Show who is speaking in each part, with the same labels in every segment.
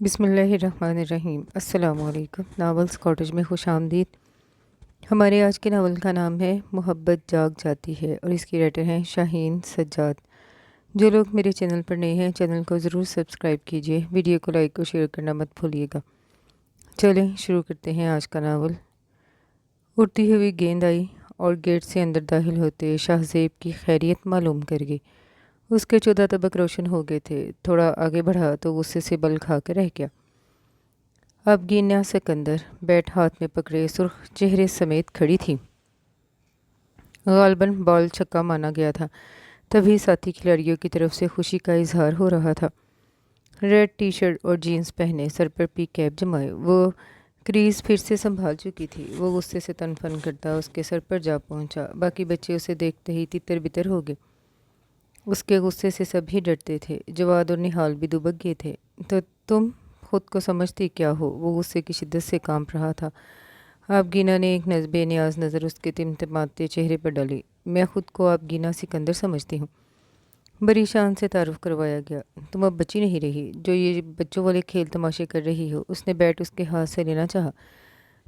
Speaker 1: बिस्मिल्लाहिर्रहमानिर्रहीम। अस्सलाम वालेकुम। नावल्स कॉटेज में खुश आमदीद। हमारे आज के नावल का नाम है मोहब्बत जाग जाती है और इसकी राइटर हैं शाहीन सज्जाद। जो लोग मेरे चैनल पर नए हैं चैनल को ज़रूर सब्सक्राइब कीजिए, वीडियो को लाइक और शेयर करना मत भूलिएगा। चलें शुरू करते हैं आज का नावल। उड़ती हुई गेंद आई और गेट से अंदर दाखिल होते शाहज़ेब की खैरियत मालूम कर गई। उसके 14 तबक रोशन हो गए थे। थोड़ा आगे बढ़ा तो गुस्से से बल खा कर रह गया। अब गिन्या सिकंदर बैट हाथ में पकड़े सुर्ख चेहरे समेत खड़ी थी। गालबन बॉल छक्का माना गया था। तभी साथी खिलाड़ियों की तरफ से खुशी का इजहार हो रहा था। रेड टी शर्ट और जीन्स पहने, सर पर पी कैप जमाए, वो क्रीज फिर से संभाल चुकी थी। वो गुस्से से तनफन करता उसके सर पर जा पहुंचा। बाकी बच्चे उसे देखते ही तितर बितर हो गए। उसके गुस्से से सभी डरते थे। जवाद और निहाल भी दुबक गए थे। तो तुम खुद को समझती क्या हो? वो गुस्से की शिद्दत से कांप रहा था। आप गीना ने एक बेनियाज नज़र उसके तिमतिमाते चेहरे पर डाली। मैं खुद को आप गीना सिकंदर समझती हूँ। बड़ी शान से तारुफ करवाया गया। तुम अब बची नहीं रही जो ये बच्चों वाले खेल तमाशे कर रही हो। उसने बैट उसके हाथ से लेना चाहा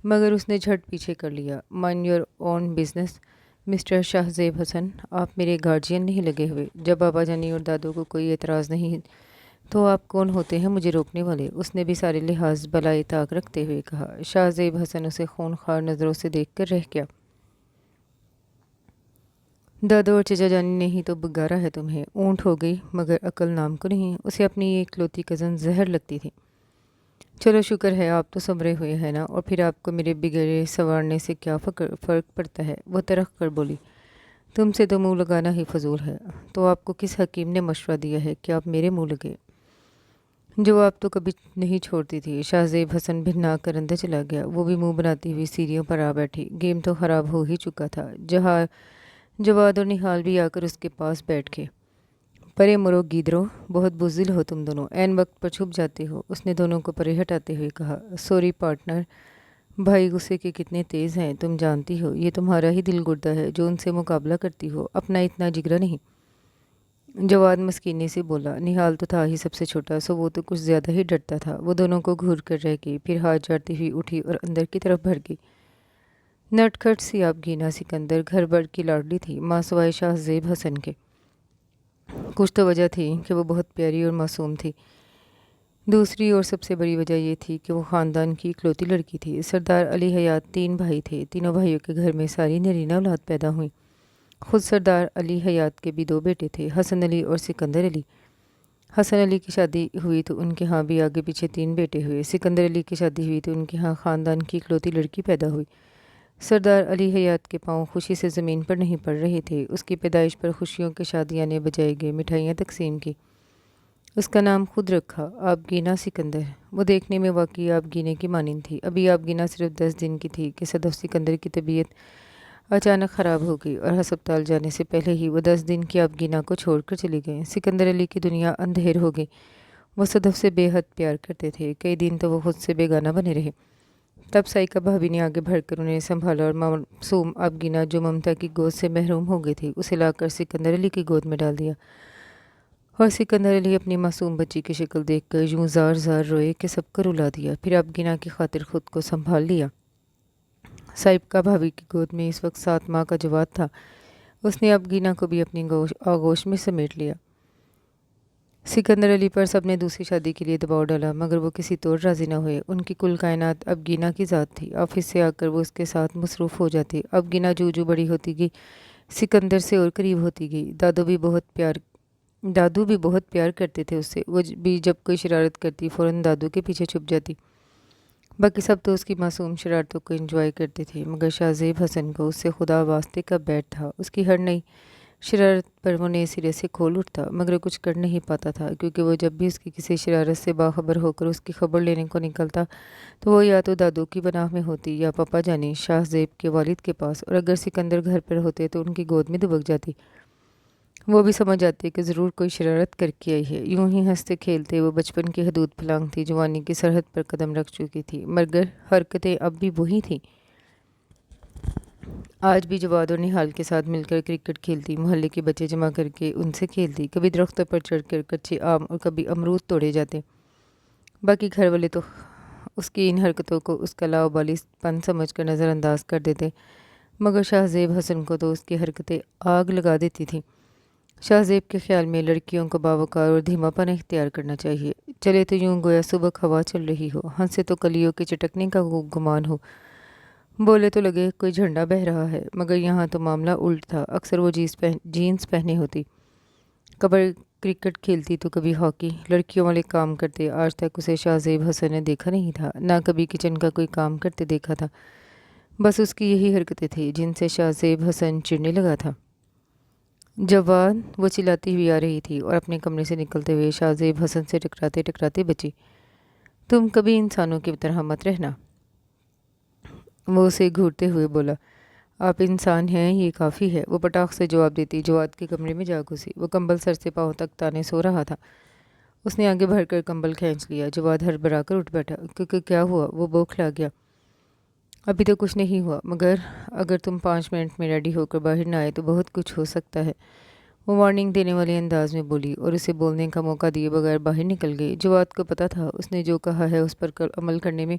Speaker 1: मगर उसने झट पीछे कर लिया। Mind your own business mister Shahzeb Hasan, आप मेरे गार्जियन नहीं लगे हुए। जब बाबा जानी और दादू को कोई एतराज़ नहीं तो आप कौन होते हैं मुझे रोकने वाले? उसने भी सारे लिहाज बलाए ताक रखते हुए कहा। शाहज़ेब हसन उसे खूनखार नज़रों से देखकर रह गया। दादू और चचा जानी ने ही तो बिगाड़ा है तुम्हें। ऊँट हो गई मगर अकल नाम को नहीं। उसे अपनी एक इकलौती कज़न जहर लगती थी। चलो शुक्र है आप तो संभरे हुए हैं ना, और फिर आपको मेरे बिगड़े संवारने से क्या फ़र्क पड़ता है? वो तरख कर बोली। तुमसे तो मुंह लगाना ही फजूल है। तो आपको किस हकीम ने मशवरा दिया है कि आप मेरे मुंह लगे? जवाब तो कभी नहीं छोड़ती थी। शाहज़ेब हसन भिन्ना कर अंदर चला गया। वो भी मुंह बनाती हुई सीढ़ियों पर आ बैठी। गेम तो ख़राब हो ही चुका था। जहाँ जवाद और निहाल भी आकर उसके पास बैठ गए। परे मुरो गीदरो, बहुत बुज़दिल हो तुम दोनों, ऐन वक्त पर छुप जाते हो। उसने दोनों को परे हटाते हुए कहा। सॉरी पार्टनर, भाई गुस्से के कितने तेज़ हैं तुम जानती हो। ये तुम्हारा ही दिल गुर्दा है जो उनसे मुकाबला करती हो, अपना इतना जिगरा नहीं। जवाद मस्कीनी से बोला। निहाल तो था ही सबसे छोटा, सो वो तो कुछ ज़्यादा ही डरता था। वो दोनों को घूर कर रह गई, फिर हाथ जाती हुई उठी और अंदर की तरफ भर गई। नटखट सी आप गीना सिकंदर घर भर की लाडली थी, माँ सवाए शाहज़ेब हसन के। कुछ तो वजह थी कि वो बहुत प्यारी और मासूम थी। दूसरी और सबसे बड़ी वजह ये थी कि वो ख़ानदान की इकलौती लड़की थी। सरदार अली हयात 3 भाई थे। तीनों भाइयों के घर में सारी नरीना औलाद पैदा हुई। खुद सरदार अली हयात के भी 2 बेटे थे, हसन अली और सिकंदर अली। हसन अली की शादी हुई तो उनके यहाँ भी आगे पीछे 3 बेटे हुए। सिकंदर अली की शादी हुई तो उनके यहाँ ख़ानदान की इकलौती लड़की पैदा हुई। सरदार अली हयात के पाँव खुशी से ज़मीन पर नहीं पड़ रहे थे। उसकी पैदाइश पर खुशियों के शादियाने बजाए गए, मिठाइयाँ तकसीम की। उसका नाम खुद रखा, आप गीना सिकंदर। वो देखने में वाकई आप गीने की मानिंद थी। अभी आप गीना सिर्फ 10 दिन की थी कि सदफ सिकंदर की तबीयत अचानक ख़राब हो गई और अस्पताल जाने से पहले ही वो 10 दिन की आप गीना को छोड़कर चले गए। सिकंदर अली की दुनिया अंधेर हो गई। वो सदफ से बेहद प्यार करते थे। कई दिन तो वो खुद से बेगाना बने रहे। तब साइका भाभी ने आगे बढ़कर उन्हें संभाला और मासूम आप गीना जो ममता की गोद से महरूम हो गई थी उसे लाकर सिकंदर अली की गोद में डाल दिया। और सिकंदर अली अपनी मासूम बच्ची की शक्ल देखकर यूं जार जार रोए कि सबको रुला दिया। फिर अब गिना की खातिर खुद को संभाल लिया। साहिबका भाभी की गोद में इस वक्त 7 माह का जवाद था। उसने अब गीना को भी अपनी आगोश में समेट लिया। सिकंदर अली पर सबने दूसरी शादी के लिए दबाव डाला मगर वो किसी तौर राजी न हुए। उनकी कुल कायनात अब गीना की ज़ात थी। ऑफिस से आकर वो उसके साथ मसरूफ़ हो जाती। अब गीना जू जू बड़ी होती गई, सिकंदर से और करीब होती गई। दादू भी बहुत प्यार करते थे उससे। वो भी जब कोई शरारत करती फ़ौरन दादू के पीछे छुप जाती। बाकी सब तो उसकी मासूम शरारतों को एंजॉय करते थे मगर शाहज़ेब हसन को उससे खुदा वास्ते का बैठ था। उसकी हर नई शरारत पर वो नए सिरे से खोल उठता मगर कुछ कर नहीं पाता था क्योंकि वो जब भी उसकी किसी शरारत से बाखबर होकर उसकी खबर लेने को निकलता तो वो या तो दादू की पनाह में होती या पापा जानी शाहज़ेब के वालिद के पास, और अगर सिकंदर घर पर होते तो उनकी गोद में दुबक जाती। वो भी समझ जाते कि ज़रूर कोई शरारत करके आई है। यूं ही हंसते खेलते वो बचपन की हदूद फलांगती जवानी की सरहद पर कदम रख चुकी थी मगर हरकतें अब भी वही थीं। आज भी जवाद और निहाल के साथ मिलकर क्रिकेट खेलती, मोहल्ले के बच्चे जमा करके उनसे खेलती। कभी दरख्तों पर चढ़कर कच्चे आम और कभी अमरूद तोड़े जाते। बाकी घर वाले तो उसकी इन हरकतों को उसका लावाबाली पन समझ कर नज़रअंदाज कर देते, मगर शाहजेब हसन को तो उसकी हरकतें आग लगा देती थीं। शाहजेब के ख्याल में लड़कियों को बावकार और धीमापन इख्तियार करना चाहिए। चले तो यूं गोया सुबह हवा चल रही हो, हंसे तो कलियों के चटकने का गुमान हो, बोले तो लगे कोई झंडा बह रहा है। मगर यहाँ तो मामला उल्ट था। अक्सर वो जीन्स पहने होती, कभी क्रिकेट खेलती तो कभी हॉकी, लड़कियों वाले काम करते। आज तक उसे शाहजेब हसन ने देखा नहीं था, ना कभी किचन का कोई काम करते देखा था। बस उसकी यही हरकतें थी जिनसे शाहजेब हसन चिढ़ने लगा था। जवान वो चिल्लाती हुई आ रही थी और अपने कमरे से निकलते हुए शाहजेब हसन से टकराते टकराते बची। तुम कभी इंसानों की तरह मत रहना, वो उसे घूरते हुए बोला। आप इंसान हैं, ये काफ़ी है, वो पटाख से जवाब देती जवाद के कमरे में जा घुसी। वो कंबल सर से पाँव तक ताने सो रहा था। उसने आगे बढ़कर कंबल खींच लिया। जवाद हड़बड़ा कर उठ बैठा। क्योंकि क्या हुआ? वो बौखला गया। अभी तो कुछ नहीं हुआ, मगर अगर तुम 5 मिनट में रेडी होकर बाहर ना आए तो बहुत कुछ हो सकता है, वो वार्निंग देने वाले अंदाज में बोली और उसे बोलने का मौका दिए बगैर बाहर निकल गई। जवाद को पता था उसने जो कहा है उस पर अमल करने में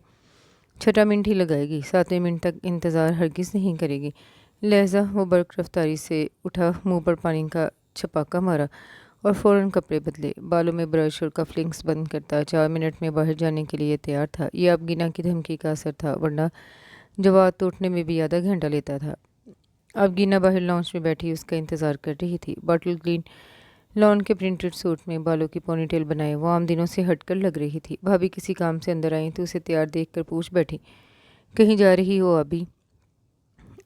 Speaker 1: 6 मिनट ही लगाएगी, 7वें मिनट तक इंतज़ार हरगिज़ नहीं करेगी। लिहाजा वो बर्क रफ्तारी से उठा, मुंह पर पानी का छपाका मारा और फ़ौरन कपड़े बदले, बालों में ब्रश और कफलिंग्स बंद करता 4 मिनट में बाहर जाने के लिए तैयार था। ये अब गिना की धमकी का असर था, वरना जवाब तो उठने में भी आधा घंटा लेता था। अब गीना बाहर लॉन्च में बैठी उसका इंतज़ार कर रही थी। बॉटल ग्रीन लॉन के प्रिंटेड सूट में बालों की पोनीटेल बनाए वो आम दिनों से हटकर लग रही थी। भाभी किसी काम से अंदर आई तो उसे तैयार देखकर पूछ बैठी, कहीं जा रही हो अभी?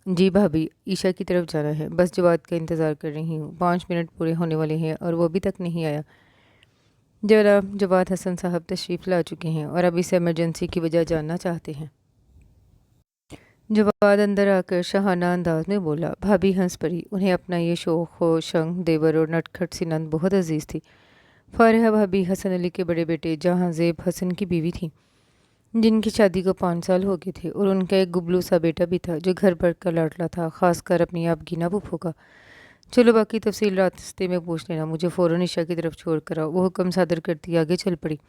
Speaker 1: जी भाभी, ईशा की तरफ जाना है, बस जवाब का इंतज़ार कर रही हूँ। 5 मिनट पूरे होने वाले हैं और वो अभी तक नहीं आया। जनाब जवाद हसन साहब तशरीफ़ ला चुके हैं और अब इस एमरजेंसी की वजह जानना चाहते हैं। जवाद अंदर आकर शाहाना अंदाज में बोला। भाभी हंस पड़ी। उन्हें अपना ये शोख व शंख देवर और नटखट सी नंद बहुत अजीज़ थी। फारिहा भाभी हसन अली के बड़े बेटे जहांजेब हसन की बीवी थी, जिनकी शादी को 5 साल हो गए थे, और उनका एक गुबलू सा बेटा भी था जो घर भर का लाडला था, खासकर अपनी आप गिना फूफो का। चलो बाकी तफसील रास्ते में पूछ लेना, मुझे फ़ौरन ईशा की तरफ छोड़ कर आओ, वो हुक्म सादर करती आगे चल पड़ी।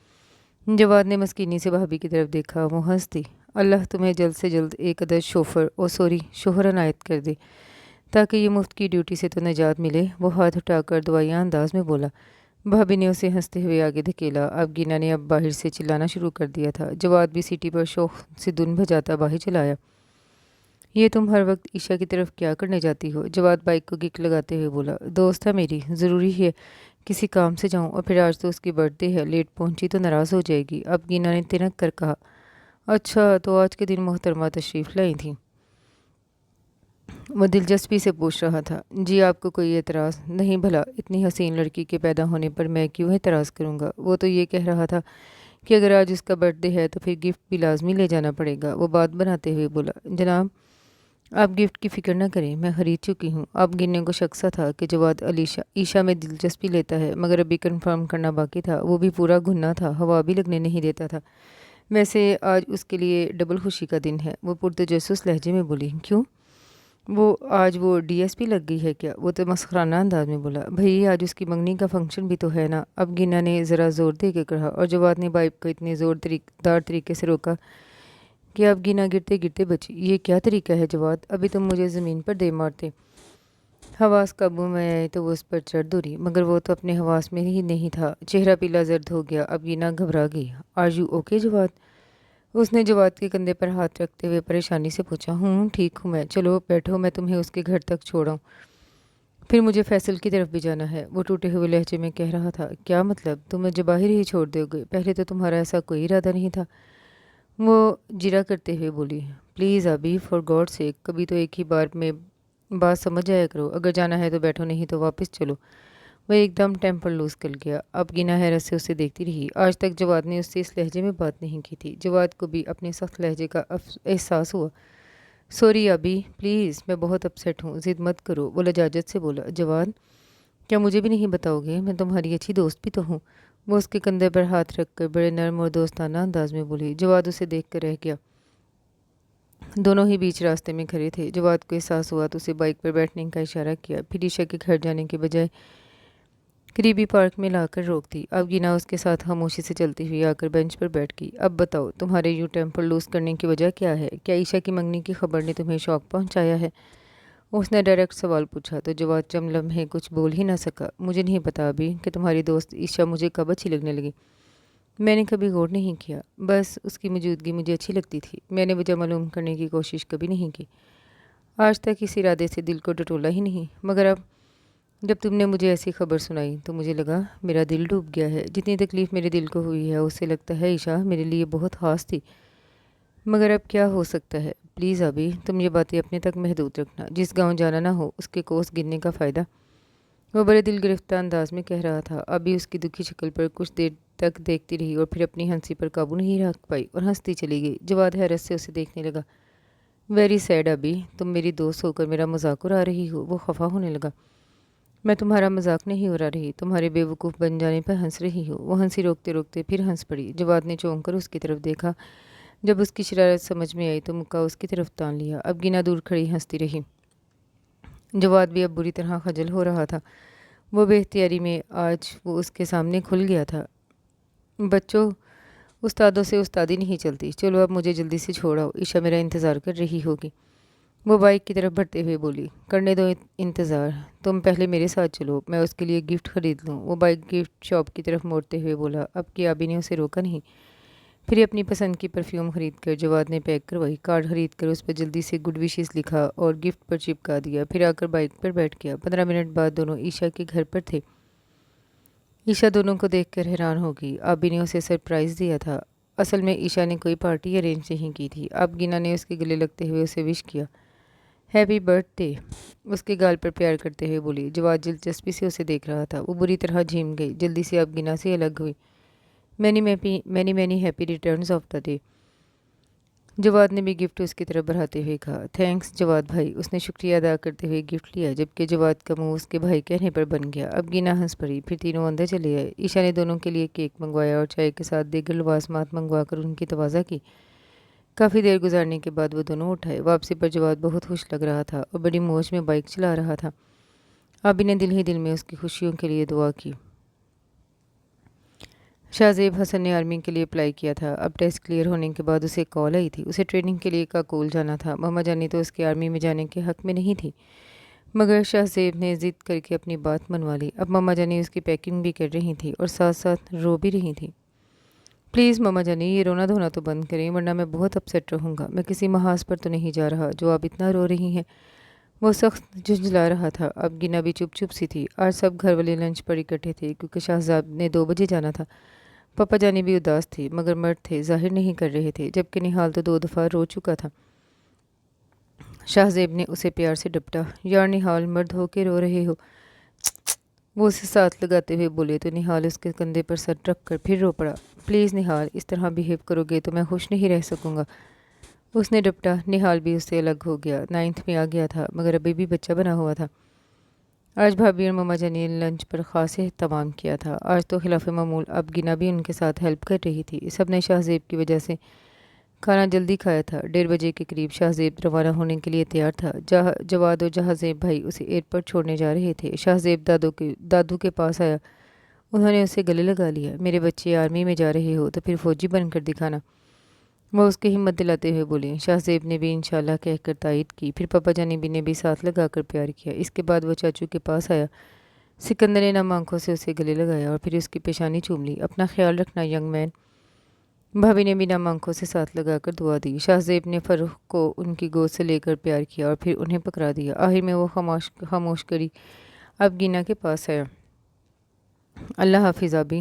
Speaker 1: जवाद ने मस्कीनी से भाभी की तरफ देखा। वो हंस दी। अल्लाह तुम्हें जल्द से जल्द एक अदद शोहर अनायत कर दे, ताकि ये मुफ्त की ड्यूटी से तो निजात मिले। वो हाथ उठाकर दवाइयाँ अंदाज में बोला। भाभी ने उसे हंसते हुए आगे धकेला। अब गीना ने अब बाहर से चिल्लाना शुरू कर दिया था। जवाद भी सीटी पर शौक से धुन बजाता बाहर चलाया। ये तुम हर वक्त ईशा की तरफ क्या करने जाती हो? जवाद बाइक को किक लगाते हुए बोला। दोस्त है मेरी, ज़रूरी है किसी काम से जाऊं, और फिर आज तो उसकी बर्थडे है, लेट पहुंची तो नाराज़ हो जाएगी। अब गीना ने तिनक कर कहा। अच्छा, तो आज के दिन मोहतरमा तशरीफ़ लाई थी? वो दिलचस्पी से पूछ रहा था। जी, आपको कोई एतराज़ नहीं? भला इतनी हसीन लड़की के पैदा होने पर मैं क्यों एतराज़ करूँगा? वो तो ये कह रहा था कि अगर आज उसका बर्थडे है तो फिर गिफ्ट भी लाजमी ले जाना पड़ेगा। वो बात बनाते हुए बोला। जनाब आप गिफ्ट की फ़िक्र न करें, मैं ख़रीद चुकी हूँ। अब गिनने को शक सा था कि जवाद ईशा में दिलचस्पी लेता है, मगर अभी कंफर्म करना बाकी था। वो भी पूरा गुन्ना था, हवा भी लगने नहीं देता था। वैसे आज उसके लिए डबल खुशी का दिन है, वो पुरतजस्सुस लहजे में बोली। क्यों? वो आज वो डीएसपी लग गई है क्या? वो तो मस्खराना अंदाज में बोला। भई आज उसकी मंगनी का फंक्शन भी तो है ना। अब गिना ने ज़रा ज़ोर दे के कहा, और जवाद ने बाइक को इतने ज़ोरदार तरीके से रोका कि अब गिना गिरते गिरते बची। ये क्या तरीका है जवाद? अभी तुम मुझे ज़मीन पर दे मारते। हवास काबू में आए तो वो उस पर चढ़ दौड़ी, मगर वो तो अपने हवास में ही नहीं था। चेहरा पीला जर्द हो गया। अब गिना घबरा गई। Are you okay Jawad? उसने जवाद के कंधे पर हाथ रखते हुए परेशानी से पूछा। ठीक हूँ मैं, चलो बैठो, मैं तुम्हें उसके घर तक छोड़ाऊँ, फिर मुझे फैसल की तरफ भी जाना है। वो टूटे हुए लहजे में कह रहा था। क्या मतलब? तुम मुझे बाहर ही छोड़ दोगे? पहले तो तुम्हारा ऐसा कोई इरादा नहीं था, वो जिरा करते हुए बोली। प्लीज़ अभी, फॉर गॉड सेक, कभी तो एक ही बार में बात समझ जाया करो। अगर जाना है तो बैठो, नहीं तो वापस चलो। वह एकदम टेम्पर लूज कर गया। अब गिना हैरत से उसे देखती रही। आज तक जवाद ने उससे इस लहजे में बात नहीं की थी। जवाद को भी अपने सख्त लहजे का एहसास हुआ। सॉरी अभी, प्लीज़, मैं बहुत अपसेट हूँ, ज़िद मत करो, वो लजाजत से बोला। जवाद, क्या मुझे भी नहीं बताओगे? मैं तुम्हारी अच्छी दोस्त भी तो हूँ। वो उसके कंधे पर हाथ रखकर बड़े नर्म और दोस्ताना अंदाज में बोली। जवाद उसे देख कर रह गया। दोनों ही बीच रास्ते में खड़े थे। जवाद को एहसास हुआ तो उसे बाइक पर बैठने का इशारा किया। फिर ईशा के घर जाने के बजाय قریبی پارک میں لا کر روک دی۔ اب گینا اس کے ساتھ خاموشی سے چلتی ہوئی آ کر بینچ پر بیٹھ گئی۔ اب بتاؤ، تمہارے یوں ٹیمپر لوز کرنے کی وجہ کیا ہے؟ کیا عائشہ کی منگنی کی خبر نے تمہیں شوق پہنچایا ہے؟ اس نے ڈائریکٹ سوال پوچھا تو جواد چند لمحے کچھ بول ہی نہ سکا۔ مجھے نہیں پتا ابھی کہ تمہاری دوست عائشہ مجھے کب اچھی لگنے لگی۔ میں نے کبھی غور نہیں کیا، بس اس کی موجودگی مجھے اچھی لگتی تھی۔ میں نے وجہ معلوم کرنے کی کوشش کبھی نہیں کی، آج تک اس ارادے سے دل کو ٹٹولا ہی نہیں۔ مگر اب جب تم نے مجھے ایسی خبر سنائی تو مجھے لگا میرا دل ڈوب گیا ہے۔ جتنی تکلیف میرے دل کو ہوئی ہے اس سے لگتا ہے عائشہ میرے لیے بہت خاص تھی۔ مگر اب کیا ہو سکتا ہے؟ پلیز ابھی تم یہ باتیں اپنے تک محدود رکھنا۔ جس گاؤں جانا نہ ہو اس کے کوس گرنے کا فائدہ؟ وہ بڑے دل گرفتہ انداز میں کہہ رہا تھا۔ ابھی اس کی دکھی شکل پر کچھ دیر تک دیکھتی رہی اور پھر اپنی ہنسی پر قابو نہیں رکھ پائی اور ہنستی چلی گئی۔ جواد حیرت سے اسے دیکھنے لگا۔ ویری سیڈ ابھی، تم میری دوست ہو کر میرا مذاق اڑا رہی ہو۔ وہ خفا ہونے لگا۔ میں تمہارا مذاق نہیں اڑا رہی، تمہارے بے وقوف بن جانے پر ہنس رہی ہوں۔ وہ ہنسی روکتے روکتے پھر ہنس پڑی۔ جواد نے چونک کر اس کی طرف دیکھا۔ جب اس کی شرارت سمجھ میں آئی تو مکہ اس کی طرف تان لیا۔ اب گینا دور کھڑی ہنستی رہی۔ جواد بھی اب بری طرح خجل ہو رہا تھا۔ وہ بے اختیاری میں آج وہ اس کے سامنے کھل گیا تھا۔ بچوں، استادوں سے استادی نہیں چلتی۔ چلو اب مجھے جلدی سے چھوڑاؤ، عائشہ میرا انتظار کر رہی ہوگی۔ وہ بائک کی طرف بڑھتے ہوئے بولی۔ کرنے دو انتظار، تم پہلے میرے ساتھ چلو، میں اس کے لیے گفٹ خرید لوں۔ وہ بائک گفٹ شاپ کی طرف موڑتے ہوئے بولا۔ اب کی آبی نے اسے روکا نہیں۔ پھر اپنی پسند کی پرفیوم خرید کر جواد نے پیک کروائی۔ کارڈ خرید کر اس پر جلدی سے گڈ وشز لکھا اور گفٹ پر چپکا دیا۔ پھر آ کر بائک پر بیٹھ گیا۔ 15 منٹ بعد دونوں عائشہ کے گھر پر تھے۔ عائشہ دونوں کو دیکھ کر حیران ہو گئی۔ آبی نے اسے سرپرائز دیا تھا۔ اصل میں عائشہ نے کوئی پارٹی ارینج نہیں کی تھی۔ اب گینا نے اس کے گلے لگتے ہوئے اسے وش کیا۔ ہیپی برتھ ڈے، اس کے گال پر پیار کرتے ہوئے بولی۔ جواد دلچسپی سے اسے دیکھ رہا تھا۔ وہ بری طرح جھیم گئی، جلدی سے اب گینا سے الگ ہوئی۔ Many happy returns of the day, Jawad نے بھی گفٹ اس کی طرف بڑھاتے ہوئے کہا۔ تھینکس جواد بھائی، اس نے شکریہ ادا کرتے ہوئے گفٹ لیا، جبکہ جواد کا منہ اس کے بھائی کہنے پر بن گیا۔ اب گینا ہنس پڑی۔ پھر تینوں اندر چلے آئے۔ عائشہ نے دونوں کے لیے کیک منگوایا اور چائے کے ساتھ دیگر لوازمات منگوا کر ان کی تواضع کی۔ کافی دیر گزارنے کے بعد وہ دونوں اٹھائے۔ واپسی پر جواد بہت خوش لگ رہا تھا اور بڑی موج میں بائک چلا رہا تھا۔ آبی نے دل ہی دل میں اس کی خوشیوں کے لیے دعا کی۔ شاہزیب حسن نے آرمی کے لیے اپلائی کیا تھا۔ اب ٹیسٹ کلیئر ہونے کے بعد اسے کال آئی تھی۔ اسے ٹریننگ کے لیے کاکول جانا تھا۔ ماما جانی تو اس کے آرمی میں جانے کے حق میں نہیں تھی، مگر شاہزیب نے ضد کر کے اپنی بات منوا لی۔ اب ماما جانی اس کی پیکنگ بھی کر رہی تھی اور ساتھ ساتھ رو بھی رہی تھی۔ پلیز ماما جانی، یہ رونا دھونا تو بند کریں ورنہ میں بہت اپسیٹ رہوں گا۔ میں کسی محاذ پر تو نہیں جا رہا جو آپ اتنا رو رہی ہیں۔ وہ سخت جھنجھلا رہا تھا۔ اب گینا بھی چپ چپ سی تھی۔ آج سب گھر والے لنچ پر اکٹھے تھے کیونکہ شاہزاب نے 2 بجے جانا تھا۔ پاپا جانی بھی اداس تھی مگر مرد تھے، ظاہر نہیں کر رہے تھے، جبکہ نہال تو 2 دفعہ رو چکا تھا۔ شاہزیب نے اسے پیار سے ڈپٹا۔ یار نہال، مرد ہو کے رو رہے ہو؟ وہ اسے ساتھ لگاتے ہوئے بولے تو نہال اس کے کندھے پر سر رکھ کر پھر رو پڑا۔ پلیز نہال، اس طرح بیہیو کرو گے تو میں خوش نہیں رہ سکوں گا۔ اس نے ڈپٹا۔ نہال بھی اس سے الگ ہو گیا۔ 9th میں آ گیا تھا مگر ابھی بھی بچہ بنا ہوا تھا۔ آج بھابھی اور ماما جانی نے لنچ پر خاص اہتمام کیا تھا۔ آج تو خلاف معمول اب گینا بھی ان کے ساتھ ہیلپ کر رہی تھی۔ سب نے شاہزیب کی وجہ سے کھانا جلدی کھایا تھا۔ 1:30 بجے کے قریب شاہزیب روانہ ہونے کے لیے تیار تھا۔ جواد اور جہازیب بھائی اسے ایئرپورٹ چھوڑنے جا رہے تھے۔ شاہزیب دادو کے پاس آیا۔ انہوں نے اسے گلے لگا لیا۔ میرے بچے آرمی میں جا رہے ہو تو پھر فوجی بن کر دکھانا، وہ اس کی ہمت دلاتے ہوئے بولے۔ شاہزیب نے بھی انشاءاللہ کہہ کر تائید کی۔ پھر پاپا جانی بھی نے بھی ساتھ لگا کر پیار کیا۔ اس کے بعد وہ چاچو کے پاس آیا۔ سکندر نے نم آنکھوں سے اسے گلے لگایا اور پھر اس کی پیشانی چوم لی۔ اپنا خیال رکھنا ینگ مین۔ بھابھی نے بھی نم آنکھوں سے ساتھ لگا کر دعا دی۔ شاہزیب نے فرخ کو ان کی گود سے لے کر پیار کیا اور پھر انہیں پکڑا دیا۔ آخر میں وہ خاموش کری اب گینا کے پاس آیا۔ اللہ حافظ آبی،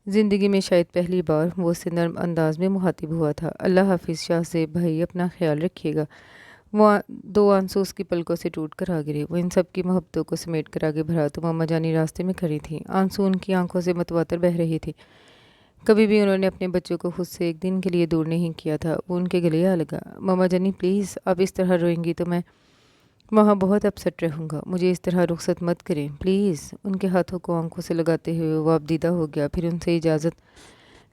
Speaker 1: زندگی میں شاید پہلی بار وہ اس سے نرم انداز میں مخاطب ہوا تھا۔ اللہ حافظ شاہزیب بھائی، اپنا خیال رکھیے گا۔ وہ 2 آنسو اس کی پلکوں سے ٹوٹ کر آ گرے۔ وہ ان سب کی محبتوں کو سمیٹ کر آگے بڑھا تو ماما جانی راستے میں کھڑی تھیں۔ آنسو ان کی آنکھوں سے متواتر بہہ رہی تھی۔ کبھی بھی انہوں نے اپنے بچوں کو خود سے ایک دن کے لیے دور نہیں کیا تھا۔ وہ ان کے گلے آ لگا۔ ماما جانی پلیز، آپ اس طرح روئیں گی تو میں وہاں بہت اپسیٹ رہوں گا، مجھے اس طرح رخصت مت کریں پلیز۔ ان کے ہاتھوں کو آنکھوں سے لگاتے ہوئے وہ اب دیدہ ہو گیا۔ پھر ان سے اجازت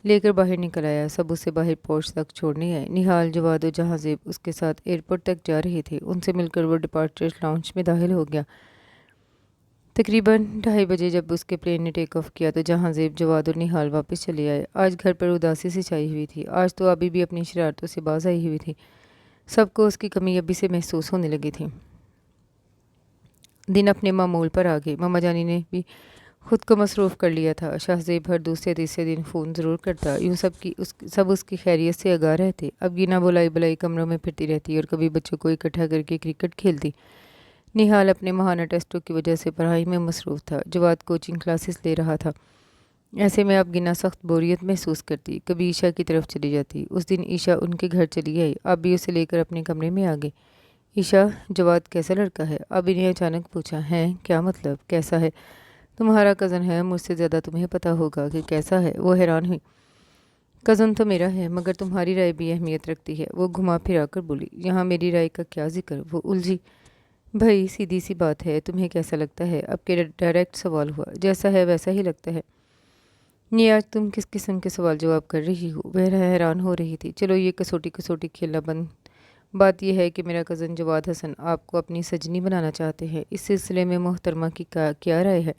Speaker 1: لے کر باہر نکل آیا۔ سب اسے باہر پورچ تک چھوڑنے آئے۔ نہال، جواد اور جہازیب اس کے ساتھ ایئرپورٹ تک جا رہے تھے۔ ان سے مل کر وہ ڈپارچر لاؤنج میں داخل ہو گیا۔ तकरीबन 2:30 बजे जब उसके प्लेन ने टेक ऑफ किया तो जहां ज़ेब, जवाद और निहाल वापस चले आए। आज घर पर उदासी सी छाई हुई थी। आज तो अभी भी अपनी शरारतों से बाज आई हुई थी। सबको उसकी कमी अभी से महसूस होने लगी थी। दिन अपने मामूल पर आ गए। मामा जानी ने भी खुद को मसरूफ़ कर लिया था। शाहज़ेब हर दूसरे तीसरे दिन फ़ोन ज़रूर करता। यूँ सब उसकी खैरियत से आगाह रहते। अब गिना बुलाई बुलाई कमरों में फिरती रहती और कभी बच्चों को इकट्ठा करके क्रिकेट खेलती। निहाल अपने महाना टेस्टों की वजह से पढ़ाई में मसरूफ़ था। जवाद कोचिंग क्लासेस ले रहा था। ऐसे में अब गिना सख्त बोरियत महसूस करती। कभी ईशा की तरफ चली जाती। उस दिन ईशा उनके घर चली आई। अब भी उसे लेकर अपने कमरे में आ गई। ईशा, जवाद कैसा लड़का है? अब इन्हें अचानक पूछा। है क्या मतलब? कैसा है? तुम्हारा कज़न है, मुझसे ज़्यादा तुम्हें पता होगा कि कैसा है। वो हैरान हुई। कज़न तो मेरा है, मगर तुम्हारी राय भी अहमियत रखती है। वो घुमा फिरा कर बोली। यहाँ मेरी राय का क्या जिक्र? वो उलझी। भाई सीधी सी बात है, तुम्हें कैसा लगता है? अब के डायरेक्ट सवाल हुआ। जैसा है वैसा ही लगता है। ये आज तुम किस किस्म के सवाल जवाब कर रही हो? वह हैरान हो रही थी। चलो ये कसौटी कसौटी खेलना बंद। बात यह है कि मेरा कज़न जवाद हसन आपको अपनी सजनी बनाना चाहते हैं। इस सिलसिले में मोहतरमा की क्या राय है?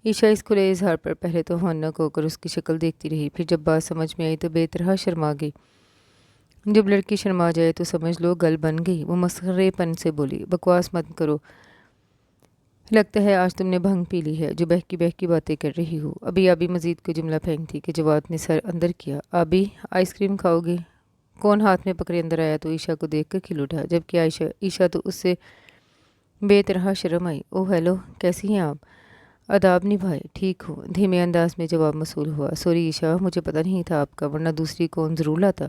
Speaker 1: ईशा इस खुले इजहार पर पहले तो हौनक होकर उसकी शक्ल देखती रही। फिर जब बात समझ में आई तो बेतरह शर्मा गई। जब लड़की शर्मा जाए तो समझ लो गल बन गई। वो मसखरेपन से बोली। बकवास मत करो। लगता है आज तुमने भंग पी ली है जो बहकी बातें कर रही हो। अभी अभी मजीद कोई जुमला फेंक थी कि जवाद ने सर अंदर किया। अभी आइसक्रीम खाओगे? कौन हाथ में पकड़े अंदर आया तो ईशा को देखकर खिल उठा। जबकि ईशा तो उससे बेतरह शर्म आई। ओह हेलो, कैसी हैं आप? आदाब निभाए। ठीक हो? धीमे अंदाज में जवाब मसूल हुआ। सॉरी ईशा, मुझे पता नहीं था आपका, वरना दूसरी कौन ज़रूर लाता।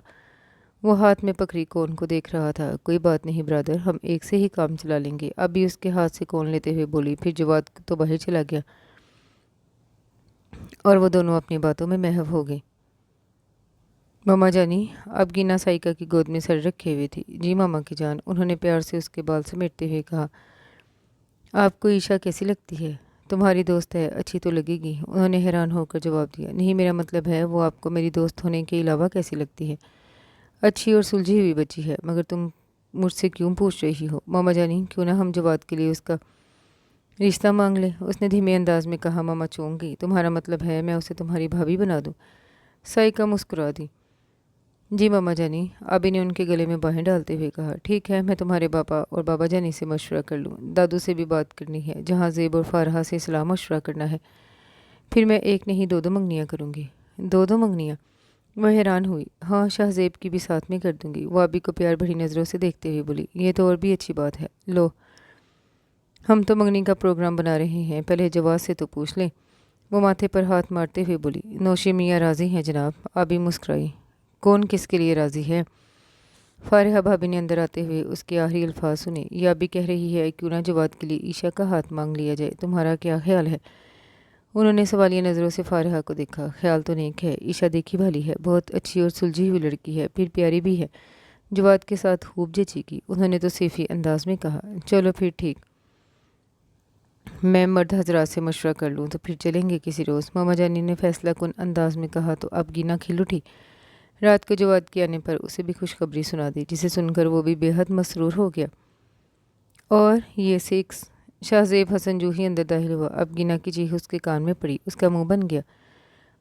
Speaker 1: वो हाथ में पकड़ी कौन को देख रहा था। कोई बात नहीं ब्रदर, हम एक से ही काम चला लेंगे। अभी उसके हाथ से कौन लेते हुए बोली। फिर जवाद तो बाहर चला गया और वो दोनों अपनी बातों में महव हो गए। मामा जानी अब गिना साइका की गोद में सर रखे हुए थी। जी मामा की जान, उन्होंने प्यार से उसके बाल समेटते हुए कहा। आपको ईशा कैसी लगती है? तुम्हारी दोस्त है, अच्छी तो लगेगी। उन्होंने हैरान होकर जवाब दिया। नहीं, मेरा मतलब है वो आपको मेरी दोस्त होने के अलावा कैसी लगती है? अच्छी और सुलझी हुई बच्ची है, मगर तुम मुझसे क्यों पूछ रही हो? मामा जानी क्यों ना हम जवाद के लिए उसका रिश्ता मांग ले, उसने धीमे अंदाज में कहा। मामा चौंक गई। तुम्हारा मतलब है मैं उसे तुम्हारी भाभी बना दूँ? साइका मुस्कुरा दी। जी मामा जानी, आबी ने उनके गले में बाहें डालते हुए कहा। ठीक है, मैं तुम्हारे पापा और बाबा जानी से मशवरा कर लूँ। दादू से भी बात करनी है। जहाँ ज़ेब और फारहा से सलाह मशवरा करना है। फिर मैं एक नहीं दो मंगनियाँ करूँगी। दो मंगनियाँ? वह हैरान हुई। हाँ, शाहज़ेब की भी साथ में कर दूँगी। वो आबी को प्यार भरी नज़रों से देखते हुए बोली। ये तो और भी अच्छी बात है। लो, हम तो मंगनी का प्रोग्राम बना रहे हैं, पहले जवाब से तो पूछ लें। वो माथे पर हाथ मारते हुए बोली। नौशी मियाँ राज़ी हैं जनाब। आबी मुस्कुराई। कौन किसके लिए राज़ी है? फारिहा भाभी ने अंदर आते हुए उसके आखिरी अल्फाज सुने। यह भी कह रही है क्यों ना जवाद के लिए ईशा का हाथ मांग लिया जाए। तुम्हारा क्या ख्याल है? उन्होंने सवालिया नज़रों से फारिहा को देखा। ख्याल तो नेक है। ईशा देखी भाली है, बहुत अच्छी और सुलझी हुई लड़की है, फिर प्यारी भी है। जवाद के साथ खूब जचेगी। उन्होंने तो सीफी अंदाज में कहा। चलो फिर ठीक, मैं मर्द हजरात से मशवरा कर लूँ तो फिर चलेंगे किसी रोज़। मामा जानी ने फैसला कुन अंदाज में कहा तो अब गिना खिल उठी। रात को जवाद के आने पर उसे भी खुशखबरी सुना दी, जिसे सुनकर वो भी बेहद मसरूर हो गया। और ये सिक्स। शाहज़ेब हसन जूही अंदर दाखिल हुआ। अब गिना की चीख उसके कान में पड़ी। उसका मुंह बन गया।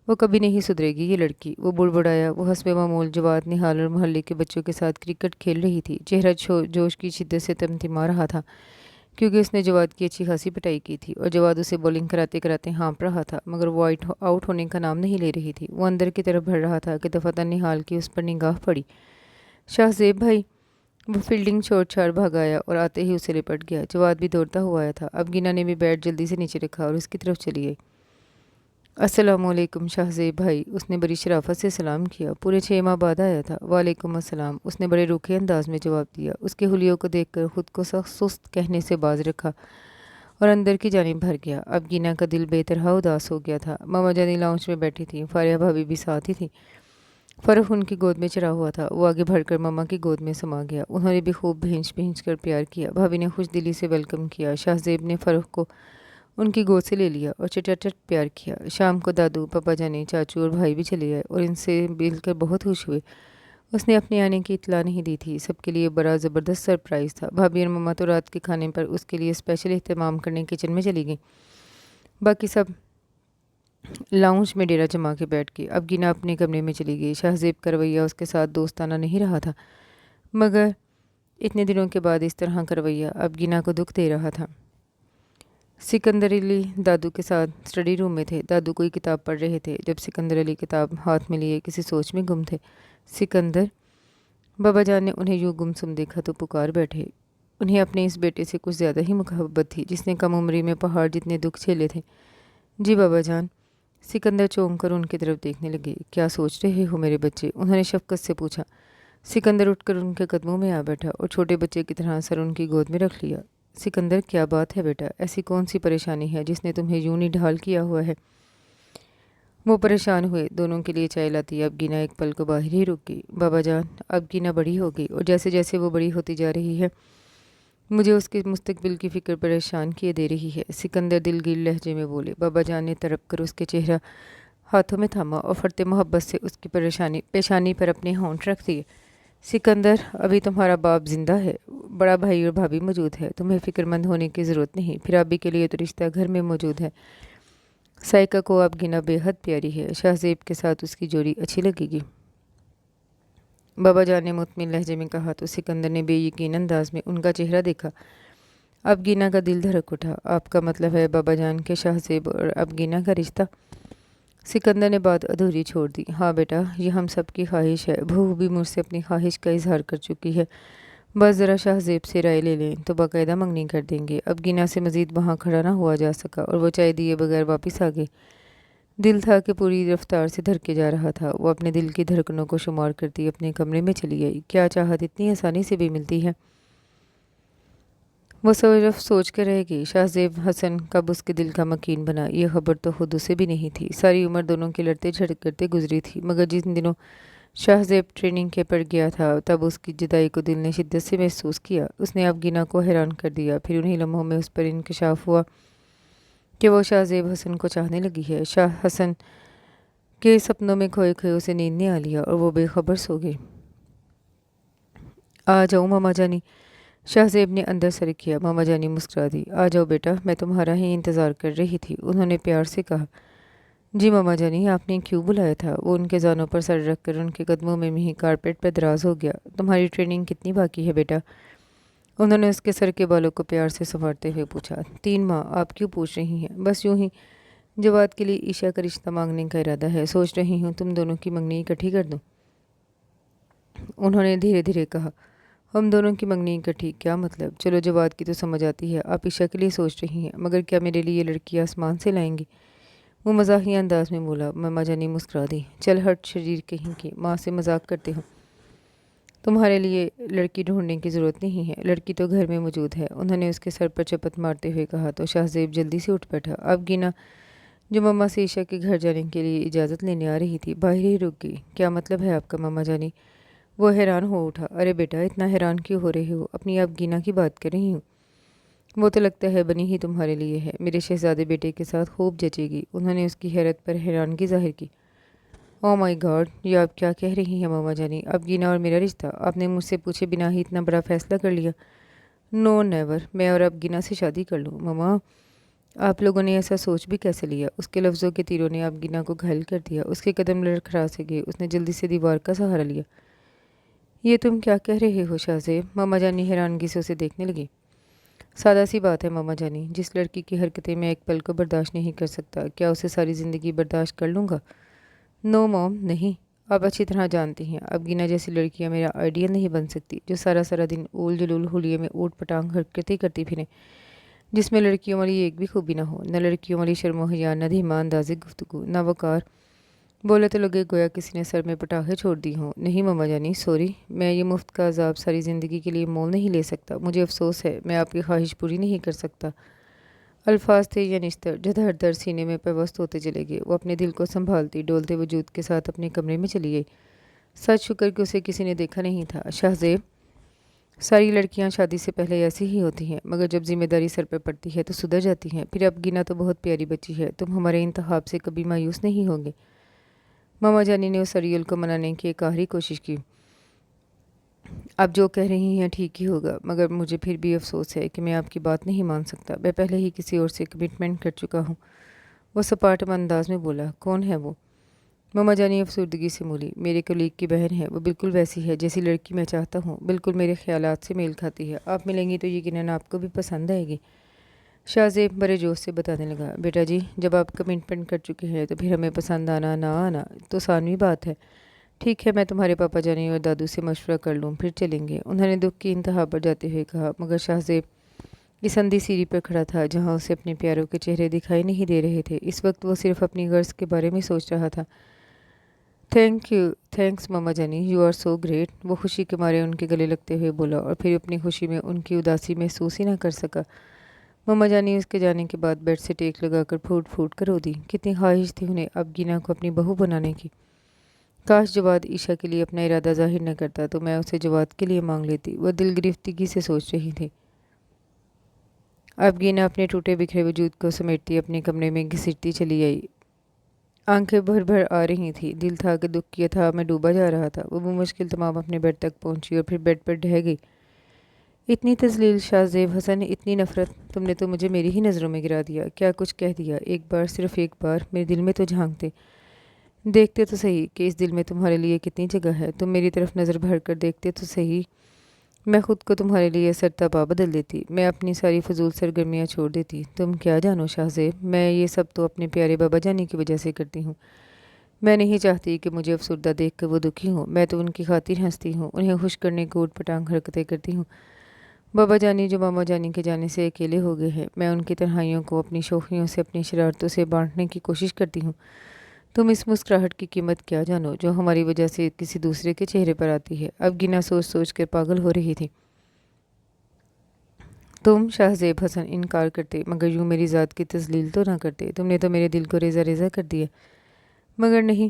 Speaker 1: वो कभी नहीं सुधरेगी ये लड़की। वो बुड़बुड़ाया। वो हस्बे मामूल जवाद, निहाल और मोहल्ले के बच्चों के साथ क्रिकेट खेल रही थी। चेहरा जोश की शिद्दत से तमतिमा रहा था, क्योंकि उसने जवाद की अच्छी खासी पिटाई की थी और जवाद उसे बॉलिंग कराते कराते हाँप रहा था, मगर वो आउट होने का नाम नहीं ले रही थी। वो अंदर की तरफ बढ़ रहा था कि दफातन निहाल की उस पर निगाह पड़ी। शाहज़ेब भाई। वो फील्डिंग छोड़ छाड़ भाग आया और आते ही उसे लिपट गया। जवाद भी दौड़ता हुआ आया था। अब गिना ने भी बैट जल्दी से नीचे रखा और उसकी तरफ चली गई। अस्सलामुअलैकुम शाहज़ेब भाई, उसने बड़ी शराफत से सलाम किया। पूरे 6 माह बाद आया था। वालेकुम अस्सलाम, उसने बड़े रूखे अंदाज में जवाब दिया। उसके हुलियों को देखकर खुद को सख्त सुस्त कहने से बाज रखा और अंदर की जानिब भर गया। अब गिना का दिल बेतरहा उदास हो गया था। मामा जानी लाउंज में बैठी थी। फारिया भाभी भी साथ ही थी। फ़र्क उनकी गोद में चढ़ा हुआ था। वो आगे बढ़कर मामा की गोद में समा गया। उन्होंने भी खूब भींच कर प्यार किया। भाभी ने खुश दिली से वेलकम किया। शाहज़ेब ने फ़र्क को उनकी गोद से ले लिया और चटाचट प्यार किया। शाम को दादू, पापा जानी, चाचू और भाई भी चले आए और इनसे मिलकर बहुत खुश हुए। اس نے اپنے آنے کی اطلاع نہیں دی تھی۔ سب کے لیے بڑا زبردست سرپرائز تھا۔ بھابھی اور مما تو رات کے کھانے پر اس کے لیے اسپیشل اہتمام کرنے کچن میں چلی گئیں۔ باقی سب لاؤنج میں ڈیرا جما کے بیٹھ گئے۔ اب گینا اپنے کمرے میں چلی گئی۔ شاہزیب کا رویہ اس کے ساتھ دوستانہ نہیں رہا تھا، مگر اتنے دنوں کے بعد اس طرح کا رویہ اب گینا کو دکھ دے رہا تھا۔ سکندر علی دادو کے ساتھ اسٹڈی روم میں تھے۔ دادو کوئی کتاب پڑھ رہے تھے جب سکندر علی کتاب ہاتھ میں لیے کسی سوچ میں گم تھے۔ سکندر! بابا جان نے انہیں یوں گمسم دیکھا تو پکار بیٹھے۔ انہیں اپنے اس بیٹے سے کچھ زیادہ ہی محبت تھی جس نے کم عمری میں پہاڑ جتنے دکھ جھیلے تھے۔ جی بابا جان۔ سکندر چونک کر ان کی طرف دیکھنے لگے۔ کیا سوچ رہے ہو میرے بچے؟ انہوں نے شفقت سے پوچھا۔ سکندر اٹھ کر ان کے قدموں میں آ بیٹھا اور چھوٹے بچے کی طرح سر ان کی گود میں رکھ لیا۔ سکندر کیا بات ہے بیٹا؟ ایسی کون سی پریشانی ہے جس نے تمہیں یوں نڈھال کیا ہوا ہے؟ وہ پریشان ہوئے۔ دونوں کے لیے چائے لاتی اب گینا ایک پل کو باہر ہی رک گئی۔ بابا جان، اب گینا بڑی ہو گئی اور جیسے جیسے وہ بڑی ہوتی جا رہی ہے مجھے اس کے مستقبل کی فکر پریشان کیے دے رہی ہے۔ سکندر دلگیر لہجے میں بولے۔ بابا جان نے تڑپ کر اس کے چہرہ ہاتھوں میں تھاما اور فرتے محبت سے اس کی پیشانی پر اپنے ہونٹ رکھ دیے۔ سکندر، ابھی تمہارا باپ زندہ ہے، بڑا بھائی اور بھابھی موجود ہے، تمہیں فکر مند ہونے کی ضرورت نہیں۔ پھر ابھی کے لیے تو رشتہ گھر میں موجود ہے۔ سائیکا کو اب گینا بے حد پیاری ہے۔ شاہزیب کے ساتھ اس کی جوڑی اچھی لگے گی۔ بابا جان نے مطمئن لہجے میں کہا تو سکندر نے بے یقین انداز میں ان کا چہرہ دیکھا۔ اب گینا کا دل دھڑک اٹھا۔ آپ کا مطلب ہے بابا جان کے شاہزیب اور اب گینا کا رشتہ؟ سکندر نے بات ادھوری چھوڑ دی۔ ہاں بیٹا، یہ ہم سب کی خواہش ہے۔ بہو بھی مجھ سے اپنی خواہش کا اظہار کر چکی ہے۔ بس ذرا شاہزیب سے رائے لے لیں تو باقاعدہ منگنی کر دیں گے۔ اب گینا سے مزید وہاں کھڑا نہ ہوا جا سکا اور وہ چائے دیے بغیر واپس آ گئے۔ دل تھا کہ پوری رفتار سے دھڑکے جا رہا تھا۔ وہ اپنے دل کی دھڑکنوں کو شمار کرتی اپنے کمرے میں چلی آئی۔ کیا چاہت اتنی آسانی سے بھی ملتی ہے؟ وہ صرف سوچ کر رہ گئی۔ شاہزیب حسن کب اس کے دل کا مکین بنا، یہ خبر تو خود اسے بھی نہیں تھی۔ ساری عمر دونوں کے لڑتے جھگڑتے گزری تھی، مگر جن دنوں شاہزیب ٹریننگ کے پر گیا تھا تب اس کی جدائی کو دل نے شدت سے محسوس کیا۔ اس نے اب گینا کو حیران کر دیا۔ پھر انہی لمحوں میں اس پر انکشاف ہوا کہ وہ شاہزیب حسن کو چاہنے لگی ہے۔ شاہ حسن کے سپنوں میں کھوئے کھوئے اسے نیند نے آ لیا اور وہ بے خبر سو گئی۔ آ جاؤ ماما جانی، شاہزیب نے اندر سر کیا۔ ماما جانی مسکرا دی۔ آ جاؤ بیٹا، میں تمہارا ہی انتظار کر رہی تھی، انہوں نے پیار سے کہا۔ جی ماما جانی، آپ نے کیوں بلایا تھا؟ وہ ان کے زانوں پر سر رکھ کر ان کے قدموں میں ہی کارپیٹ پر دراز ہو گیا۔ تمہاری ٹریننگ کتنی باقی ہے بیٹا؟ انہوں نے اس کے سر کے بالوں کو پیار سے سنوارتے ہوئے پوچھا۔ 3 ماہ۔ آپ کیوں پوچھ رہی ہیں؟ بس یوں ہی، جواد کے لیے عشا کا رشتہ مانگنے کا ارادہ ہے، سوچ رہی ہوں تم دونوں کی منگنی اکٹھی کر دوں۔ انہوں نے دھیرے دھیرے کہا۔ ہم دونوں کی منگنی اکٹھی؟ کیا مطلب؟ چلو جواد کی تو سمجھ آتی ہے، آپ عشا کے لیے سوچ رہی ہیں، مگر کیا میرے لیے یہ لڑکی آسمان سے لائیں گی؟ وہ مزاحیہ انداز میں بولا۔ ماما جانی مسکرا دی۔ چل ہٹ شریر کہیں کی، ماں سے مذاق کرتے ہو، تمہارے لیے لڑکی ڈھونڈنے کی ضرورت نہیں ہے، لڑکی تو گھر میں موجود ہے، انہوں نے اس کے سر پر چپت مارتے ہوئے کہا تو شاہزیب جلدی سے اٹھ بیٹھا۔ اب گینا جو ماما سے عشا کے گھر جانے کے لیے اجازت لینے آ رہی تھی باہر ہی رک گئی۔ کیا مطلب ہے آپ کا ماما جانی؟ وہ حیران ہو اٹھا۔ ارے بیٹا، اتنا حیران کیوں ہو رہے ہو؟ اپنی اب گینا کی بات کر رہی ہوں، وہ تو لگتا ہے بنی ہی تمہارے لیے ہے، میرے شہزادے بیٹے کے ساتھ خوب جچے گی۔ انہوں نے اس کی حیرت پر حیرانگی ظاہر کی۔ او مائی گاڈ، یہ آپ کیا کہہ رہی ہیں ماما جانی؟ اب گینا اور میرا رشتہ؟ آپ نے مجھ سے پوچھے بنا ہی اتنا بڑا فیصلہ کر لیا؟ نو نیور، میں اور اب گینا سے شادی کر لوں؟ ماما، آپ لوگوں نے ایسا سوچ بھی کیسے لیا؟ اس کے لفظوں کے تیروں نے اب گینا کو گھائل کر دیا۔ اس کے قدم لڑکھڑا سے گئے۔ اس نے جلدی سے دیوار کا سہارا لیا۔ یہ تم کیا کہہ رہے ہو شاہزیب؟ ماما جانی حیرانگی سے اسے دیکھنے لگی۔ سادہ سی بات ہے ماما جانی، جس لڑکی کی حرکتیں میں ایک پل کو برداشت نہیں کر سکتا، کیا اسے ساری زندگی برداشت کر لوں گا؟ نو موم، نہیں۔ آپ اچھی طرح جانتی ہیں اب گینا جیسی لڑکیاں میرا آئیڈیل نہیں بن سکتی، جو سارا دن اول جلول حلیے میں اوٹ پٹانگ حرکتیں کرتی پھریں، جس میں لڑکیوں والی ایک بھی خوبی نہ ہو، نہ لڑکیوں والی شرم و حیا، نہ دھیما اندازِ گفتگو، نہ وقار۔ بولے تو لگے گویا کسی نے سر میں پٹاخے چھوڑ دی ہوں۔ نہیں ماما جانی، سوری، میں یہ مفت کا عذاب ساری زندگی کے لیے مول نہیں لے سکتا، مجھے افسوس ہے، میں آپ کی خواہش پوری نہیں کر سکتا۔ الفاظ تھے یا نشتر جو دھڑ دھڑ سینے میں پیوست ہوتے چلے گئے۔ وہ اپنے دل کو سنبھالتی ڈولتے وجود کے ساتھ اپنے کمرے میں چلی گئی۔ سچ شکر کہ اسے کسی نے دیکھا نہیں تھا۔ شاہزیب، ساری لڑکیاں شادی سے پہلے ایسی ہی ہوتی ہیں، مگر جب ذمہ داری سر پہ پڑتی ہے تو سدھر جاتی ہیں۔ پھر اب گینا تو بہت پیاری بچی ہے، تم ہمارے انتخاب سے کبھی مایوس نہیں ہوں گے؟ ماما جانی نے اس اریل کو منانے کی ایک آخری کوشش کی۔ آپ جو کہہ رہی ہیں ٹھیک ہی ہوگا، مگر مجھے پھر بھی افسوس ہے کہ میں آپ کی بات نہیں مان سکتا۔ میں پہلے ہی کسی اور سے کمٹمنٹ کر چکا ہوں۔ وہ سپاٹ انداز میں بولا۔ کون ہے وہ؟ ماما جانی افسردگی سے بولی۔ میرے کولیگ کی بہن ہے، وہ بالکل ویسی ہے جیسی لڑکی میں چاہتا ہوں، بالکل میرے خیالات سے میل کھاتی ہے۔ آپ ملیں گی تو یقیناً آپ کو بھی پسند آئے گی۔ شاہ زیب بڑے جوش سے بتانے لگا۔ بیٹا جی، جب آپ کمٹمنٹ کر چکے ہیں تو پھر ہمیں پسند آنا نہ آنا تو ثانوی بات ہے۔ ٹھیک ہے، میں تمہارے پاپا جانی اور دادو سے مشورہ کر لوں، پھر چلیں گے، انہوں نے دکھ کی انتہا پر جاتے ہوئے کہا۔ مگر شاہ زیب اس اندھی سیڑھی پر کھڑا تھا جہاں اسے اپنے پیاروں کے چہرے دکھائی نہیں دے رہے تھے۔ اس وقت وہ صرف اپنی غرض کے بارے میں سوچ رہا تھا۔ تھینکس ماما جانی، یو آر سو گریٹ۔ وہ خوشی کے مارے ان کے گلے لگتے ہوئے بولا اور پھر اپنی خوشی میں ان کی اداسی محسوس ہی نہ کر سکا۔ ماما جانی اس کے جانے کے بعد بیڈ سے ٹیک لگا کر پھوٹ پھوٹ کر رو دی۔ کتنی خواہش تھی انہیں اب گینا کو اپنی بہو بنانے کی۔ کاش جواد عشا کے لیے اپنا ارادہ ظاہر نہ کرتا تو میں اسے جواد کے لیے مانگ لیتی، وہ دل گرفتگی سے سوچ رہی تھی۔ اب گینا اپنے ٹوٹے بکھرے وجود کو سمیٹتی اپنے کمرے میں گھسیٹتی چلی آئی۔ آنکھیں بھر بھر آ رہی تھیں، دل تھا کہ دکھ کی اتھاہ میں ڈوبا جا رہا تھا۔ وہ بمشکل تمام اپنے بیڈ تک پہنچی اور پھر بیڈ پر ڈھہ گئی۔ اتنی تذلیل شاہ زیب حسن، اتنی نفرت، تم نے تو مجھے میری ہی نظروں میں گرا دیا۔ کیا کچھ کہہ دیا؟ ایک بار، صرف ایک بار میرے دل میں تو جھانکتے، دیکھتے تو صحیح کہ اس دل میں تمہارے لیے کتنی جگہ ہے۔ تم میری طرف نظر بھر کر دیکھتے تو صحیح، میں خود کو تمہارے لیے سرتاپا بدل دیتی، میں اپنی ساری فضول سرگرمیاں چھوڑ دیتی۔ تم کیا جانو شاہ زیب، میں یہ سب تو اپنے پیارے بابا جانی کی وجہ سے کرتی ہوں۔ میں نہیں چاہتی کہ مجھے افسردہ دیکھ کر وہ دکھی ہوں، میں تو ان کی خاطر ہنستی ہوں، انہیں خوش کرنے کو اوٹ پٹانگ حرکتیں کرتی ہوں۔ بابا جانی جو ماما جانی کے جانے سے اکیلے ہو گئے ہیں، میں ان کی تنہائیوں کو اپنی شوخیوں سے، اپنی شرارتوں سے بانٹنے کی کوشش کرتی ہوں۔ تم اس مسکراہٹ کی قیمت کیا جانو جو ہماری وجہ سے کسی دوسرے کے چہرے پر آتی ہے۔ اب گنا سوچ سوچ کر پاگل ہو رہی تھی۔ تم شاہ زیب حسن انکار کرتے، مگر یوں میری ذات کی تذلیل تو نہ کرتے، تم نے تو میرے دل کو ریزہ ریزہ کر دیا۔ مگر نہیں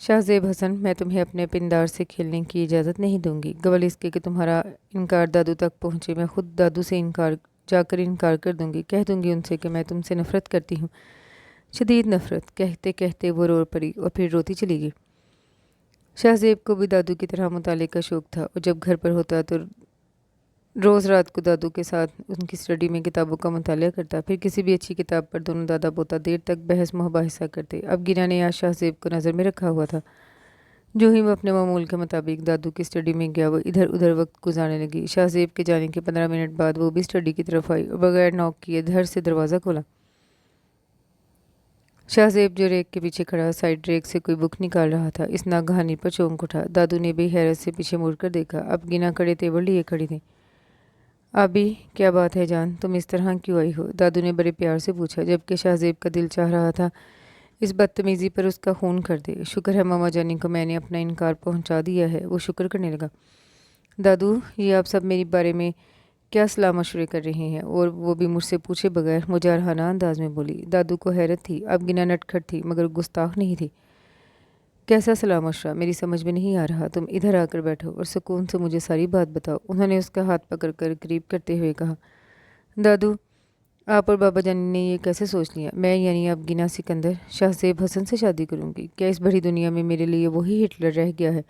Speaker 1: شاہ زیب حسن، میں تمہیں اپنے پندار سے کھیلنے کی اجازت نہیں دوں گی، گوال اس کے کہ تمہارا انکار دادو تک پہنچے۔ میں خود دادو سے جا کر انکار کر دوں گی، کہہ دوں گی ان سے کہ میں تم سے نفرت کرتی ہوں، شدید نفرت۔ کہتے کہتے وہ رو پڑی اور پھر روتی چلی گئی۔ شاہ زیب کو بھی دادو کی طرح مطالعے کا شوق تھا، اور جب گھر پر ہوتا تو روز رات کو دادو کے ساتھ ان کی اسٹڈی میں کتابوں کا مطالعہ کرتا، پھر کسی بھی اچھی کتاب پر دونوں دادا پوتا دیر تک بحث مباحثہ کرتے۔ اب گینا نے آج شاہ زیب کو نظر میں رکھا ہوا تھا۔ جو ہی وہ اپنے معمول کے مطابق دادو کی اسٹڈی میں گیا، وہ ادھر ادھر وقت گزارنے لگی۔ شاہ زیب کے جانے کے 15 منٹ بعد وہ بھی اسٹڈی کی طرف آئی اور بغیر نوک کیے دھڑ سے دروازہ کھولا۔ شاہ زیب جو ریک کے پیچھے کھڑا سائڈ ریک سے کوئی بک نکال رہا تھا، اس ناگہانی پر چونک اٹھا۔ دادو نے بھی حیرت سے پیچھے مڑ کر دیکھا۔ اب گینا کڑے تیور لیے کھڑی تھی۔ آبی، کیا بات ہے جان، تم اس طرح کیوں آئی ہو؟ دادو نے بڑے پیار سے پوچھا، جبکہ شاہ زیب کا دل چاہ رہا تھا اس بدتمیزی پر اس کا خون کر دے۔ شکر ہے ماما جانی کو میں نے اپنا انکار پہنچا دیا ہے، وہ شکر کرنے لگا۔ دادو، یہ آپ سب میرے بارے میں کیا صلاح مشورے کر رہے ہیں، اور وہ بھی مجھ سے پوچھے بغیر؟ مجرحانہ انداز میں بولی۔ دادو کو حیرت تھی۔ اب گنا نٹ کھٹ تھی مگر گستاخ نہیں تھی۔ کیسا صلاح مشورہ؟ میری سمجھ میں نہیں آ رہا۔ تم ادھر آ کر بیٹھو اور سکون سے مجھے ساری بات بتاؤ، انہوں نے اس کا ہاتھ پکڑ کر قریب کرتے ہوئے کہا۔ دادو، آپ اور بابا جانی نے یہ کیسے سوچ لیا؟ میں یعنی اب گینا سکندر شاہ زیب حسن سے شادی کروں گی؟ کیا اس بڑی دنیا میں میرے لیے وہی ہٹلر رہ گیا ہے؟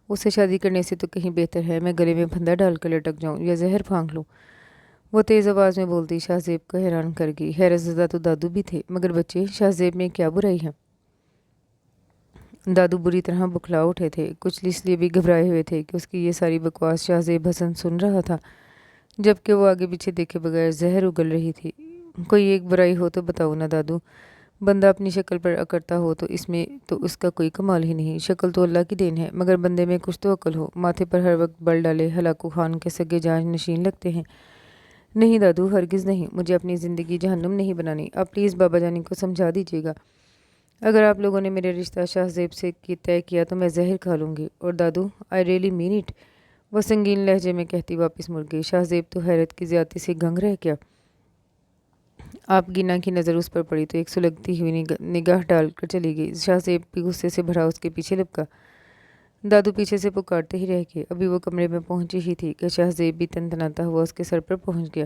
Speaker 1: اس سے شادی کرنے سے تو کہیں بہتر ہے میں گلے میں پھندا ڈال کر لٹک جاؤں یا زہر پھانک لوں۔ وہ تیز آواز میں بولتی شاہ زیب کو حیران کر گئی۔ حیرت زدہ تو دادو بھی تھے، مگر بچے، شاہ زیب میں کیا برائی ہے؟ دادو بری طرح بکھلا اٹھے تھے، کچھ اس لیے بھی گھبرائے ہوئے تھے کہ اس کی یہ ساری بکواس شاہ زیب حسن سن رہا تھا، جبکہ وہ آگے پیچھے دیکھے بغیر زہر اگل رہی تھی۔ کوئی ایک برائی ہو تو بتاؤ نا دادو۔ بندہ اپنی شکل پر اکڑتا ہو تو اس میں تو اس کا کوئی کمال ہی نہیں، شکل تو اللہ کی دین ہے، مگر بندے میں کچھ تو عقل ہو، ماتھے پر ہر وقت بل ڈالے ہلاکو خان کے سگے جان نشین لگتے ہیں۔ نہیں دادو، ہرگز نہیں، مجھے اپنی زندگی جہنم نہیں بنانی، آپ پلیز بابا جانی کو سمجھا دیجیے گا۔ اگر آپ لوگوں نے میرے رشتہ شاہ زیب سے طے کیا تو میں زہر کھا لوں گی، اور دادو آئی ریئلی مین اٹ، وہ سنگین لہجے میں کہتی واپس مڑ گئی۔ شاہ زیب تو حیرت کی زیادتی سے گنگ رہ گیا۔ آپ گینا کی نظر اس پر پڑی تو ایک سلگتی ہوئی نگاہ ڈال کر چلی گئی۔ شاہ زیب بھی غصے سے بھرا اس کے پیچھے لپکا۔ دادو پیچھے سے پکارتے ہی رہ گئے۔ ابھی وہ کمرے میں پہنچی ہی تھی کہ شاہ زیب بھی تنتناتا ہوا اس کے سر پر پہنچ گیا۔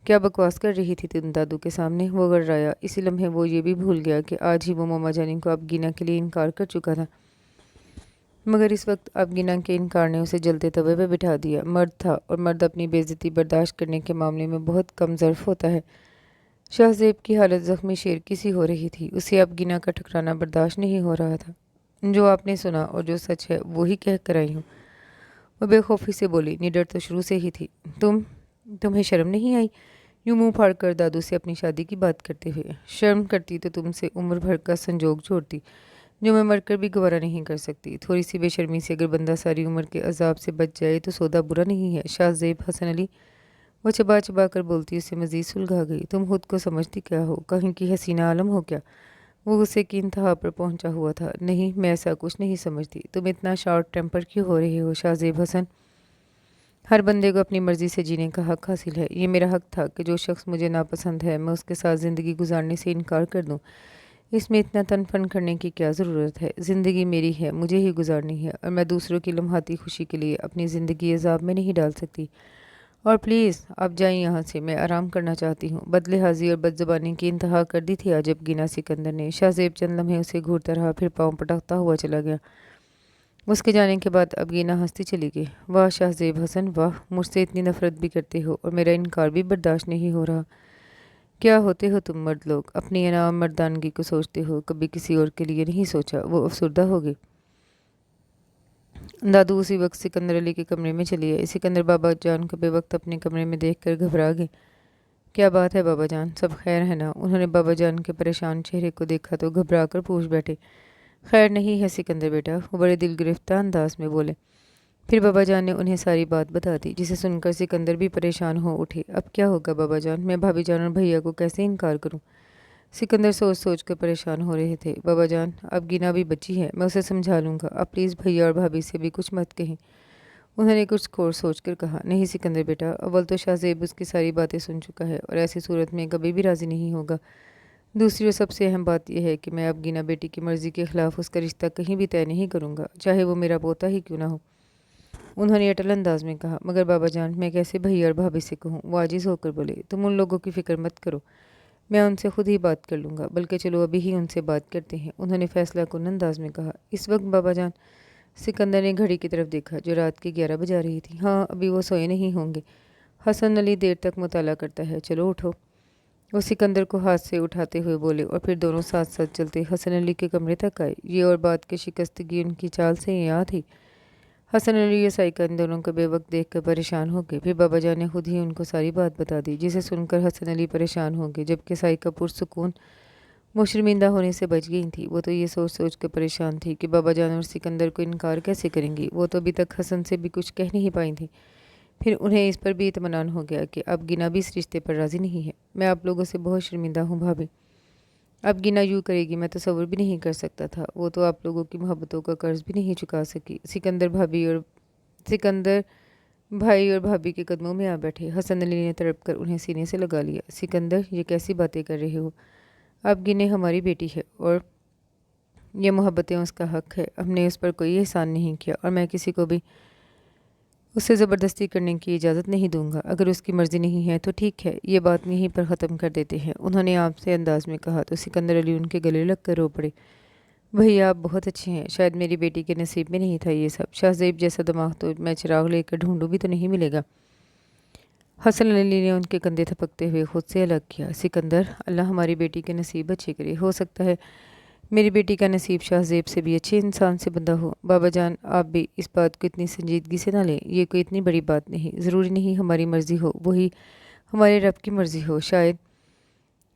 Speaker 1: کیا بکواس کر رہی تھی تم دادو کے سامنے؟ وہ گڑرایا۔ اسی لمحے وہ یہ بھی بھول گیا کہ آج ہی وہ ماما جانی کو اب گینا کے لیے انکار کر چکا تھا۔ मगर इस वक्त अब गिना के इनकार ने उसे जलते तवे पे बिठा दिया। मर्द था और मर्द अपनी बेइज्जती बर्दाश्त करने के मामले में बहुत कम ज़र्फ होता है। शाहजेब की हालत ज़ख्मी शेर की सी हो रही थी। उसे अब गिना का ठुकराना बर्दाश्त नहीं हो रहा था। जो आपने सुना और जो सच है वही कह कर आई हूँ, वो बेखौफी से बोली। निडर तो शुरू से ही थी। तुम्हें शर्म नहीं आई यूँ मुँह फाड़ कर दादू से अपनी शादी की बात करते हुए? शर्म करती तो तुमसे उम्र भर का संजोग जोड़ती, जो मैं मरकर भी गवारा नहीं कर सकती। थोड़ी सी बेशर्मी से अगर बंदा सारी उम्र के अजाब से बच जाए तो सौदा बुरा नहीं है। शाहजेब हसन अली, वो चबा चबा कर बोलती उसे मजीद सुलगा गई। तुम खुद को समझती क्या हो? कहीं की हसीना आलम हो क्या? वो गुस्से की इंतहा पर पहुंचा हुआ था। नहीं, मैं ऐसा कुछ नहीं समझती। तुम इतना शॉर्ट टेम्पर क्यों हो रहे हो शाहजेब हसन? हर बंदे को अपनी मर्जी से जीने का हक हासिल है। ये मेरा हक था कि जो शख्स मुझे नापसंद है मैं उसके साथ ज़िंदगी गुजारने से इनकार कर दूं। इसमें इतना तन फन करने की क्या ज़रूरत है? ज़िंदगी मेरी है, मुझे ही गुजारनी है, और मैं दूसरों की लम्हाती खुशी के लिए अपनी ज़िंदगी अजाब में नहीं डाल सकती। और प्लीज़ आप जाइए यहाँ से, मैं आराम करना चाहती हूँ। बदलेहाजी और बदज़बानी की इंतहा कर दी थी अजब गिना सिकंदर ने। शाहजेब चंद लम्हे उसे घूरता रहा, फिर पाँव पटकता हुआ चला गया। उसके जाने के बाद अब गीना हंसती चली गई। वाह शाहजेब हसन वाह, मुझसे इतनी नफरत भी करते हो और मेरा इनकार भी बर्दाश्त नहीं हो रहा। क्या होते हो तुम मर्द लोग? अपनी अनाम मर्दानगी को सोचते हो, कभी किसी और के लिए नहीं सोचा। वो अफसरदा हो गई। दादू उसी वक्त सिकंदर अली के कमरे में चली आई। सिकंदर बाबा जान को बेवक्त अपने कमरे में देखकर घबरा गए। क्या बात है बाबा जान, सब खैर है ना? उन्होंने बाबा जान के परेशान चेहरे को देखा तो घबरा कर पूछ बैठे। खैर नहीं है सिकंदर बेटा, वो बड़े दिल गिरफ्तार अंदाज में बोले। फिर बाबा जान ने उन्हें सारी बात बता दी, जिसे सुनकर सिकंदर भी परेशान हो उठे। अब क्या होगा बाबा जान? मैं भाभी जान और भैया को कैसे इनकार करूं? सिकंदर सोच सोच कर परेशान हो रहे थे। बाबा जान, अब गिना भी बची है, मैं उसे समझा लूँगा। अब प्लीज़ भैया और भाभी से भी कुछ मत कहें। उन्होंने कुछ खोर सोच कर कहा। नहीं सिकंदर बेटा, अव्वल तो शाहजेब उसकी सारी बातें सुन चुका है और ऐसी सूरत में कभी भी राज़ी नहीं होगा। दूसरी और सबसे अहम बात यह है कि मैं अब गिना बेटी की मर्ज़ी के ख़िलाफ़ उसका रिश्ता कहीं भी तय नहीं करूँगा, चाहे वो मेरा पोता ही क्यों ना हो। उन्होंने अटल अंदाज में कहा। मगर बाबा जान, मैं कैसे भैया और भाभी से कहूँ? वो आजिज़ होकर बोले। तुम उन लोगों की फ़िक्र मत करो, मैं उनसे खुद ही बात कर लूँगा। बल्कि चलो अभी ही उनसे बात करते हैं, उन्होंने फैसला कुन अंदाज में कहा। इस वक्त बाबा जान? सिकंदर ने घड़ी की तरफ देखा जो रात के 11 बजा रही थी। हाँ, अभी वो सोए नहीं होंगे। हसन अली देर तक मुताला करता है, चलो उठो। वो सिकंदर को हाथ से उठाते हुए बोले और फिर दोनों साथ साथ चलते हसन अली के कमरे तक आए। ये और बात की शिकस्तगी उनकी चाल से यहाँ थी। हसन अली और साइका इन दोनों को बेवक्त देख कर परेशान हो गए। फिर बाबा जान ने खुद ही उनको सारी बात बता दी, जिसे सुनकर हसन अली परेशान हो गए, जबकि साइका पुरसुकून वो शर्मिंदा होने से बच गई थी। वो तो ये सोच सोच कर परेशान थी कि बाबा जान और सिकंदर को इनकार कैसे करेंगी। वो तो अभी तक हसन से भी कुछ कह नहीं पाई थी। फिर उन्हें इस पर भी इत्मीनान हो गया कि अब गिना भी इस रिश्ते पर राज़ी नहीं है। मैं आप लोगों से बहुत शर्मिंदा हूँ भाभी। अब गिना यूँ करेगी मैं तसव्वुर भी नहीं कर सकता था। वो तो आप लोगों की मोहब्बतों का कर्ज भी नहीं चुका सकी। सिकंदर भाई और भाभी के कदमों में आ बैठे। हसन अली ने तड़प कर उन्हें सीने से लगा लिया। सिकंदर, ये कैसी बातें कर रहे हो? अब गिने हमारी बेटी है और ये मोहब्बतें उसका हक है। हमने उस पर कोई एहसान नहीं किया और मैं किसी को भी उससे ज़बरदस्ती करने की इजाज़त नहीं दूंगा। अगर उसकी मर्ज़ी नहीं है तो ठीक है, ये बात यहीं पर ख़त्म कर देते हैं, उन्होंने आपसे अंदाज में कहा। तो सिकंदर अली उनके गले लग कर रो पड़े। भैया आप बहुत अच्छे हैं, शायद मेरी बेटी के नसीब में नहीं था ये सब। शाहजेब जैसा दिमाग तो मैं चिराग लेकर ढूंढूं भी तो नहीं मिलेगा। हसन अली ने उनके कंधे थपकते हुए खुद से अलग किया। सिकंदर, अल्लाह हमारी बेटी के नसीब अच्छे करे। हो सकता है मेरी बेटी का नसीब शाहजेब से भी अच्छे इंसान से बंधा हो। बाबा जान, आप भी इस बात को इतनी संजीदगी से ना लें, ये कोई इतनी बड़ी बात नहीं। ज़रूरी नहीं हमारी मर्ज़ी हो वही हमारे रब की मर्ज़ी हो, शायद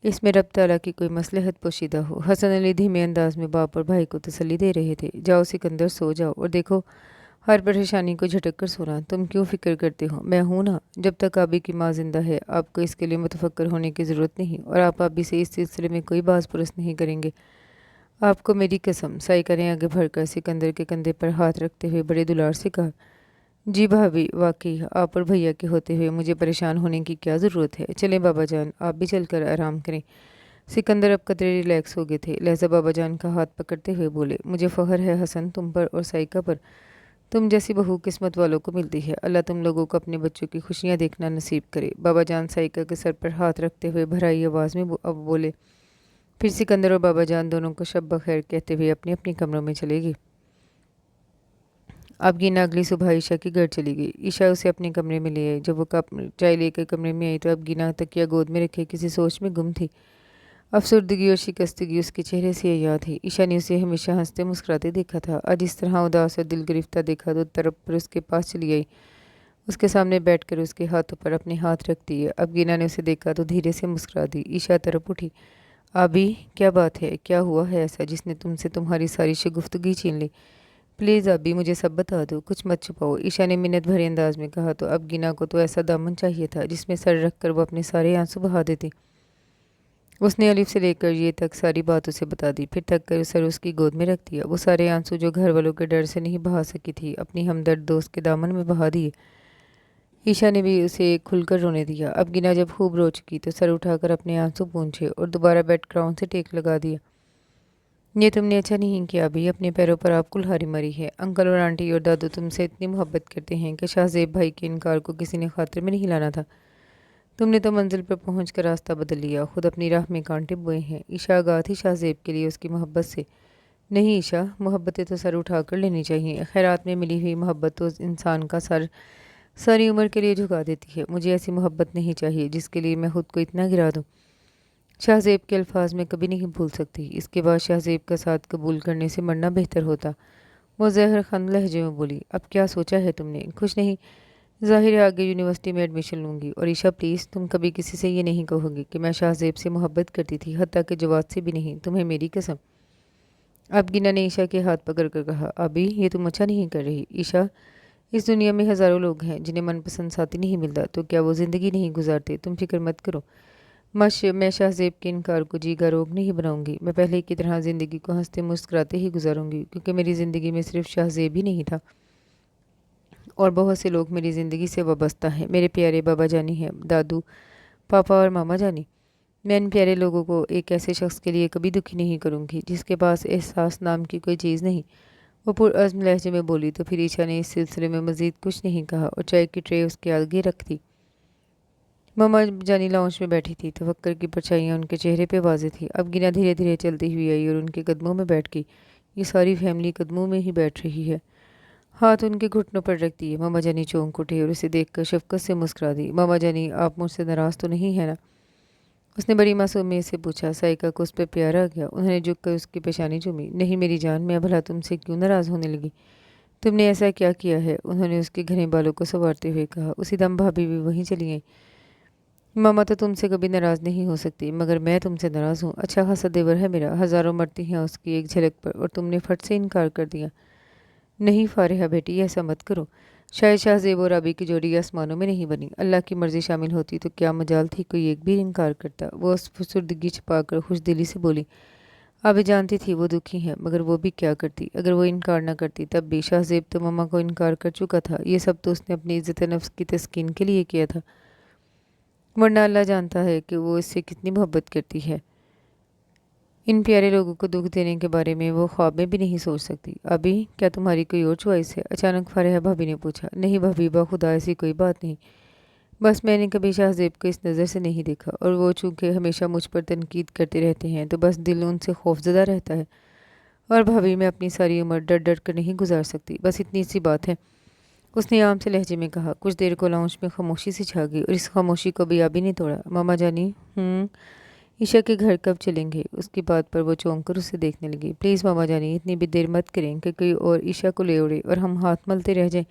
Speaker 1: इसमें रब ताला की कोई मसलहत पोशीदा हो। हसन अली धीमे अंदाज में बाप और भाई को तसल्ली दे रहे थे। जाओ सिकंदर, सो जाओ और देखो हर परेशानी को झटक कर सोना। तुम क्यों फ़िक्र करते हो? मैं हूं ना। जब तक आबी की माँ जिंदा है आपको इसके लिए मुतफक्र होने की ज़रूरत नहीं, और आप आबी से इस सिलसिले में कोई बात पुरस नहीं करेंगे। आपको मेरी कसम। साइका ने आगे बढ़कर सिकंदर के कंधे पर हाथ रखते हुए बड़े दुलार से कहा। जी भाभी, वाकई आप और भैया के होते हुए मुझे परेशान होने की क्या ज़रूरत है। चलें बाबा जान, आप भी चलकर आराम करें। सिकंदर अब कतरे रिलैक्स हो गए थे, लिहाजा बाबा जान का हाथ पकड़ते हुए बोले। मुझे फ़ख्र है हसन तुम पर और साइका पर। तुम जैसी बहू किस्मत वालों को मिलती है। अल्लाह तुम लोगों को अपने बच्चों की खुशियाँ देखना नसीब करे। बाबा जान साइका के सर पर हाथ रखते हुए भराई आवाज़ में अब बोले। फिर सिकंदर और बाबा जान दोनों को शब बखैर कहते हुए अपने अपने कमरों में चले गए। अब गीना अगली सुबह ईशा के घर चली गई। ईशा उसे अपने कमरे में ले आई। जब वो कप चाय लेकर कमरे में आई तो अब गीना तकिया गोद में रखे किसी सोच में गुम थी। अफसुर्दगी और शिकस्तगी उसके चेहरे से याद थी। ईशा ने उसे हमेशा हंसते मुस्कुराते देखा था। आज इस तरह उदास और दिल गिरफ्तार देखा तो तरफ पर उसके पास चली आई। उसके सामने बैठकर उसके हाथों पर अपने हाथ रख दिए। अब गीना ने उसे देखा तो धीरे से मुस्कुरा दी। ईशा तरफ उठी। अभी क्या बात है, क्या हुआ है ऐसा जिसने तुमसे तुम्हारी सारी शगुफ्तगी छीन ली? प्लीज़ अभी मुझे सब बता दो, कुछ मत छुपाओ, ईशा ने मिन्नत भरे अंदाज में कहा। तो अब गीना को तो ऐसा दामन चाहिए था जिसमें सर रख कर वो अपने सारे आंसू बहा देती। उसने अलिफ से लेकर ये तक सारी बात उसे बता दी। फिर थक कर सर उसकी गोद में रख दिया। वो सारे आंसू जो घर वालों के डर से नहीं बहा सकी थी अपनी हमदर्द दोस्त के दामन में बहा दिए। ईशा ने भी उसे खुलकर रोने दिया। अब गिना जब खूब रो चुकी तो सर उठाकर अपने आंसू पोंछे और दोबारा बेड ग्राउंड से टेक लगा दिया। ये तुमने अच्छा नहीं किया अभी, अपने पैरों पर आप कुल्हाड़ी मरी है। अंकल और आंटी और दादू तुमसे इतनी मोहब्बत करते हैं कि शाहजेब भाई के इनकार को किसी ने खातिर में नहीं लाना था। तुमने तो मंजिल पर पहुंचकर रास्ता बदल लिया, खुद अपनी राह में कांटे बोए हैं। ईशा आगाह थी शाहजेब के लिए उसकी मोहब्बत से। नहीं ईशा, मोहब्बतें तो सर उठा कर लेनी चाहिए। खैरात में मिली हुई मोहब्बत तो इंसान का सर सारी उम्र के लिए झुका देती है। मुझे ऐसी मोहब्बत नहीं चाहिए जिसके लिए मैं खुद को इतना गिरा दूँ। शाहजेब के अल्फाज में कभी नहीं भूल सकती। इसके बाद शाहजेब का साथ कबूल करने से मरना बेहतर होता। वो जहर खन लहजे में बोली, अब क्या सोचा है तुमने? कुछ नहीं, ज़ाहिर है आगे यूनिवर्सिटी में एडमिशन लूँगी। और ईशा प्लीज़, तुम कभी किसी से ये नहीं कहोगी कि मैं शाहजेब से मोहब्बत करती थी, हत्ता के जवाब से भी नहीं, तुम्हें मेरी कसम। अब गिना ने ईशा के हाथ पकड़ कर कहा, अभी ये तुम अच्छा नहीं कर रही। ईशा, इस दुनिया में हज़ारों लोग हैं जिन्हें मनपसंद साथी नहीं मिलता, तो क्या वो ज़िंदगी नहीं गुजारते? तुम फिक्र मत करो। मैं शाहजेब के इनकार को जीगा रोग नहीं बनाऊंगी। मैं पहले की तरह ज़िंदगी को हंसते मुस्कुराते ही गुजारूंगी, क्योंकि मेरी ज़िंदगी में सिर्फ शाहजेब ही नहीं था और बहुत से लोग मेरी ज़िंदगी से वाबस्ता हैं। मेरे प्यारे बाबा जानी हैं, दादू, पापा और मामा जानी। मैं इन प्यारे लोगों को एक ऐसे शख्स के लिए कभी दुखी नहीं करूंगी जिसके पास एहसास नाम की कोई चीज़ नहीं। वो पुरअज़्म लहजे में बोली। तो फिर ईशा ने इस सिलसिले में मज़ीद कुछ नहीं कहा और चाय की ट्रे उसके आगे रख दी। मम्मा जानी लाउंज में बैठी थी। तफक्कर की परछाइयाँ उनके चेहरे पे वाज़ेह थी। अब गिना धीरे धीरे चलती हुई आई और उनके कदमों में बैठ गई। ये सारी फैमिली कदमों में ही बैठ रही है। हाथ उनके घुटनों पर रख दिए। मामा जानी चौंक उठे और उसे देखकर शफकत से मुस्कुरा दी। मामा जानी, आप मुझसे नाराज़ तो नहीं है ना? उसने बड़ी मासूमियत से पूछा। साइका को उस पर प्यार आ गया। उन्होंने झुक कर उसकी पेशानी चूमी। नहीं मेरी जान, मैं भला तुमसे क्यों नाराज़ होने लगी? तुमने ऐसा क्या किया है? उन्होंने उसके घने बालों को संवारते हुए कहा। उसी दम भाभी भी वहीं चली गई। मामा तो तुमसे कभी नाराज़ नहीं हो सकती, मगर मैं तुमसे नाराज़ हूँ। अच्छा खासा देवर है मेरा, हज़ारों मरती हैं उसकी एक झलक पर, और तुमने फट से इनकार कर दिया। नहीं फारिहा बेटी, ऐसा मत करो। शायद शाहजेब और अबी की जोड़ी आसमानों में नहीं बनी। अल्लाह की मर्ज़ी शामिल होती तो क्या मजाल थी कोई एक भी इनकार करता। वो फुसुर्दगी छिपाकर खुश दिली से बोली। अबी जानती थी वो दुखी है, मगर वो भी क्या करती। अगर वो इनकार न करती तब भी। शाहजेब तो मम्मा को इनकार कर चुका था। ये सब तो उसने अपनी इज़्ज़त नफ्स की तस्कीन के लिए किया था, वरना अल्लाह जानता है कि वो इससे कितनी मोहब्बत करती है। इन प्यारे लोगों को दुख देने के बारे में वो ख्वाब में भी नहीं सोच सकती। अभी क्या तुम्हारी कोई और चॉइस है? अचानक फारिहा भाभी ने पूछा। नहीं भाभी, बाखुदा ऐसी कोई बात नहीं। बस मैंने कभी शाहजेब को इस नज़र से नहीं देखा, और वो चूँकि हमेशा मुझ पर तनकीद करते रहते हैं तो बस दिल उनसे खौफजदा रहता है। और भाभी, मैं अपनी सारी उम्र डर डर कर नहीं गुजार सकती, बस इतनी सी बात है। उसने आम से लहजे में कहा। कुछ देर को लाउंज में खामोशी सी छा गई और इस खामोशी को भी अभी नहीं तोड़ा। मामा जानी, ईशा के घर कब चलेंगे? उसकी बात पर वो चौंक कर उसे देखने लगी। प्लीज़ मामा जानी, इतनी भी देर मत करें कि कोई और ईशा को ले उड़े और हम हाथ मलते रह जाएं।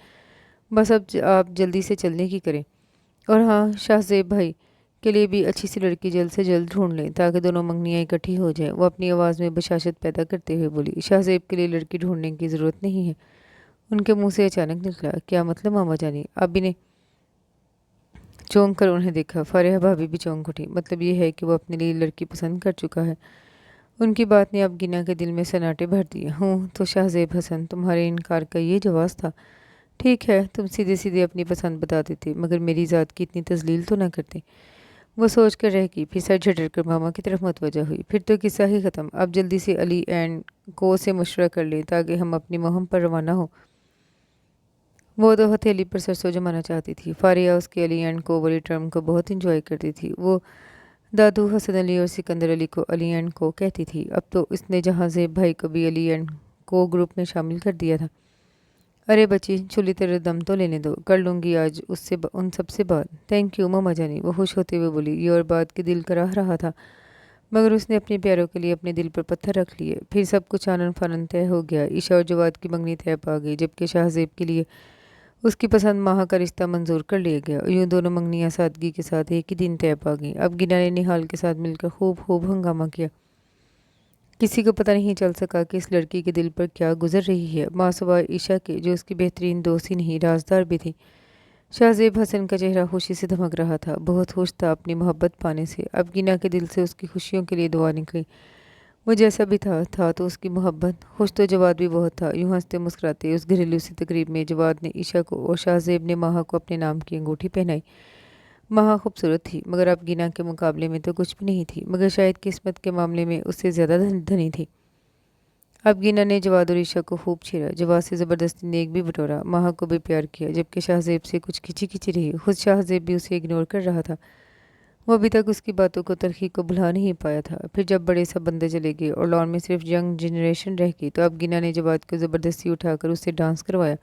Speaker 1: बस अब आप जल्दी से चलने की करें। और हाँ, शाहजेब भाई के लिए भी अच्छी सी लड़की जल्द से जल्द ढूंढ लें ताकि दोनों मंगनियाँ इकट्ठी हो जाएं। वो अपनी आवाज़ में बशाशत पैदा करते हुए बोली। शाहजेब के लिए लड़की ढूंढने की ज़रूरत नहीं है। उनके मुंह से अचानक निकला। क्या मतलब मामा जानी? अभी ने चौंक कर उन्हें देखा। फारिहा भाभी भी चौंक उठी। मतलब ये है कि वो अपने लिए लड़की पसंद कर चुका है। उनकी बात ने अब गिना के दिल में सन्नाटे भर दिए। हूँ तो शाहजेब हसन, तुम्हारे इनकार का ये जवाब था? ठीक है, तुम सीधे सीधे अपनी पसंद बता देते, मगर मेरी ज़ात की इतनी तजलील तो ना करते। वो सोच कर रह गई, फिर सर झटक कर मामा की तरफ मतवजा हुई। फिर तो किस्सा ही ख़त्म। अब जल्दी से अली एंड को से मशवरा कर लें ताकि हम अपनी मुहिम पर रवाना हो। वो तो हथेली पर सरसों जमाना चाहती थी। फारिया उसके अली एंड को वाली टर्म को बहुत इंजॉय करती थी। वो दादू हसन अली और सिकंदर अली को अली एंड को कहती थी। अब तो इसने जहाँ जेब भाई को भी अली एंड को ग्रुप में शामिल कर दिया था। अरे बच्ची, चुली तेरे दम तो लेने दो, कर लूँगी आज उन सब से बात। थैंक यू मम्मा जानी, वो खुश होते हुए बोली। ये और बात के दिल कराह रहा था, मगर उसने अपने प्यारों के लिए अपने दिल पर पत्थर रख लिए। फिर सब कुछ आनन फानन तय हो गया। ईशा और जवाद की मंगनी तय पा गई, जबकि शाहजेब के लिए उसकी पसंद माहा का रिश्ता मंजूर कर लिया गया। यूं दोनों मंगनियां सादगी के साथ एक ही दिन तय पा गईं। अब गिना ने निहाल के साथ मिलकर खूब खूब हंगामा किया। किसी को पता नहीं चल सका कि इस लड़की के दिल पर क्या गुजर रही है। माँ सवार ईशा के, जो उसकी बेहतरीन दोस्त ही नहीं राजदार भी थी। शाहजेब हसन का चेहरा खुशी से धमक रहा था, बहुत खुश था अपनी मोहब्बत पाने से। अब गिना के दिल से उसकी खुशियों के लिए दुआ निकली। वो जैसा भी था तो उसकी मोहब्बत। खुश तो जवाद भी बहुत था। यूं हंसते मुस्कुराते उस घरेलू सी तकरीब में जवाद ने ईशा को और शाहजेब ने माहा को अपने नाम की अंगूठी पहनाई। माहा खूबसूरत थी, मगर अब गिना के मुकाबले में तो कुछ भी नहीं थी, मगर शायद किस्मत के मामले में उससे ज़्यादा धनी थी। अब गिना ने जवाद और ईशा को खूब छेड़ा, जवाद से ज़बरदस्ती नेक भी बटोरा, माहा को भी प्यार किया, जबकि शाहजेब से कुछ खिंची खिंची रही। खुद शाहजेब भी उसे इग्नोर कर रहा था। वो अभी तक उसकी बातों को तलखी को भुला नहीं पाया था। फिर जब बड़े सब बंदे चले गए और लॉन में सिर्फ यंग जनरेशन रह गई, तो अब गिना ने जवाद को ज़बरदस्ती उठाकर उससे डांस करवाया।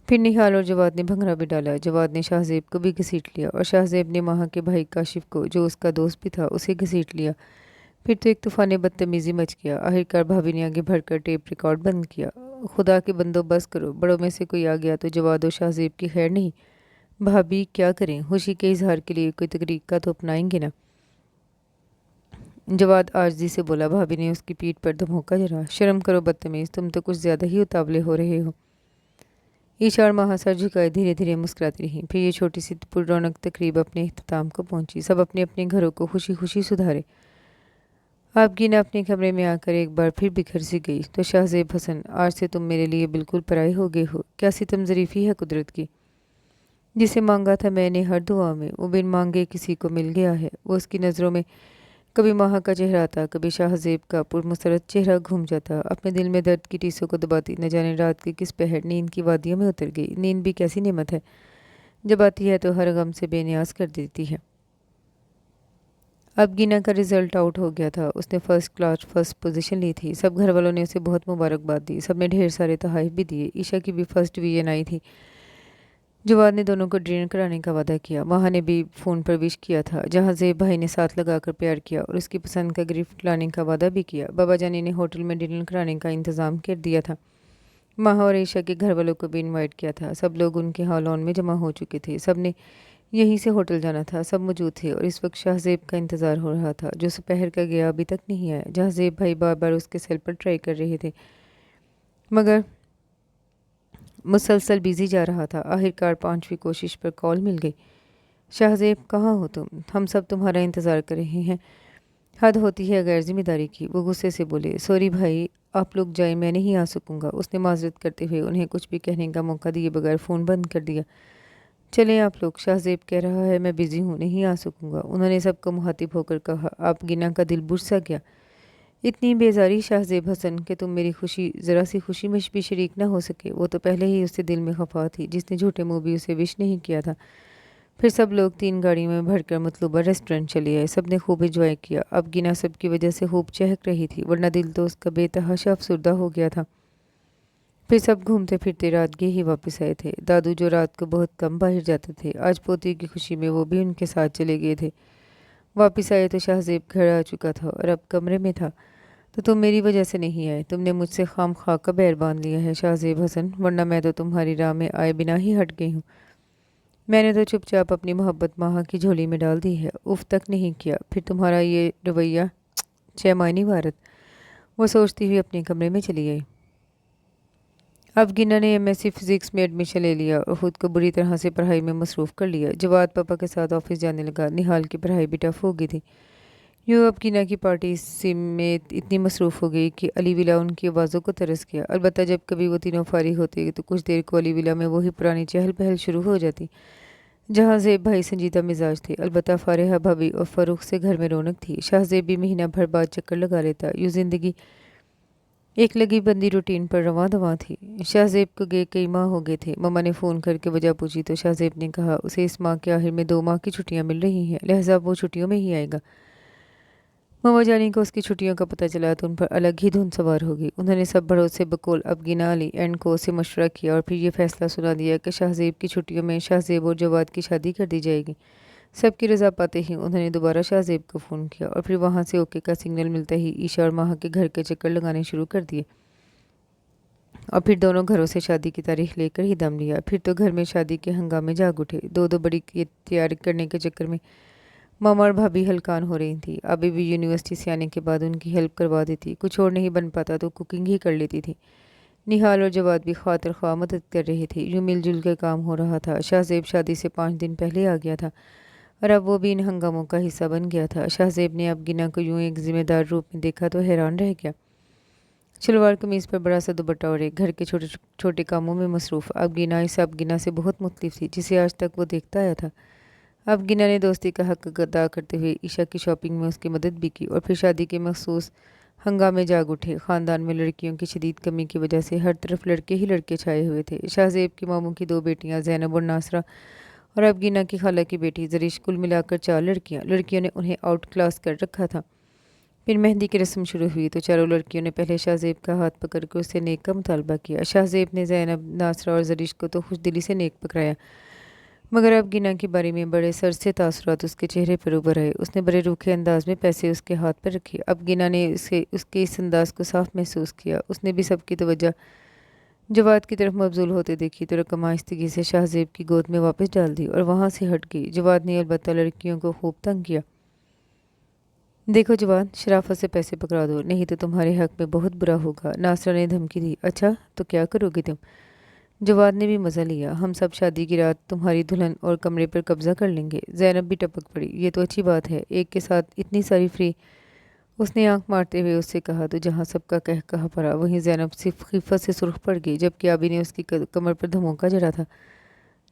Speaker 1: फिर निहाल और जवाद ने भंगड़ा भी डाला। जवाद ने शाहजेब को भी घसीट लिया और शाहजेब ने माहा के भाई काशिफ को, जो उसका दोस्त भी था, उसे घसीट लिया। फिर तो एक तूफान बदतमीजी मच गया। आखिरकार भाभी ने आगे बढ़कर टेप रिकॉर्ड बंद किया। खुदा के बंदोबस्त करो, बड़ों में से कोई आ गया तो जवाद और शाहजेब की खैर नहीं। भाभी क्या करें, खुशी के इजहार के लिए कोई तरीका तो अपनाएंगे ना। जवाद आजिज़ी से बोला। भाभी ने उसकी पीठ पर धमोका जरा। शर्म करो बदतमीज, तुम तो कुछ ज़्यादा ही उतावले हो रहे हो। ईशा और माहा सर झुकाए धीरे धीरे मुस्कुराती रहीं। फिर ये छोटी सी पुररौनक तकरीब अपने इख्तिताम को पहुंची। सब अपने अपने घरों को खुशी खुशी सुधारे। आप गिना अपने कमरे में आकर एक बार फिर बिखर सी गई। तो शाहजेब हसन, आज से तुम मेरे लिए बिल्कुल पराए हो गए हो। क्या सितम ज़रीफ़ी है कुदरत की। जिसे मांगा था मैंने हर दुआ में, वो बिन मांगे किसी को मिल गया है। वो उसकी नज़रों में कभी माहा का चेहरा आता, कभी शाहजेब का पुरमसरत चेहरा घूम जाता। अपने दिल में दर्द की टीसों को दबाती न जाने रात की किस पहर नींद की वादियों में उतर गई। नींद भी कैसी नेमत है, जब आती है तो हर गम से बेनियाज कर देती है। अब गिना का रिजल्ट आउट हो गया था। उसने फर्स्ट क्लास फर्स्ट पोजीशन ली थी। सब घर वालों ने उसे बहुत मुबारकबाद दी। सब ने ढेर सारे तोहफ़े भी दिए। ईशा की भी फर्स्ट डिवीजन आई थी। जवाद ने दोनों को डिनर कराने का वादा किया। माहा ने भी फ़ोन पर विश किया था। जहाँ ज़ेब भाई ने साथ लगाकर प्यार किया और उसकी पसंद का गिफ्ट लाने का वादा भी किया। बाबा जानी ने होटल में डिनर कराने का इंतज़ाम कर दिया था। माहा और ईशा के घर वालों को भी इनवाइट किया था। सब लोग उनके हॉल में जमा हो चुके थे। सब ने यहीं से होटल जाना था। सब मौजूद थे और इस वक्त शाहजेब का इंतज़ार हो रहा था, जो दोपहर का गया अभी तक नहीं आया। जहाँ ज़ेब भाई बार बार उसके सेल पर ट्राई कर रहे थे, मगर मुसलसल बिजी जा रहा था। आखिरकार 5वीं कोशिश पर कॉल मिल गई। शाहजेब, कहाँ हो तुम? हम सब तुम्हारा इंतज़ार कर रहे हैं। हद होती है गैर जिम्मेदारी की। वो गुस्से से बोले। सॉरी भाई, आप लोग जाए, मैं नहीं आ सकूँगा। उसने माजरत करते हुए उन्हें कुछ भी कहने का मौका दिए बगैर फ़ोन बंद कर दिया। चलें आप लोग, शाहजेब कह रहा है मैं बिज़ी हूँ, नहीं आ सकूँगा। उन्होंने सबको मुखातिब होकर कहा। आप गिना का दिल बुझ सा गया। इतनी बेजारी शाहजेब हसन कि तुम मेरी खुशी, ज़रा सी खुशी में भी शरीक ना हो सके। वो तो पहले ही उससे दिल में खफा थी, जिसने झूठे मुँह भी उसे विश नहीं किया था। फिर सब लोग 3 गाड़ियों में भरकर मतलूबा रेस्टोरेंट चले आए। सब ने खूब इंजॉय किया। अब गिना सब की वजह से खूब चहक रही थी, वरना दिल तो उसका बेतहाशा अफसुर्दा हो गया था। फिर सब घूमते फिरते रात गए ही वापस आए थे। दादू, जो रात को बहुत कम बाहर जाते थे, आज पोती की खुशी में वो भी उनके साथ चले गए थे। वापस आए तो शाहजेब घर आ चुका था और अब कमरे में था। तो तुम मेरी वजह से नहीं आए, तुमने मुझसे खाम खा का बैर बांध लिया है शाहजेब हसन, वरना मैं तो तुम्हारी राह में आए बिना ही हट गई हूँ। मैंने तो चुपचाप अपनी मोहब्बत माहा की झोली में डाल दी है, उफ तक नहीं किया। फिर तुम्हारा ये रवैया शैमानी भारत। वो सोचती हुई अपने कमरे में चली गई। अब गिना ने एमएससी फिज़िक्स में एडमिशन ले लिया और ख़ुद को बुरी तरह से पढ़ाई में मसरूफ़ कर लिया। जवाद पापा के साथ ऑफिस जाने लगा। निहाल की पढ़ाई भी टफ हो गई थी। यूँ अब गिना की पार्टी में इतनी मसरूफ़ हो गई कि अली विला उनकी आवाज़ों को तरस गया। अलबत्ता जब कभी वो तीनों फारिग होते तो कुछ देर को अली विला में वही पुरानी चहल पहल शुरू हो जाती, जहाँ ज़ेब भाई संजीदा मिजाज थे। अलबत्ता फारिहा भाभी और फ़ारूक से घर में रौनक थी। शाहजेब भी महीना भर बाद चक्कर लगा लेता। यूँ ज़िंदगी एक लगी बंदी रूटीन पर रवां दवां थी। शाहजेब को गए कई माह हो गए थे। मम्मा ने फ़ोन करके वजह पूछी तो शाहजेब ने कहा उसे इस माह के आखिर में 2 माह की छुट्टियां मिल रही हैं, लिहाजा वो छुट्टियों में ही आएगा। मामा जानी को उसकी छुट्टियों का पता चला तो उन पर अलग ही धुन सवार हो गई। उन्होंने सब भरोसे बकौल अबगिना अली एंड को से मशवरा किया और फिर ये फैसला सुना दिया कि शाहजेब की छुट्टियों में शाहजेब और जवाद की शादी कर दी जाएगी। सबकी रजा पाते ही उन्होंने दोबारा शाहजेब को फ़ोन किया और फिर वहाँ से ओके का सिग्नल मिलते ही ईशा और माह के घर के चक्कर लगाने शुरू कर दिए और फिर दोनों घरों से शादी की तारीख लेकर ही दम लिया। फिर तो घर में शादी के हंगामे जाग उठे। दो दो बड़ी तैयारी करने के चक्कर में मामा और भाभी हलकान हो रही थी। अभी भी यूनिवर्सिटी से आने के बाद उनकी हेल्प करवा देती, कुछ और नहीं बन पाता तो कुकिंग ही कर लेती थी। निहाल और जवाद भी खातिर ख्वाह मदद कर रहे थे। यूँ मिलजुल कर काम हो रहा था। शाहजेब शादी से 5 दिन पहले आ गया था और अब वो भी इन हंगामों का हिस्सा बन गया था। शाहजेब ने अब गिना को यूँ एक जिम्मेदार रूप में देखा तो हैरान रह गया। शलवार कमीज़ पर बड़ा सा दुपट्टा और एक घर के छोटे छोटे कामों में मसरूफ़ अब गिना इस अब गिना से बहुत मुख्तलिफ थी जिसे आज तक वो देखता आया था। अब गिना ने दोस्ती का हक अदा करते हुए ईशा की शॉपिंग में उसकी मदद भी की और फिर शादी के मखसूस हंगामे जाग उठे। ख़ानदान में लड़कियों की शदीद कमी की वजह से हर तरफ लड़के ही लड़के छाए हुए थे। शाहजेब की मामू की 2 बेटियां ज़ैनब और नासरा और अब गिना की खाला की बेटी जरीश, कुल मिलाकर 4 लड़कियां। लड़कियों ने उन्हें आउट क्लास कर रखा था। फिर मेहंदी की रस्म शुरू हुई तो चारों लड़कियों ने पहले शाहजेब का हाथ पकड़कर उससे नेक का मुतालबा किया। शाहजेब ने ज़ैनब, नासरा और जरीश को तो खुश दिली से नेक पकड़ाया, मगर अब गिना के बारे में बड़े सर से तासुरात उसके चेहरे पर उभर आए। उसने बड़े रूखे अंदाज में पैसे उसके हाथ पर रखे। अब गिना ने उसके इस अंदाज को साफ महसूस किया। उसने भी सबकी तवज्जो जवाद की तरफ मबजूल होते देखी तो रकम आहिस्तगी से शाहजेब की गोद में वापस डाल दी और वहाँ से हट गई। जवाद ने अलबत्ता लड़कियों को खूब तंग किया। देखो जवाद, शराफत से पैसे पकड़ा दो, नहीं तो तुम्हारे हक में बहुत बुरा होगा। नासरा ने धमकी दी। अच्छा तो क्या करोगी तुम? जवाद ने भी मज़ा लिया। हम सब शादी की रात तुम्हारी दुल्हन और कमरे पर कब्जा कर लेंगे। ज़ैनब भी टपक पड़ी। ये तो अच्छी बात है, एक के साथ इतनी सारी फ्री। उसने आंख मारते हुए उससे कहा तो जहाँ सबका कह कहा पड़ा वहीं ज़ैनब सिर्फ खिफत से सुर्ख पड़ गई, जबकि आबी ने उसकी कमर पर धमोका जड़ा था।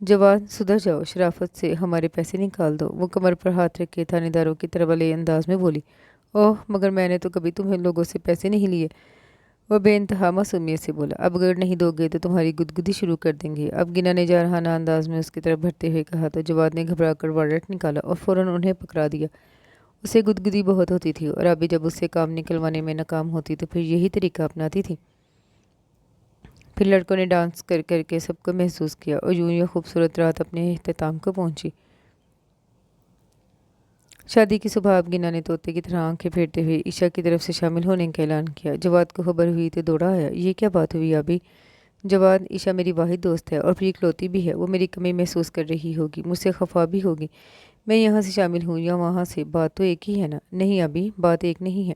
Speaker 1: जवाद सुधर जाओ, शराफत से हमारे पैसे निकाल दो। वो कमर पर हाथ रख के थानेदारों की तरह वाले अंदाज में बोली। ओह मगर मैंने तो कभी तुम्हें लोगों से पैसे नहीं लिए। वह बेइंतहा मासूमियत से बोला। अब अगर नहीं दोगे तो तुम्हारी गुदगुदी शुरू कर देंगे। अब गिना ने जारहाना अंदाज में उसकी तरफ बढ़ते हुए कहा तो जवाद ने घबरा कर वॉलेट निकाला और फ़ौरन उन्हें पकड़ा दिया। उसे गुदगुदी बहुत होती थी और अभी जब उससे काम निकलवाने में नाकाम होती तो फिर यही तरीका अपनाती थी। फिर लड़कों ने डांस कर करके सबको महसूस किया और यूं यह खूबसूरत रात अपने अख्ताम को पहुंची। शादी की सुबह अब गिना ने तोते की तरह आंखें फेरते हुए ईशा की तरफ से शामिल होने का ऐलान किया। जवाद को खबर हुई तो दौड़ा आया। ये क्या बात हुई अभी? जवाद, ईशा मेरी वाहिद दोस्त है और फिर इकलौती भी है। वो मेरी कमी महसूस कर रही होगी, मुझसे खफा भी होगी। मैं यहाँ से शामिल हूँ या वहाँ से, बात तो एक ही है ना? नहीं अभी, बात एक नहीं है।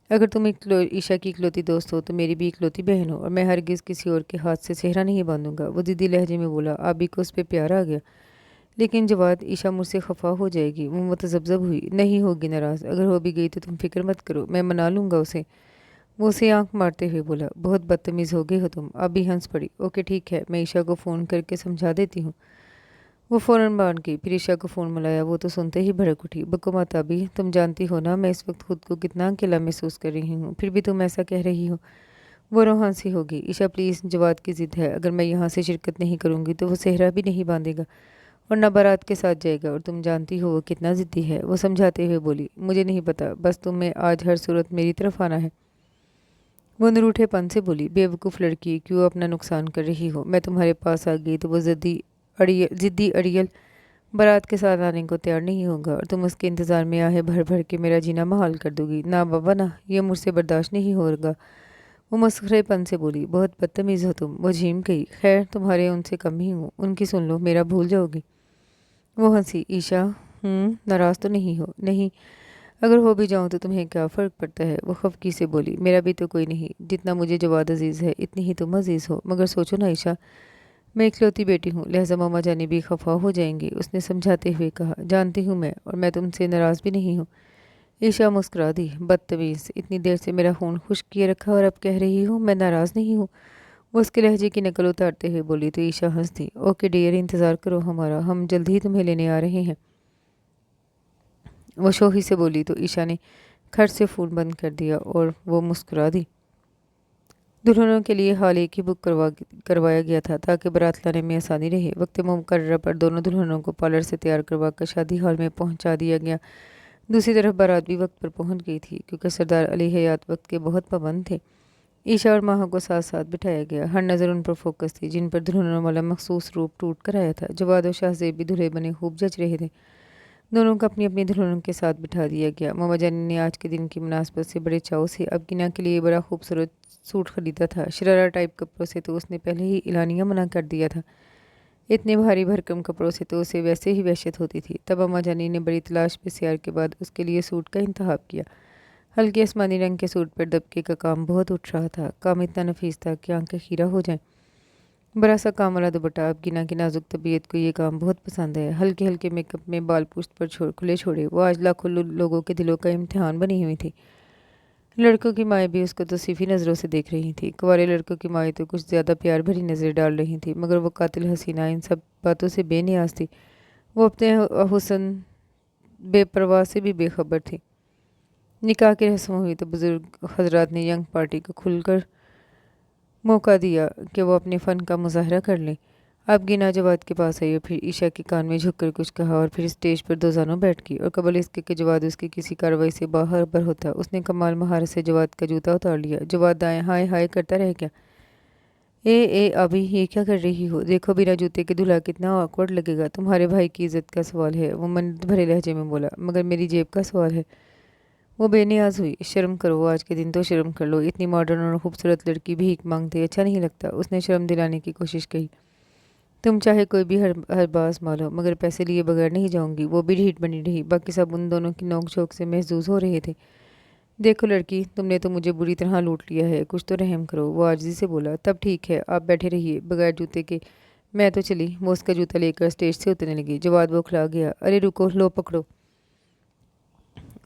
Speaker 1: अगर तुम ईशा की इकलौती दोस्त हो तो मेरी भी इकलौती बहन हो और मैं हरगिज़ किसी और के हाथ से सेहरा नहीं बांधूंगा। वो ज़िद्दी लहजे में बोला। आबी को उस पर प्यार आ गया। लेकिन जवाद, ईशा मुझसे खफा हो जाएगी। वो मुतज़ब्ज़ब हुई। नहीं होगी नाराज़, अगर हो भी गई तो तुम फिक्र मत करो, मैं मना लूँगा उसे। वो उसे आंख मारते हुए बोला। बहुत बदतमीज़ हो गए हो तुम। अभी हंस पड़ी। ओके ठीक है, मैं ईशा को फ़ोन करके समझा देती हूँ। वो फ़ौरन मान गई। फिर ईशा को फ़ोन मिलाया। वो तो सुनते ही भड़क उठी। बको मत अभी, तुम जानती हो ना मैं इस वक्त खुद को कितना अकेला महसूस कर रही हूँ, फिर भी तुम ऐसा कह रही हो। वो रोहान सी होगी। ईशा प्लीज़, जवाद की ज़िद है, अगर मैं यहाँ से शिरकत नहीं करूँगी तो वो सेहरा भी नहीं बांधेगा और न बारात के साथ जाएगा और तुम जानती हो वो कितना ज़िद्दी है। वो समझाते हुए बोली। मुझे नहीं पता, बस तुम्हें आज हर सूरत मेरी तरफ आना है। वो निरूठेपन से बोली। बेवकूफ़ लड़की, क्यों अपना नुकसान कर रही हो? मैं तुम्हारे पास आ गई तो वो ज़िद्दी अड़ियल बारात के साथ आने को तैयार नहीं होगा और तुम उसके इंतज़ार में आहे भर भर के मेरा जीना महाल कर दोगी। ना बाबा ना, ये मुझसे बर्दाश्त नहीं होगा। वो मसखरेपन से बोली। बहुत बदतमीज़ हो तुम। वो झीम गई। खैर तुम्हारे उनसे कम ही हूँ, उनकी सुन लो, मेरा भूल जाओगी। वो हंसी। ईशा, नाराज़ तो नहीं हो? नहीं, अगर हो भी जाऊँ तो तुम्हें क्या फ़र्क पड़ता है? वो खफकी से बोली। मेरा भी तो कोई नहीं, जितना मुझे जवाद अजीज़ है इतनी ही तुम अजीज़ हो। मगर सोचो ना ईशा, मैं इकलौती बेटी हूँ, लिहाजा मामा जानी भी खफा हो जाएंगी। उसने समझाते हुए कहा। जानती हूँ मैं, और मैं तुमसे नाराज़ भी नहीं हूँ। ईशा मुस्कुरा दी। बदतमीज़, इतनी देर से मेरा फ़ोन खुश्क किए रखा और अब कह रही हूँ मैं नाराज़ नहीं हूँ। वो उसके लहजे की नकल उतारते हुए बोली तो ईशा हंस दी। ओके डियर, इंतज़ार करो हमारा, हम जल्द ही तुम्हें लेने आ रहे हैं। वो शोही से बोली तो ईशा ने खट से फ़ोन बंद कर दिया और वो मुस्कुरा दी। दुल्हनों के लिए हॉल एक ही बुक करवाया गया था ताकि बारात लाने में आसानी रहे। वक्त मुकर्रर पर दोनों दुल्हनों को पार्लर से तैयार करवा कर शादी हॉल में पहुंचा दिया गया। दूसरी तरफ बारात भी वक्त पर पहुंच गई थी, क्योंकि सरदार अली हयात वक्त के बहुत पाबंद थे। ईशा और माहा को साथ साथ बिठाया गया। हर नज़र उन पर फोकस थी, जिन पर दुल्हनों वाला मखसूस रूप टूट कर आया था। जवाद और शाहजेब भी दूल्हे बने खूब जच रहे थे। दोनों को अपनी अपनी दुल्हनों के साथ बिठा दिया गया। मामा जानी ने आज के दिन की मुनासबत से बड़े चाव से अबगिना के लिए बड़ा खूबसूरत सूट खरीदा था। शरारा टाइप कपड़ों से तो उसने पहले ही एलानिया मना कर दिया था। इतने भारी भरकम कपड़ों से तो उसे वैसे ही वहशत होती थी। तब अम्मा जानी ने बड़ी तलाश बसियार के बाद उसके लिए सूट का इंतखाब किया। हल्के आसमानी रंग के सूट पर दबके का काम बहुत उठ रहा था। काम इतना नफीस था कि आंखें खीरा हो जाएं। बड़ा सा काम वाला दुपट्टा अबगिना की नाजुक तबीयत को ये काम बहुत पसंद है। हल्के हल्के मेकअप में बाल पुश्त पर खुले छोड़े वो आज लाखों लोगों के दिलों का इम्तिहान बनी हुई थी। लड़कों की माएँ भी उसको तो सिफी नज़रों से देख रही थी। कुंवारे लड़कों की माएँ तो कुछ ज़्यादा प्यार भरी नज़र डाल रही थी, मगर वो कातिल हसीना इन सब बातों से बेनियाज थी। वो अपने हुस्न बेपरवाह से भी बेखबर थी। निकाह की रस्म हुई तो बुजुर्ग हजरात ने यंग पार्टी को खुलकर मौका दिया कि वो अपने फ़न का मुजाहरा कर लें। अब गिना जवाद के पास आई और फिर ईशा के कान में झुककर कुछ कहा और फिर स्टेज पर दो जानों बैठ गई। और कबल इसके कि जवाद उसकी किसी कार्रवाई से बाहर होता, उसने कमाल महारत से जवाद का जूता उतार लिया। जवाद दाएं हाय हाय करता रह गया। ए अभी ये क्या कर रही हो? देखो बिना जूते के दूल्हा कितना ऑकवर्ड लगेगा। तुम्हारे भाई की इज्जत का सवाल है, वो मन भरे लहजे में बोला। मगर मेरी जेब का सवाल है। वो बेनियाज हुई। शर्म करो, आज के दिन तो शर्म कर लो। इतनी मॉडर्न और खूबसूरत लड़की भीख मांगते अच्छा नहीं लगता। उसने शर्म दिलाने की कोशिश की। तुम चाहे कोई भी हर बात मानो, मगर पैसे लिए बगैर नहीं जाऊंगी। वो भी ढीठ बनी रही। बाकी सब उन दोनों की नोक झोंक से महसूस हो रहे थे। देखो लड़की, तुमने तो मुझे बुरी तरह लूट लिया है, कुछ तो रहम करो। वो आजिज़ी से बोला। तब ठीक है, आप बैठे रहिए बगैर जूते के। मैं तो चली। वो उसका जूता लेकर स्टेज से उतरने लगी। जवाद बौखला गया। अरे रुको, लो पकड़ो।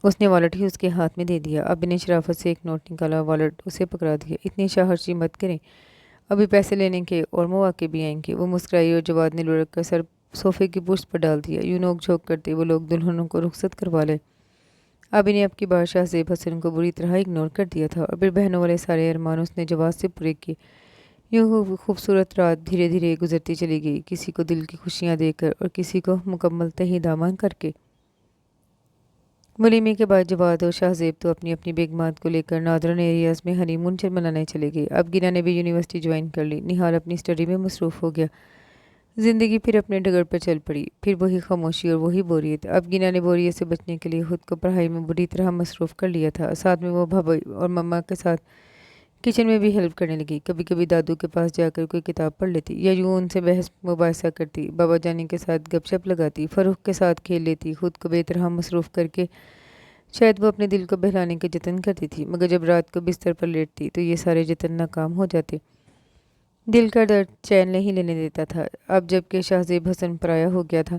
Speaker 1: उसने वॉलेट ही उसके हाथ में दे दिया। अब ने शराफत से एक नोट निकाला, वॉलेट उसे पकड़ा दिया। इतनी शाहर्ची मत करें, अभी पैसे लेने के और मौके भी आएंगे। वो मुस्कुराई और जवाद ने लुढ़क कर सर सोफे की पुष्ट पर डाल दिया। यूं नोक झोंक करते वो लोग दुल्हनों को रुखसत करवा ले। अभी ने अब की बार शाहजेब हसन को बुरी तरह इग्नोर कर दिया था और फिर बहनों वाले सारे अरमान उसने जवाब से पूरे किए। यूं खूबसूरत रात धीरे धीरे गुजरती चली गई, किसी को दिल की खुशियाँ देकर और किसी को मुकम्मल तहीदामान करके। वलीमे के बाद जवाद और शाहजेब तो अपनी अपनी बेगमात को लेकर नॉर्दर्न एरियाज़ में हनीमून मनाने चले गए। अब गिना ने भी यूनिवर्सिटी ज्वाइन कर ली। निहाल अपनी स्टडी में मसरूफ़ हो गया। ज़िंदगी फिर अपने डगर पर चल पड़ी। फिर वही खामोशी और वही बोरियत। अब गिना ने बोरियत से बचने के लिए खुद को पढ़ाई में बुरी तरह मसरूफ़ कर लिया था। साथ में वो भाभी और मम्मा के साथ किचन में भी हेल्प करने लगी। कभी कभी दादू के पास जाकर कोई किताब पढ़ लेती या यूँ उनसे बहस मुबासा करती। बाबा जानी के साथ गपशप लगाती। फ़रूख के साथ खेल लेती। खुद को बेतरह मसरूफ़ करके शायद वो अपने दिल को बहलाने के जतन करती थी, मगर जब रात को बिस्तर पर लेटती तो ये सारे जतन नाकाम हो जाते। दिल का दर्द चैन नहीं लेने देता था। अब जबकि शाहजेब हसन पराया हो गया था,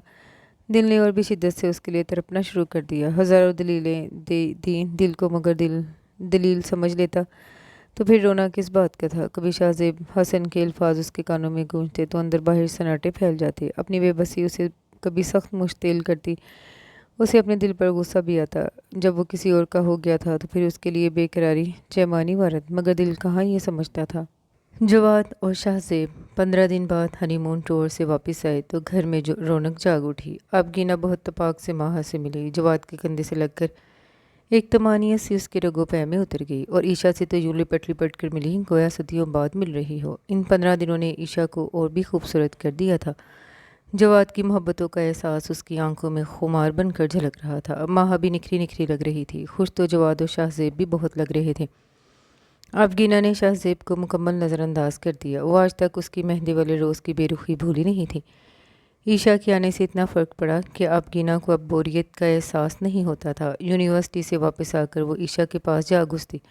Speaker 1: दिल ने और भी शिद्दत से उसके लिए तड़पना शुरू कर दिया। हज़ारों दलीलें दी दिल को, मगर दिल दलील समझ लेता तो फिर रोना किस बात का था। कभी शाहजेब हसन के अल्फाज उसके कानों में गूंजते तो अंदर बाहर सन्नाटे फैल जाते। अपनी बेबसी उसे कभी सख्त मुश्तिल करती। उसे अपने दिल पर गुस्सा भी आता। जब वो किसी और का हो गया था तो फिर उसके लिए बेकरारी जयमानी वारत, मगर दिल कहाँ ये समझता था। जवाद और शाहजेब 15 दिन बाद हनीमून टूर से वापस आए तो घर में जो रौनक जाग उठी। अब गिना बहुत तपाक से माहा से मिली। जवाद के कंधे से लगकर एक तमानियत सी उसके रगों पैर में उतर गई और ईशा से तो यूं लिपट लिपट कर मिली, गोया सदियों बाद मिल रही हो। इन 15 दिनों ने ईशा को और भी खूबसूरत कर दिया था। जवाद की मोहब्बतों का एहसास उसकी आंखों में खुमार बनकर झलक रहा था। अब माहा भी निखरी निखरी लग रही थी। खुश तो जवाद और शाहजेब भी बहुत लग रहे थे। अब गिना ने शाहजेब को मुकम्मल नज़रअंदाज कर दिया। वो आज तक उसकी मेहंदी वाले रोज़ की बेरुखी भूली नहीं थी। ईशा के आने से इतना फ़र्क पड़ा कि अब गिना को अब बोरियत का एहसास नहीं होता था। यूनिवर्सिटी से वापस आकर वो ईशा के पास जा घुसती।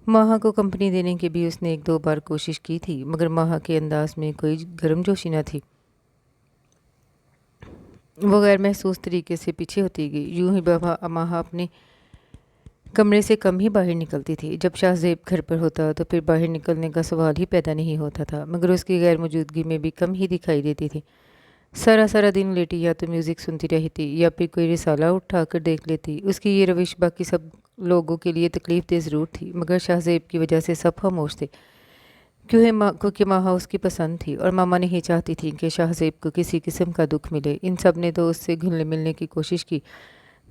Speaker 1: माहा को कंपनी देने की भी उसने एक दो बार कोशिश की थी, मगर माहा के अंदाज में कोई गर्मजोशी न थी। वो गैर महसूस तरीके से पीछे होती गई। यूं ही बाबा माहा अपने कमरे से कम ही बाहर निकलती थी। जब शाहजेब घर पर होता तो फिर बाहर निकलने का सवाल ही पैदा नहीं होता था, मगर उसकी गैर मौजूदगी में भी कम ही दिखाई देती थी। सारा सारा दिन लेटी या तो म्यूज़िक सुनती रहती या फिर कोई रिसाला उठा कर देख लेती। उसकी ये रविश बाकी सब लोगों के लिए तकलीफ दे ज़रूर थी, मगर शाहजेब की वजह से सब खामोश थे। क्योंकि माहा उसकी पसंद थी और मामा नहीं चाहती थी कि शाहजेब को किसी किस्म का दुख मिले। इन सब ने तो उससे घुलने मिलने की कोशिश की,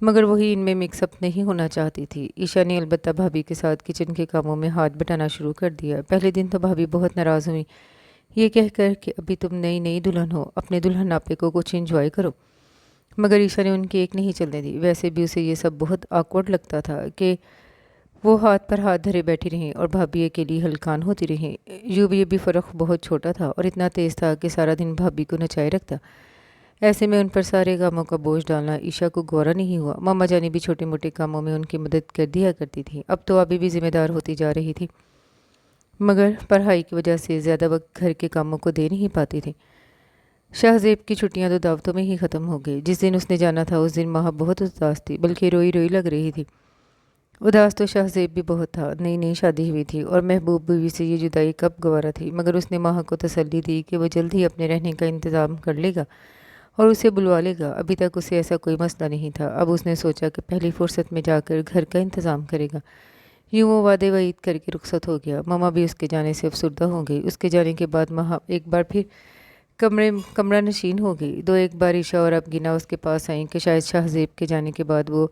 Speaker 1: मगर वही इनमें मिक्स अप नहीं होना चाहती थी। ईशा ने अलबत्ता भाभी के साथ किचन के कामों में हाथ बटाना शुरू कर दिया। पहले दिन तो भाभी बहुत नाराज़ हुई, ये कहकर कि अभी तुम नई नई दुल्हन हो, अपने दुल्हन आपे को कुछ एंजॉय करो। मगर ईशा ने उनकी एक नहीं चलने दी। वैसे भी उसे ये सब बहुत ऑकवर्ड लगता था कि वो हाथ पर हाथ धरे बैठी रहीं और भाभी अकेली हलकान होती रहीं। यूँ भी ये भी फ़र्क बहुत छोटा था और इतना तेज़ था कि सारा दिन भाभी को नचाए रखता। ऐसे में उन पर सारे कामों का बोझ डालना ईशा को गौरा नहीं हुआ। मामा जानी भी छोटे मोटे कामों में उनकी मदद कर दिया करती थी। अब तो अभी भी जिम्मेदार होती जा रही थी, मगर पढ़ाई की वजह से ज़्यादा वक्त घर के कामों को दे नहीं पाती थी। शाहजेब की छुट्टियां तो दावतों में ही ख़त्म हो गई। जिस दिन उसने जाना था उस दिन माँ बहुत उदास थी, बल्कि रोई रोई लग रही थी। उदास तो शाहजेब भी बहुत था। नई नई शादी हुई थी और महबूब बीवी से ये जुदाई कब गवारा थी। मगर उसने माँ को तसल्ली दी कि वो जल्द ही अपने रहने का इंतज़ाम कर लेगा और उसे बुलवा लेगा। अभी तक उसे ऐसा कोई मसला नहीं था। अब उसने सोचा कि पहली फुर्सत में जाकर घर का इंतज़ाम करेगा। यूँ वो वादे वईद करके रुखसत हो गया। मामा भी उसके जाने से अफसरदा हो गई। उसके जाने के बाद माँ एक बार फिर कमरा नशीन हो गई। दो एक बार ईशा और अब गिना उसके पास आई कि शायद शाहजेब के जाने के बाद वो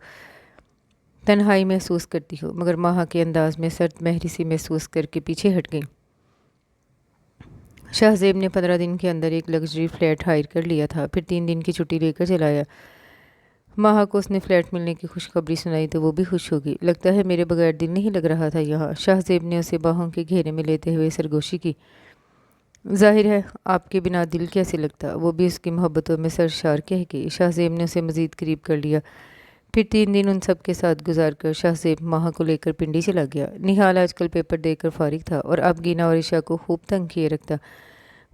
Speaker 1: तन्हाई महसूस करती हो, मगर माह के अंदाज में सर्द महरी सी महसूस करके पीछे हट गई। शाहजेब ने 15 दिन के अंदर एक लग्जरी फ्लैट हायर कर लिया था, फिर 3 दिन की छुट्टी लेकर चलाया। माह को उसने फ्लैट मिलने की खुशखबरी सुनाई तो वो भी खुश हो गई। लगता है मेरे बगैर दिल नहीं लग रहा था यहाँ। शाहजेब ने उसे बाहों के घेरे में लेते हुए सरगोशी की। जाहिर है आपके बिना दिल कैसे लगता, वो भी उसकी मोहब्बतों में सरशार कह गई। शाहजेब ने उसे मज़ीद करीब कर लिया। फिर 3 दिन उन सब के साथ गुजारकर शाहजेब माह को लेकर पिंडी चला गया। निहाल आजकल पेपर देकर फारिग था और अब गीना और ईशा को खूब तंग किए रखता।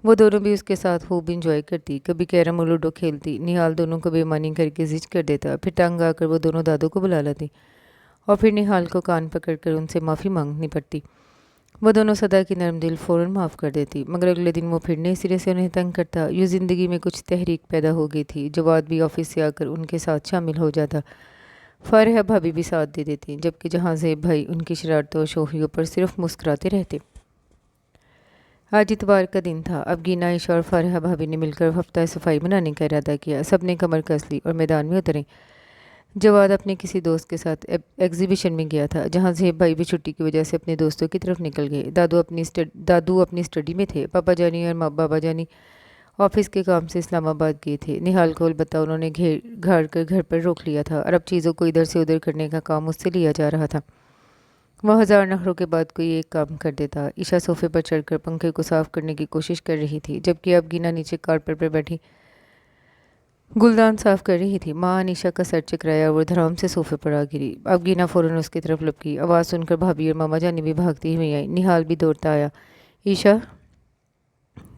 Speaker 1: वो दोनों भी उसके साथ खूब इंजॉय करती। कभी कैरम और लूडो खेलती। निहाल दोनों को बेईमानी करके जिद कर देता। फिर तंग आकर वो दोनों दादू को बुला लाती और फिर निहाल को कान पकड़कर उनसे माफ़ी मांगनी पड़ती। वो दोनों सदा की नरम दिल फ़ौरन माफ़ कर देती, मगर अगले दिन वो फिर नए सिरे से उन्हें तंग करता। यूँ ज़िंदगी में कुछ तहरीक पैदा हो गई थी। जवाद भी ऑफिस से आकर उनके साथ शामिल हो जाता। फारिहा भाभी भी साथ दे देती, जबकि जहांजेब भाई उनकी शरारतों और शोहियों पर सिर्फ मुस्कुराते रहते। आज इतवार का दिन था। अब गीना, ईशा और फारिहा भाभी ने मिलकर हफ्ता सफाई मनाने का इरादा किया। सब ने कमर कस ली और मैदान में उतरे। जवाद अपने किसी दोस्त के साथ एग्जीबिशन में गया था। जहांजेब भाई भी छुट्टी की वजह से अपने दोस्तों की तरफ निकल गए। दादू अपनी स्टडी में थे। पापा जानी और बाबा जानी ऑफिस के काम से इस्लामाबाद गए थे। निहाल को अलबत्ता उन्होंने घाड़ कर घर पर रोक लिया था और अब चीज़ों को इधर से उधर करने का काम उससे लिया जा रहा था। वह 1000 नखरों के बाद कोई एक काम कर देता। ईशा सोफे पर चढ़कर पंखे को साफ करने की कोशिश कर रही थी, जबकि अब गीना नीचे कारपेट पर बैठी गुलदान साफ कर रही थी। माँ अनीशा का सर चकराया और वो धड़ाम से सोफे पर आ गिरी। अब गीना फ़ौरन उसकी तरफ लपकी। आवाज़ सुनकर भाभी और मामा जानी भी भागती हुई आई। निहाल भी दौड़ता आया। ईशा,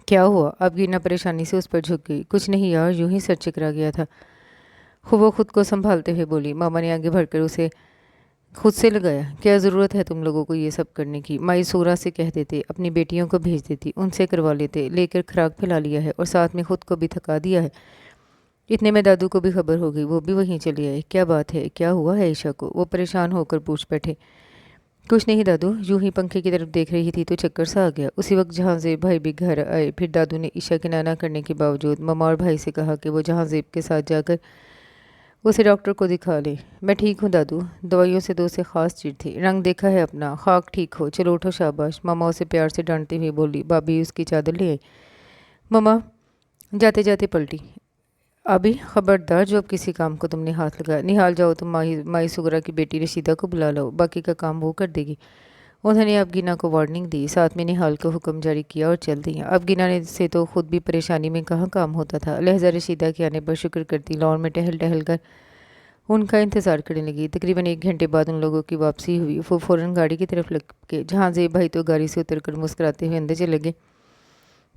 Speaker 1: क्या हुआ? अब गीना परेशानी से उस पर झुक गई। कुछ नहीं यार, यूं ही सर चकरा गया था, वो खुद को संभालते हुए बोली। मामा ने आगे बढ़कर उसे खुद से लगाया। क्या ज़रूरत है तुम लोगों को ये सब करने की? माई सूरा से कह देते, अपनी बेटियों को भेज देती, उनसे करवा लेते। लेकर खुराक फैला लिया है और साथ में खुद को भी थका दिया है। इतने में दादू को भी खबर हो गई। वो भी वहीं चले आए। क्या बात है, क्या हुआ है ईशा को? वो परेशान होकर पूछ बैठे। कुछ नहीं दादू, यूं ही पंखे की तरफ देख रही थी तो चक्कर सा आ गया। उसी वक्त जहांजेब भाई भी घर आए। फिर दादू ने ईशा के नाना करने के बावजूद मामा और भाई से कहा कि वो जहांजेब के साथ जाकर उसे डॉक्टर को दिखा ले। मैं ठीक हूँ दादू, दवाइयों से दो से ख़ास चीड़ थी। रंग देखा है अपना, खाक ठीक हो, चलो उठो शाबाश। मामा उसे प्यार से डांटती हुई बोली। भाभी उसकी चादर ले आई। मामा जाते जाते पलटी। अभी खबरदार, जो अब किसी काम को तुमने हाथ लगाया। निहाल, जाओ तुम माई सुगरा की बेटी रशीदा को बुला लो, बाकी का काम वो कर देगी। उन्होंने अब गिना को वार्निंग दी, साथ में निहाल को हुक्म जारी किया और चल दी। अब गिना ने से तो खुद भी परेशानी में कहाँ काम होता था। लहजा रशीदा के आने पर शुक्र करती लॉन में टहल टहल कर उनका इंतज़ार करने लगी। तकरीबन 1 घंटे बाद उन लोगों की वापसी हुई। वो फ़ौरन गाड़ी की तरफ लग के जहांजेब भाई तो गाड़ी से उतरकर मुस्कुराते हुए अंदर चले गए।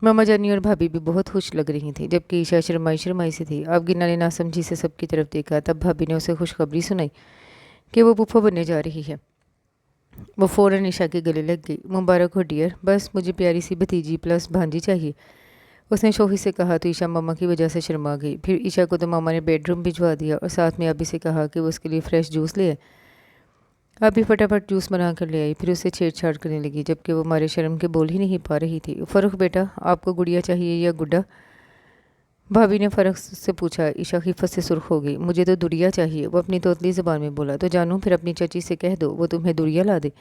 Speaker 1: मामा जानी और भाभी भी बहुत खुश लग रही थी, जबकि ईशा शर्माई शर्माई सी थी। अब गिना ने नासमझी से सबकी तरफ देखा। तब भाभी ने उसे खुशखबरी सुनाई कि वो फूफा बनने जा रही है। वो फ़ौरन ईशा के गले लग गई। मुबारक हो डियर, बस मुझे प्यारी सी भतीजी प्लस भांजी चाहिए, उसने शोही से कहा तो ईशा मामा की वजह से शर्मा गई। फिर ईशा को तो मामा ने बेडरूम भिजवा दिया और साथ में अभी से कहा कि वो उसके लिए फ़्रेश जूस ले आए। अभी फटाफट जूस बना कर ले आई। फिर उससे छेड़छाड़ करने लगी, जबकि वो मारे शर्म के बोल ही नहीं पा रही थी। फ़र्रुख बेटा, आपको गुड़िया चाहिए या गुड्डा? भाभी ने फ़र्क से पूछा। ईशा खिफ़्फ़त से सुर्ख हो गई। मुझे तो दुरिया चाहिए, वो अपनी तोतली ज़बान में बोला। तो जानू फिर अपनी चाची से कह दो वो तुम्हें दुरिया ला दे।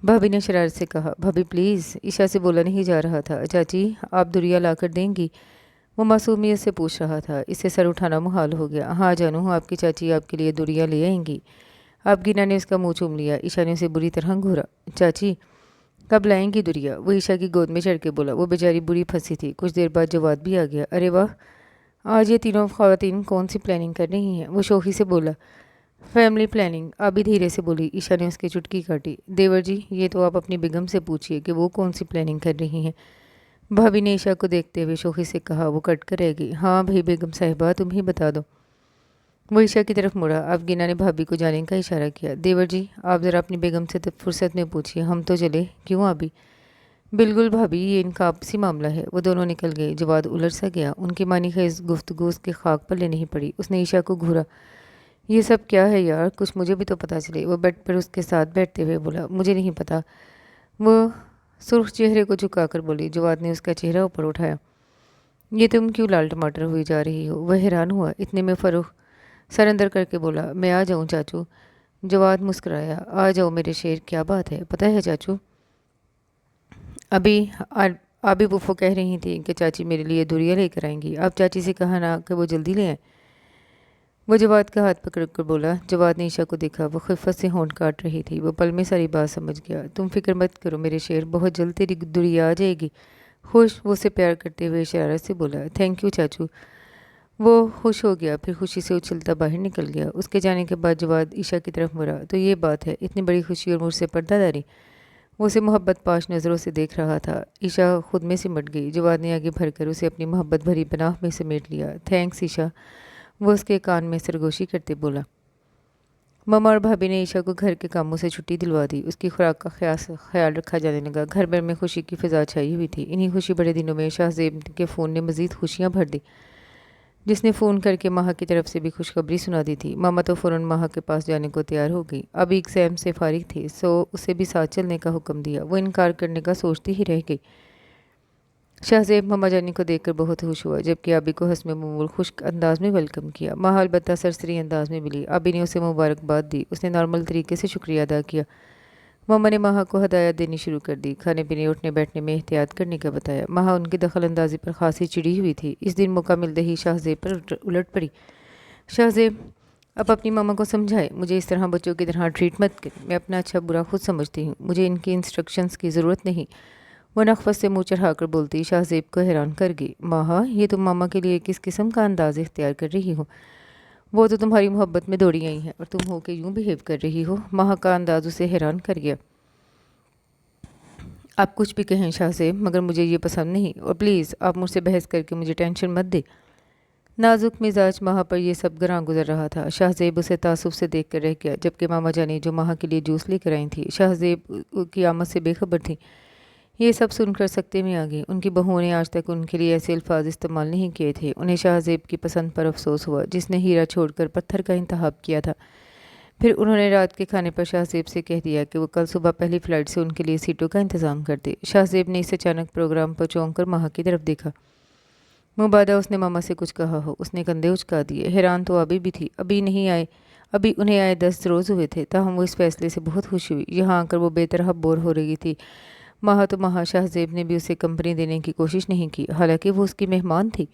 Speaker 1: भाभी ने शरारत से कहा। भाभी प्लीज़। ईशा से बोला नहीं जा रहा था। चाची आप दुरिया ला कर देंगी? वो मासूमियत से पूछ रहा था। इससे सर उठाना मुहाल हो गया। हाँ जानू, आपकी चाची आपके लिए दुरिया ले आएंगी। आप गिना ने उसका मुंह चूम लिया। ईशा ने उसे बुरी तरह घूरा। चाची कब लाएंगी दुरिया? वो ईशा की गोद में चढ़ के बोला। वो बेचारी बुरी फंसी थी। कुछ देर बाद जवाब भी आ गया। अरे वाह, आज ये तीनों ख़वातीन कौन सी प्लानिंग कर रही हैं? वो शोखी से बोला। Family planning. अभी धीरे से बोली। ईशा ने उसकी चुटकी काटी। देवर जी ये तो आप अपनी बेगम से पूछिए कि वो कौन सी प्लानिंग कर रही हैं। भाभी ने ईशा को देखते हुए शोखी से कहा। वो कट कर रह गई। हाँ भाई बेगम साहिबा तुम ही बता दो। वो ईशा की तरफ मुड़ा। अब गिना ने भाभी को जाने का इशारा किया। देवर जी आप ज़रा अपनी बेगम से तो फुर्सत में पूछिए, हम तो चले। क्यों अभी? बिल्कुल भाभी, ये इनका आपसी मामला है। वो दोनों निकल गए। जवाद उलट सा गया। उनकी मानी खैज गुफ्तगू उसके खाक पर ले नहीं पड़ी। उसने ईशा को घूरा। ये सब क्या है यार, कुछ मुझे भी तो पता चले। वो बेड पर उसके साथ बैठते हुए बोला। मुझे नहीं पता। वो सुर्ख चेहरे को झुकाकर बोली। जवाद ने उसका चेहरा ऊपर उठाया। ये तुम क्यों लाल टमाटर हुई जा रही हो? वह हैरान हुआ। इतने में फरूख सर अंदर करके बोला। मैं आ जाऊं चाचू? जवाद मुस्कुराया। आ जाओ मेरे शेर, क्या बात है? पता है चाचू, अभी आबी बुफो कह रही थी कि चाची मेरे लिए दुरिया लेकर आएंगी। आप चाची से कहा ना कि वो जल्दी ले आए। वो जवाद का हाथ पकड़ कर बोला। जवाद ने ईशा को देखा। वो खिफ़्फ़त से होंठ काट रही थी। वो पल में सारी बात समझ गया। तुम फिक्र मत करो मेरे शेर, बहुत जल्द तेरी दुरिया आ जाएगी। खुश? वो उसे प्यार करते हुए शरारत से बोला। थैंक यू चाचू। वो खुश हो गया, फिर खुशी से उछलता बाहर निकल गया। उसके जाने के बाद जवाद ईशा की तरफ मुड़ा। तो ये बात है, इतनी बड़ी खुशी और मुझसे पर्दादारी? वो उसे मोहब्बत पाश नज़रों से देख रहा था। ईशा खुद में सिमट गई। जवाद ने आगे भरकर उसे अपनी मोहब्बत भरी पनाह में समेट लिया। थैंक्स ईशा, वो उसके कान में सरगोशी करते बोला। ममा और भाभी ने ईशा को घर के कामों से छुट्टी दिलवा दी। उसकी खुराक का ख्याल रखा जाने लगा। घर भर में खुशी की फिजा छाई हुई थी। इन्हीं खुशी बड़े दिनों में शाहजेब के फ़ोन ने मज़ीद खुशियाँ भर दी। जिसने फ़ोन करके माह की तरफ से भी खुशखबरी सुना दी थी। मामा तो फ़ौरन माह के पास जाने को तैयार हो गई। अब एग्ज़ाम से फारिग थी, सो उसे भी साथ चलने का हुक्म दिया। वो इनकार करने का सोचती ही रह गई। शाहजेब मामा जानी को देखकर बहुत खुश हुआ, जबकि आबी को हस्मे ममूल खुश्क अंदाज में वेलकम किया। माह अलबत्ता सरसरी अंदाज में मिली। आबी ने उसे मुबारकबाद दी। उसने नॉर्मल तरीके से शुक्रिया अदा किया। मामा ने माह को हदायत देनी शुरू कर दी। खाने पीने उठने बैठने में एहतियात करने का बताया। माह उनकी दखल अंदाजी पर खासी चिड़ी हुई थी। इस दिन मौका मिलते ही शाहजेब पर उलट पड़ी। शाहजेब अब अपनी मामा को समझाए, मुझे इस तरह बच्चों की तरह ट्रीट मत कर। मैं अपना अच्छा बुरा खुद समझती हूँ, मुझे इनकी इंस्ट्रक्शंस की ज़रूरत नहीं। वो नखवत से मुँह चढ़ाकर बोलती शाहजेब को हैरान कर गई। माह ये तुम मामा के लिए किस किस्म का अंदाज इख्तियार कर रही हो? वो तो तुम्हारी मोहब्बत में दौड़ी आई हैं और तुम हो के यूँ बिहेव कर रही हो। माह का अंदाज उसे हैरान कर गया। आप कुछ भी कहें शाहजेब, मगर मुझे ये पसंद नहीं, और प्लीज़ आप मुझसे बहस करके मुझे टेंशन मत दे। नाजुक मिजाज माह पर यह सब ग्रां गुजर रहा था। शाहजेब उसे तासुब से देख कर रह गया, जबकि मामा जानी जो माह के लिए जूस लेकर आई थी शाहजेब की आमद से बेखबर थी। ये सब सुनकर सकते में आ गई। उनकी बहुओं ने आज तक उनके लिए ऐसे अल्फाज इस्तेमाल नहीं किए थे। उन्हें शाहजेब की पसंद पर अफसोस हुआ, जिसने हीरा छोड़कर पत्थर का इंतखाब किया था। फिर उन्होंने रात के खाने पर शाहजेब से कह दिया कि वो कल सुबह पहली फ़्लाइट से उनके लिए सीटों का इंतज़ाम कर दे। शाहजेब ने इस अचानक प्रोग्राम पर चौंक कर माह की तरफ देखा। मुबादा उसने मामा से कुछ कहा हो। उसने कंधे उचका दिए। हैरान तो अभी भी थी। अभी उन्हें आए 10 रोज़ हुए थे। ताहम वो इस फैसले से बहुत खुश हुई। यहाँ आकर वो बेतरहब बोर हो रही थी। माह शाहजेब ने भी उसे कंपनी देने की कोशिश नहीं की, हालांकि वो उसकी मेहमान थी।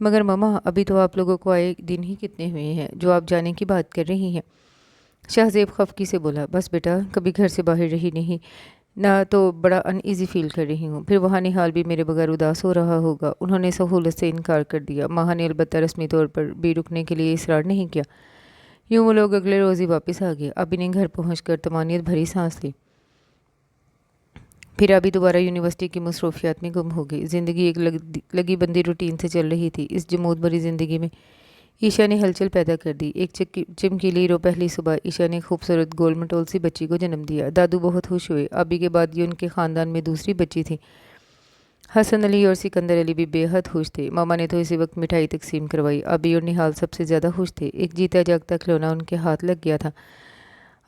Speaker 1: मगर मामा अभी तो आप लोगों को आए दिन ही कितने हुए हैं जो आप जाने की बात कर रही हैं? शाहजेब खफकी से बोला। बस बेटा, कभी घर से बाहर रही नहीं ना, तो बड़ा अनईज़ी फील कर रही हूँ। फिर वहाँ निहाल भी मेरे बगैर उदास हो रहा होगा। उन्होंने सहूलत से इनकार कर दिया। माह ने अलबत्ता रस्मी तौर पर भी रुकने के लिए इसरार नहीं किया। यूँ वो लोग अगले रोज़ ही वापस आ गए। अभी ने घर पहुँच कर तमानियत भरी सांस ली। फिर अभी दोबारा यूनिवर्सिटी की मसरूफियात में गुम हो गई। ज़िंदगी एक लगी बंदी रूटीन से चल रही थी। इस जमूद भरी ज़िंदगी में ईशा ने हलचल पैदा कर दी। एक चमकीली रो पहली सुबह ईशा ने खूबसूरत गोल मटोल सी बच्ची को जन्म दिया। दादू बहुत खुश हुए। अभी के बाद ये उनके ख़ानदान में दूसरी बच्ची थी। हसन अली और सिकंदर अली भी बेहद खुश थे। मामा ने तो इसी वक्त मिठाई तकसीम करवाई। अभी और निहाल सबसे ज़्यादा खुश थे। एक जीता जागता खिलौना उनके हाथ लग गया था।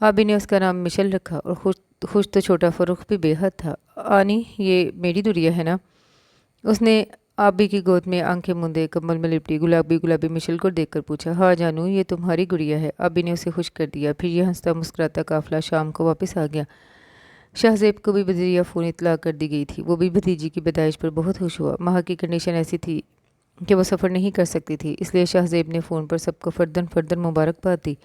Speaker 1: अभी ने उसका नाम मिशल रखा, और खुश तो छोटा फ़रूख भी बेहद था। आनी ये मेरी दुरिया है ना? उसने आबी की गोद में आंखें मूंदे कंबल में लिपटी गुलाबी गुलाबी मिशेल को देखकर पूछा, हाँ जानू, ये तुम्हारी गुड़िया है। आबी ने उसे खुश कर दिया। फिर ये हंसता मुस्कुराता काफिला शाम को वापस आ गया। शाहजेब को भी बजरिया फ़ोन इतला कर दी गई थी। वो भी भतीजी की पैदाइश पर बहुत खुश हुआ। माह की कंडीशन ऐसी थी कि वो सफ़र नहीं कर सकती थी, इसलिए शाहजेब ने फ़ोन पर सबको फर्दन फर्दन मुबारकबाद दी।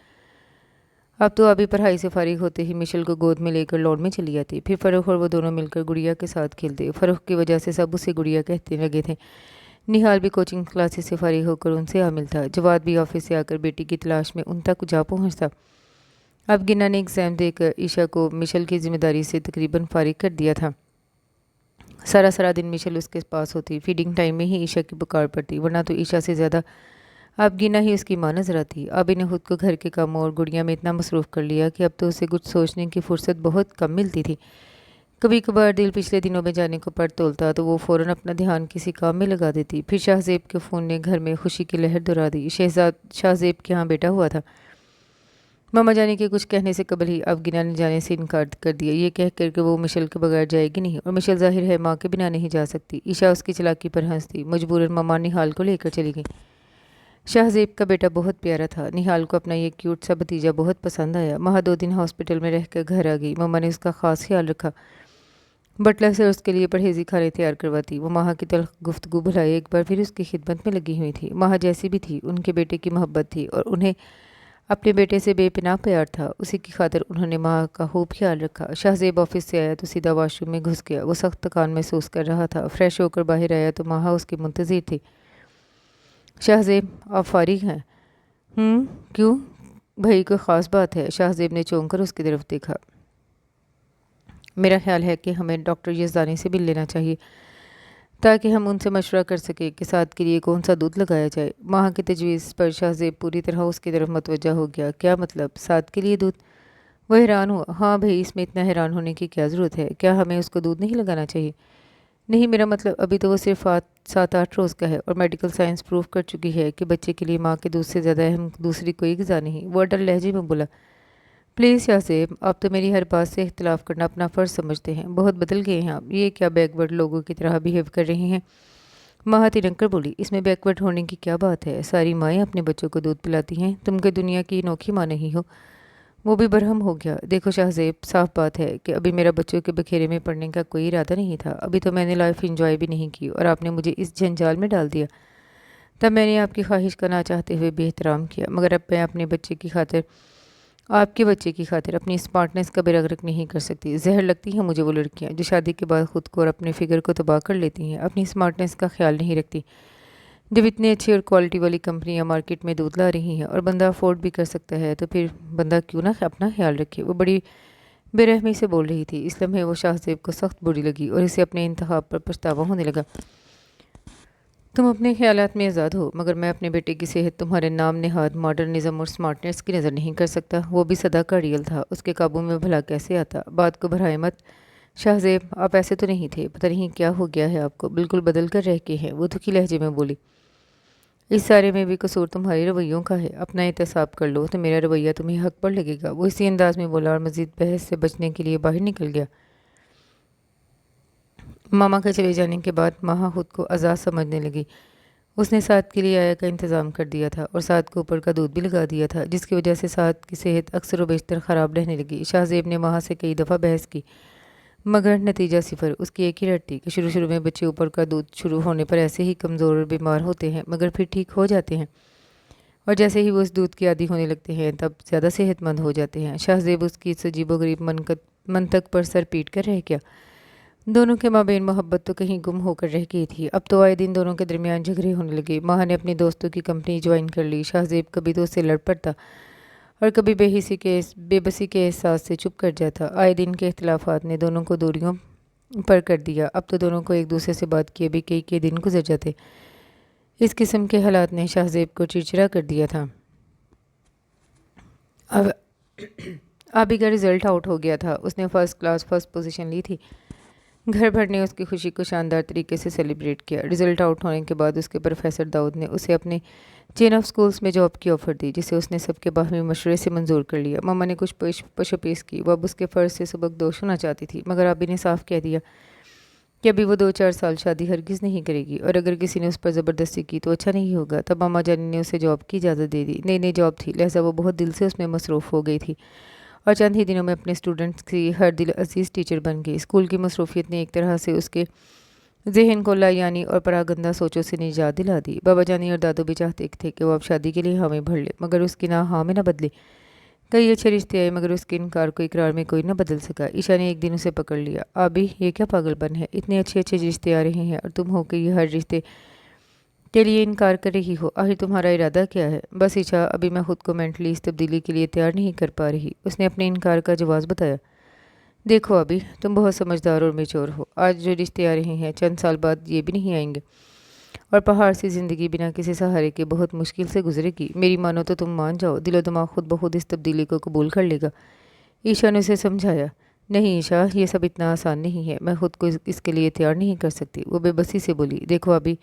Speaker 1: अब तो अभी पढ़ाई से फारिग होते ही मिशेल को गोद में लेकर लॉन में चली जाती। फिर फ़रूख और वो दोनों मिलकर गुड़िया के साथ खेलते। फ़रूख की वजह से सब उसे गुड़िया कहते लगे थे। निहाल भी कोचिंग क्लासेस से फारिग होकर उनसे आ मिलता। जवाद भी ऑफिस से आकर बेटी की तलाश में उन तक जा पहुँचता। अब गिना ने एग्ज़ाम देकर ईशा को मिशेल की जिम्मेदारी से तकरीबन फारिग कर दिया था। सारा सारा दिन मिशेल उसके पास होती। फीडिंग टाइम में ही ईशा की पुकार पड़ती, वरना तो ईशा से ज़्यादा अब गिना ही उसकी माँ नजर आती। अभी ने खुद को घर के कामों और गुड़िया में इतना मसरूफ़ कर लिया कि अब तो उसे कुछ सोचने की फुर्सत बहुत कम मिलती थी। कभी कभार दिल पिछले दिनों में जाने को पड़ तोलता तो वो फ़ौरन अपना ध्यान किसी काम में लगा देती। फिर शाहजेब के फ़ोन ने घर में खुशी की लहर दोहरा दी। शहजाद शाहजेब के यहाँ बेटा हुआ था। मामा जाने के कुछ कहने से कबल ही अवगिना ने जाने से इनकार कर दिया, ये कह कर कि वो मिशेल के बगैर जाएगी नहीं, और मिशेल जाहिर है माँ के बिना नहीं जा सकती। ईशा उसकी चालाकी पर हंसती। मजबूरन मामा निहाल को लेकर चली गई। शाहजेब का बेटा बहुत प्यारा था। निहाल को अपना ये क्यूट सा भतीजा बहुत पसंद आया। माह 2 दिन हॉस्पिटल में रहकर घर आ गई। मामा ने उसका ख़ास ख्याल रखा। बटलर से उसके लिए परहेजी खाने तैयार करवाती। वो माह की तल्ख गुफ्तगू भुलाए एक बार फिर उसकी खिदमत में लगी हुई थी। माह जैसी भी थी, उनके बेटे की मोहब्बत थी और उन्हें अपने बेटे से बेपनाह प्यार था। उसी की खातिर उन्होंने माँ का खूब ख्याल रखा। शाहजेब ऑफिस से आया तो सीधा वॉशरूम में घुस गया। वो सख्त थकान महसूस कर रहा था। फ्रेश होकर बाहर आया तो माँ उसकी मुंतज़िर थी। शाहजेब, आप फारिग हैं? क्यों? भाई कोई ख़ास बात है? शाहजेब ने चौंक कर उसकी तरफ देखा। मेरा ख्याल है कि हमें डॉक्टर यज़दानी से मिल लेना चाहिए ताकि हम उनसे मशवरा कर सकें कि साद के लिए कौन सा दूध लगाया जाए। माँ की तजवीज़ पर शाहजेब पूरी तरह उसकी तरफ मतवज्जा हो गया। क्या मतलब, साद के लिए दूध? वह हैरान हुआ। हाँ भाई, इसमें इतना हैरान होने की क्या ज़रूरत है? क्या हमें उसको दूध नहीं लगाना चाहिए? नहीं, मेरा मतलब अभी तो वो सिर्फ 7-8 रोज़ का है और मेडिकल साइंस प्रूव कर चुकी है कि बच्चे के लिए माँ के दूध से ज़्यादा अहम दूसरी कोई ग़िज़ा नहीं। वो अटल लहजे में बोला। प्लीज़ शाहजेब, आप तो मेरी हर बात से इख्तलाफ करना अपना फ़र्ज़ समझते हैं। बहुत बदल गए हैं आप। ये क्या बैकवर्ड लोगों की तरह बिहेव कर रहे हैं? माँ तिनक कर बोली। इसमें बैकवर्ड होने की क्या बात है? सारी माएँ अपने बच्चों को दूध पिलाती हैं। तुम के दुनिया की अनोखी माँ नहीं हो। वो भी बरहम हो गया। देखो शाहजेब, साफ बात है कि अभी मेरा बच्चों के बखेरे में पड़ने का कोई इरादा नहीं था। अभी तो मैंने लाइफ एंजॉय भी नहीं की और आपने मुझे इस जंजाल में डाल दिया। तब मैंने आपकी ख्वाहिश का ना चाहते हुए बेहतराम किया, मगर अब मैं अपने बच्चे की खातिर, आपके बच्चे की खातिर अपनी स्मार्टनेस का बेरगरक नहीं कर सकती। जहर लगती हैं मुझे वो लड़कियां जो शादी के बाद खुद को और अपने फिगर को तबाह कर लेती हैं, अपनी स्मार्टनेस का ख्याल नहीं रखती। जब इतनी अच्छी और क्वालिटी वाली कंपनियां मार्केट में दूध ला रही हैं और बंदा अफोर्ड भी कर सकता है, तो फिर बंदा क्यों ना अपना ख्याल रखे। वो बड़ी बेरहमी से बोल रही थी। इस लम्हे वो शाहजेब को सख्त बुरी लगी और इसे अपने इंतखाब पर पछतावा होने लगा। तुम अपने ख्यालात में आज़ाद हो, मगर मैं अपने बेटे की सेहत तुम्हारे नाम नेहाद मॉडर्निज्म और स्मार्टनेस की नज़र नहीं कर सकता। वो भी सदा का रियल था, उसके काबू में भला कैसे आता? बात को बढ़ाए मत। शाहजेब, आप ऐसे तो नहीं थे। पता नहीं क्या हो गया है आपको, बिल्कुल बदल कर रह के हैं। वो दुखी लहजे में बोली। इस सारे में भी कसूर तुम्हारे रवैयों का है। अपना एहतसाब कर लो तो मेरा रवैया तुम्हें हक पर लगेगा। वो इसी अंदाज में बोला और मज़ीद बहस से बचने के लिए बाहर निकल गया। मामा के चले जाने के बाद माँ खुद को आज़ाद समझने लगी। उसने साद के लिए आया का इंतज़ाम कर दिया था और साद को ऊपर का दूध भी लगा दिया था, जिसकी वजह से साद की सेहत अक्सर व बेशतर ख़राब रहने लगी। शाहजेब ने माँ से कई दफ़ा बहस की, मगर नतीजा सिफर। उसकी एक ही रट थी कि शुरू शुरू में बच्चे ऊपर का दूध शुरू होने पर ऐसे ही कमज़ोर और बीमार होते हैं, मगर फिर ठीक हो जाते हैं, और जैसे ही वो उस दूध के आदी होने लगते हैं तब ज़्यादा सेहतमंद हो जाते हैं। शाहजेब उसकी इस अजीबोगरीब मंतक पर सर पीट कर रह गया। दोनों के माबेन मोहब्बत तो कहीं गुम होकर रह गई थी। अब तो आए दिन दोनों के दरमियान झगड़े होने लगे। माह ने अपने दोस्तों की कंपनी ज्वाइन कर ली। शाहजेब कभी तो उससे लड़ पड़ता और कभी बेबसी के एहसास से चुप कर जाता। आए दिन के इख्तलाफात ने दोनों को दूरियों पर कर दिया। अब तो दोनों को एक दूसरे से बात किए भी कई दिन गुजर जाते। इस किस्म के हालात ने शाहजेब को चिड़चिड़ा कर दिया था। अब आबी का रिज़ल्ट आउट हो गया था। उसने फर्स्ट क्लास फर्स्ट पोजीशन ली थी। घर भर ने उसकी खुशी को शानदार तरीके से सेलिब्रेट किया। रिज़ल्ट आउट होने के बाद उसके प्रोफेसर दाऊद ने उसे अपने चेन ऑफ स्कूल्स में जॉब की ऑफ़र दी, जिसे उसने सबके बाहमी मशवरे से मंजूर कर लिया। मामा ने कुछ पशपेश की। वह अब उसके फ़र्ज से सबकदोश होना चाहती थी, मगर आबी ने साफ कह दिया कि अभी वो 2-4 साल शादी हरगिज़ नहीं करेगी, और अगर किसी ने उस पर ज़बरदस्ती की तो अच्छा नहीं होगा। तब मामा जानी ने उसे जॉब की इजाज़त दे दी। नई नई जॉब थी, लिहाजा वो बहुत दिल से उसमें मसरूफ़ हो गई थी और चंद ही दिनों में अपने स्टूडेंट्स की हर दिल अजीज़ टीचर बन गई। स्कूल की मसरूफियत ने एक तरह से उसके ज़हन को लायानी और परागंदा सोचों से निजात दिला दी। बाबा जानी और दादू भी चाहते थे कि वो अब शादी के लिए हामी भर ले, मगर उसकी ना हाँ में न बदले। कई अच्छे रिश्ते आए, मगर उसके इनकार को इकरार में कोई न बदल सका। ईशा ने एक दिन उसे पकड़ लिया। अभी ये क्या पागलपन है? इतने अच्छे अच्छे रिश्ते आ रहे हैं और तुम हो कि ये हर रिश्ते के लिए इनकार कर रही हो। आखिर तुम्हारा इरादा क्या है? बस ईशा, अभी मैं खुद को मेंटली इस तब्दीली के लिए तैयार नहीं कर पा रही, उसने अपने इनकार का जवाब बताया। देखो अभी, तुम बहुत समझदार और मेच्योर हो। आज जो रिश्ते आ रहे हैं, चंद साल बाद ये भी नहीं आएंगे, और पहाड़ सी ज़िंदगी बिना किसी सहारे के बहुत मुश्किल से गुजरेगी। मेरी मानो तो तुम मान जाओ, दिलो दिमाग खुद ब खुद इस तब्दीली को कबूल कर लेगा। ईशा ने उसे समझाया। नहीं ईशा, ये सब इतना आसान नहीं है, मैं खुद को इसके लिए तैयार नहीं कर सकती। वो बेबसी से बोली। देखो अभी,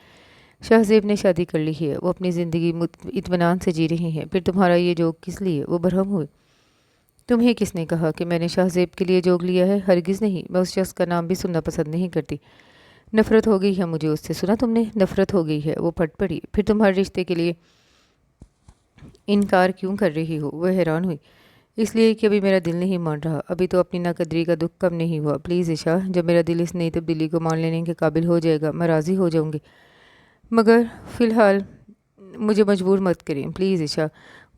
Speaker 1: शाहजेब ने शादी कर ली है, वो अपनी ज़िंदगी इत्मीनान से जी रहे हैं, फिर तुम्हारा ये जोग किस लिए? वो बरहम हुए। तुम्हें किसने कहा कि मैंने शाहजेब के लिए जोग लिया है? हरगिज़ नहीं। मैं उस शख्स का नाम भी सुनना पसंद नहीं करती। नफ़रत हो गई है मुझे उससे। सुना तुमने? नफ़रत हो गई है। वो फट पड़ी। फिर तुम हर रिश्ते के लिए इनकार क्यों कर रही हो? वह हैरान हुई। इसलिए कि अभी मेरा दिल नहीं मान रहा। अभी तो अपनी नाकदरी का दुख कम नहीं हुआ। प्लीज़ ईशा, जब मेरा दिल इस नई तब्दीली को मान लेने के काबिल हो जाएगा, मैं राज़ी हो जाऊंगी, मगर फ़िलहाल मुझे मजबूर मत करें प्लीज़ ईशा।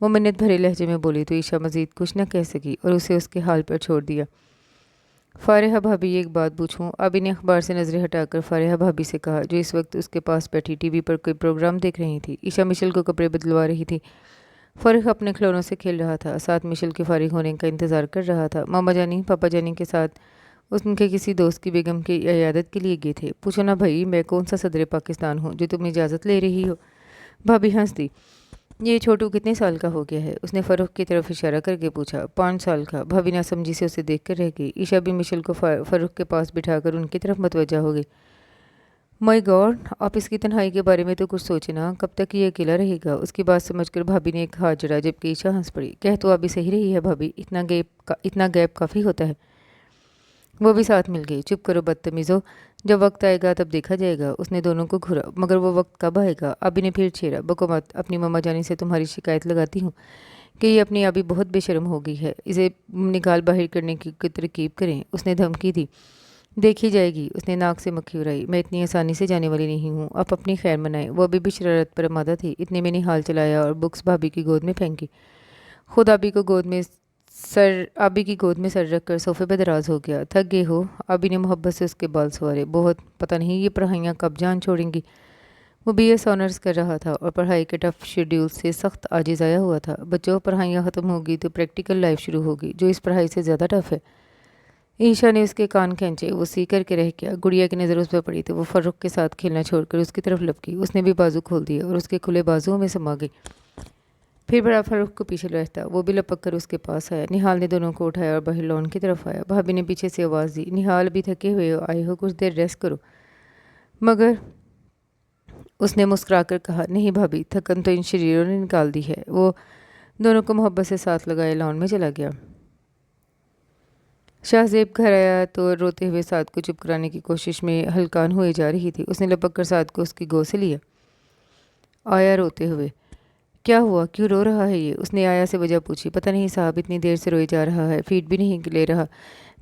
Speaker 1: वो मिन्नत भरे लहजे में बोली तो ईशा मज़ीद कुछ न कह सकी और उसे उसके हाल पर छोड़ दिया। फ़ारिहा भाभी, एक बात पूछूं? अभी ने अखबार से नज़रें हटाकर फ़ारिहा भाभी से कहा, जो इस वक्त उसके पास बैठी टीवी पर कोई प्रोग्राम देख रही थी। ईशा मिशेल को कपड़े बदलवा रही थी। फ़र्क अपने खिलौनों से खेल रहा था, साथ मिशेल के फारिग होने का इंतज़ार कर रहा था। मामा जानी पापा जानी के साथ उनके किसी दोस्त की बेगम की इयादत के लिए गए थे। पूछो ना भाई, मैं कौन सा सदर पाकिस्तान हूँ जो तुम इजाज़त ले रही हो? भाभी हंस दी। ये छोटू कितने साल का हो गया है? उसने फ़रूख की तरफ इशारा करके पूछा। 5 साल का। भाभी नासमझी से उसे देख कर रह गई। ईशा भी मिशेल को फ़रूख के पास बिठाकर उनकी तरफ मतवजा हो गई। माय गॉड, आप इसकी तन्हाई के बारे में तो कुछ सोचे ना। कब तक ये अकेला रहेगा? उसकी बात समझकर भाभी ने एक हाथ जड़ा, जबकि ईशा हंस पड़ी। कह तो अभी सही रही है भाभी, इतना गैप काफ़ी होता है। वो भी साथ मिल गई। चुप करो बदतमीज़ो, जब वक्त आएगा तब देखा जाएगा। उसने दोनों को घूरा। मगर वो वक्त कब आएगा? अभी ने फिर छेड़ा। बको मत, अपनी मम्मा जानी से तुम्हारी शिकायत लगाती हूँ कि ये अपनी अभी बहुत बेशर्म हो गई है, इसे निकाल बाहर करने की तरकीब करें। उसने धमकी दी। देखी जाएगी। उसने नाक से मक्खी उड़ाई। मैं इतनी आसानी से जाने वाली नहीं हूँ, आप अपनी खैर मनाएं। वो अभी भी शरारत पर आमादा थी। इतने में निहाल चलाया और बुक्स भाभी की गोद में फेंकी। खुद आबी की गोद में सर रख कर सोफे पर दराज हो गया। थक गए हो? आबी ने मोहब्बत से उसके बाल संवारे। बहुत। पता नहीं ये पढ़ाइयाँ कब जान छोड़ेंगी। वो BS ऑनर्स कर रहा था और पढ़ाई के टफ शेड्यूल से सख्त आजिज़ आया हुआ था। बच्चों, पढ़ाइयाँ ख़त्म होगी तो प्रैक्टिकल लाइफ शुरू होगी, जो इस पढ़ाई से ज़्यादा टफ है। ईशा ने उसके कान खींचे। वो सी करके रह गया। गुड़िया की नज़र उस पर पड़ी तो वो फ़र्रुख के साथ खेलना छोड़कर उसकी तरफ लपकी। उसने भी बाजू खोल दिए और उसके खुले बाजुओं में समा गई। फिर बड़ा फ़र्रुख को पीछे रहता, वो भी लपक कर उसके पास आया। निहाल ने दोनों को उठाया और बाहर लॉन की तरफ आया। भाभी ने पीछे से आवाज़ दी, निहाल भी थके हुए आए हो, कुछ देर रेस्ट करो। मगर उसने मुस्कुराकर कहा, नहीं भाभी, थकन तो इन शरीरों ने निकाल दी है। वो दोनों को मोहब्बत से साथ लगाए लॉन में चला गया। शाहजेब घर आया तो रोते हुए साद को चुप कराने की कोशिश में हलकान हुए जा रही थी। उसने लपक कर साद को उसकी गोद से लिया। आया रोते हुए। क्या हुआ, क्यों रो रहा है ये? उसने आया से वजह पूछी। पता नहीं साहब, इतनी देर से रोए जा रहा है, फीड भी नहीं ले रहा।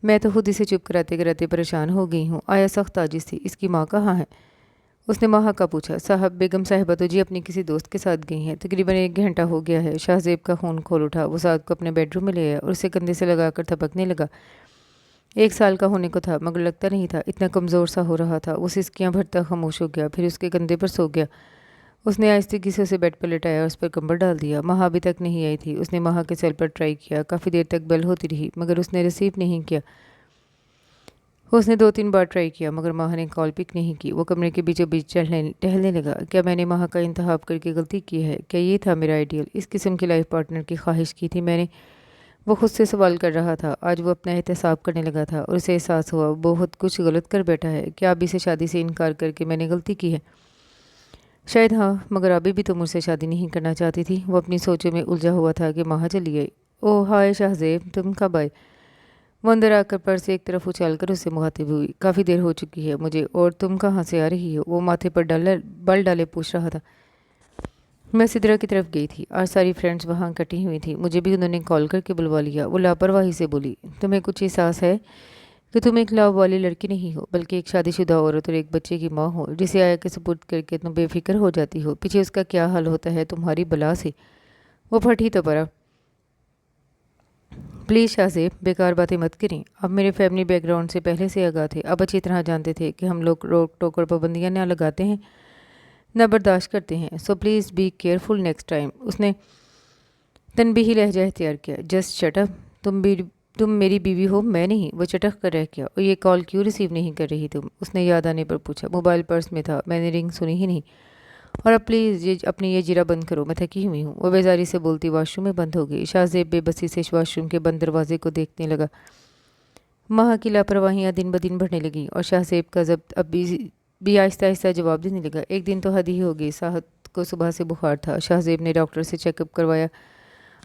Speaker 1: मैं तो खुद इसे चुप कराते कराते परेशान हो गई हूँ। आया सख्त आजिज़ थी। इसकी माँ कहाँ है? उसने माँ का पूछा। साहब, बेगम साहिबा तो जी अपनी किसी दोस्त के साथ गई हैं। तकरीबन 1 घंटा हो गया है। शाहजेब का खून खोल उठा। वो साद को अपने बेडरूम में ले आया और उसे कंधे से लगाकर थपकने लगा। 1 साल का होने को था, मगर लगता नहीं था, इतना कमज़ोर सा हो रहा था। वो सिसकियाँ भरता खामोश हो गया, फिर उसके कंधे पर सो गया। उसने आहिस्तेगी से उसे बेड पर लेटाया और उस पर कंबल डाल दिया। माँ अभी तक नहीं आई थी। उसने माँ के सेल पर ट्राई किया। काफ़ी देर तक बेल होती रही, मगर उसने रिसीव नहीं किया। उसने 2-3 बार ट्राई किया, मगर माँ ने कॉल पिक नहीं की। वो कमरे के बीचों बीच टहलने लगा। क्या मैंने माँ का इंतखाब करके गलती की है? क्या ये था मेरा आइडियल? इस किस्म की लाइफ पार्टनर की ख्वाहिश की थी मैंने? वो खुद से सवाल कर रहा था। आज वो अपना एहतसाब करने लगा था और उसे एहसास हुआ वो बहुत कुछ गलत कर बैठा है। क्या अभी से शादी से इनकार करके मैंने गलती की है? शायद हाँ, मगर अभी भी तो मुझसे शादी नहीं करना चाहती थी। वो अपनी सोचों में उलझा हुआ था कि माँ चली आई। ओह हाय शाहजेब, तुम कब आए? वो अंदर आकर पर्स एक तरफ उछाल कर उससे मुखातिब हुई। काफ़ी देर हो चुकी है मुझे, और तुम कहाँ से आ रही हो? वो माथे पर बल डाले पूछ रहा था। मैं सिदरा की तरफ गई थी। आज सारी फ्रेंड्स वहाँ इकट्ठी हुई थी। मुझे भी उन्होंने कॉल करके बुलवा लिया। वो लापरवाही से बोली, तुम्हें कुछ एहसास है कि तुम एक लाभ वाली लड़की नहीं हो, बल्कि एक शादीशुदा औरत और एक बच्चे की माँ हो, जिसे आया के सपुर्द करके तुम बेफिक्र हो जाती हो। पीछे उसका क्या हाल होता है तुम्हारी बला से। वो फटी तो पड़ा। प्लीज़ शाहजेब, बेकार बातें मत करें। अब मेरे फैमिली बैकग्राउंड से पहले से आगाह थे। अब अच्छी तरह जानते थे कि हम लोग रोक टोक और पाबंदियाँ ना लगाते हैं, न बर्दाश्त करते हैं। So please be careful next time. उसने तनबीही लहजा इख्तियार किया। Just shut up. तुम मेरी बीवी हो, मैं नहीं। वो चटक कर रह गया। और ये कॉल क्यों रिसीव नहीं कर रही तुम? उसने याद आने पर पूछा। मोबाइल पर्स में था, मैंने रिंग सुनी ही नहीं। और अब प्लीज़ अपनी ये जिरा बंद करो, मैं थकी हुई हूँ। वो बेजारी से बोलती वाशरूम में बंद हो गई। शाहजेब बेबसी से वाशरूम के बंद दरवाजे को देखने लगा। माँ की लापरवाहियाँ दिन ब दिन बढ़ने लगी और शाहजेब का जब्त अब भी आहिस्ता आहिस्ता जवाब देने लगा। एक दिन तो हद ही हो गई। साहब को सुबह से बुखार था। शाहजेब ने डॉक्टर से चेकअप करवाया।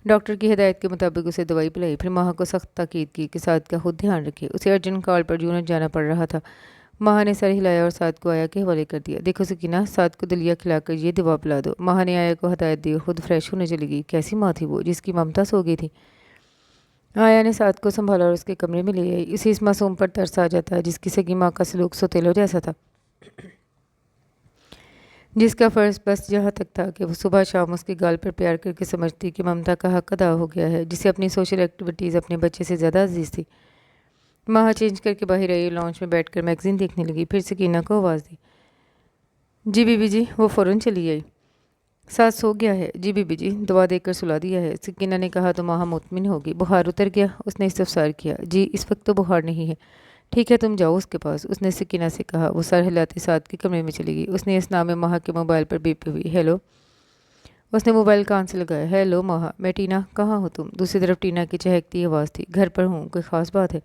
Speaker 1: डॉक्टर की हिदायत के मुताबिक उसे दवाई पिलाई। फिर माँ को सख्त ताकीद की कि साद का खुद ध्यान रखे। उसे अर्जेंट कॉल पर यूनिट जाना पड़ रहा था। माँ ने सर हिलाया और साद को आया के हवाले कर दिया। देखो सकीना, साद को दलिया खिलाकर ये दवा पिला दो। माँ ने आया को हदायत दी। खुद फ्रेश होने चली गई। कैसी माँ थी वो, जिसकी ममता सो गई थी। आया ने साद को संभाला और उसके कमरे में ले आई। इसे इस मासूम पर तरस आ जाता है जिसकी सगी माँ का सलूक सोतेलो जैसा था, जिसका फ़र्ज़ बस यहाँ तक था कि वो सुबह शाम उसके गाल पर प्यार करके समझती कि ममता का हक अदा हो गया है, जिसे अपनी सोशल एक्टिविटीज़ अपने बच्चे से ज़्यादा अजीज़ थी। माँ चेंज करके बाहर आई। लॉन्च में बैठकर मैगज़ीन देखने लगी। फिर सकीना को आवाज़ दी। जी बीबी जी। वो फ़ौरन चली आई। सास सो गया है? जी बीबी जी, दवा देकर सुला दिया है। सकीना ने कहा तो माँ मुतमिन होगी। बुखार उतर गया? उसने इस्तफसार किया। जी इस वक्त तो बुखार नहीं है। ठीक है, तुम जाओ उसके पास, उसने सकीना से कहा। वो सर हिलाते साथ के कमरे में चली गई। उसने इस नाम में माह के मोबाइल पर बीपी हुई। हेलो। उसने मोबाइल कान से लगाया। हेलो माह, मैं टीना। कहाँ हो तुम? दूसरी तरफ टीना की चहकती आवाज़ थी। घर पर हूँ। कोई ख़ास बात है?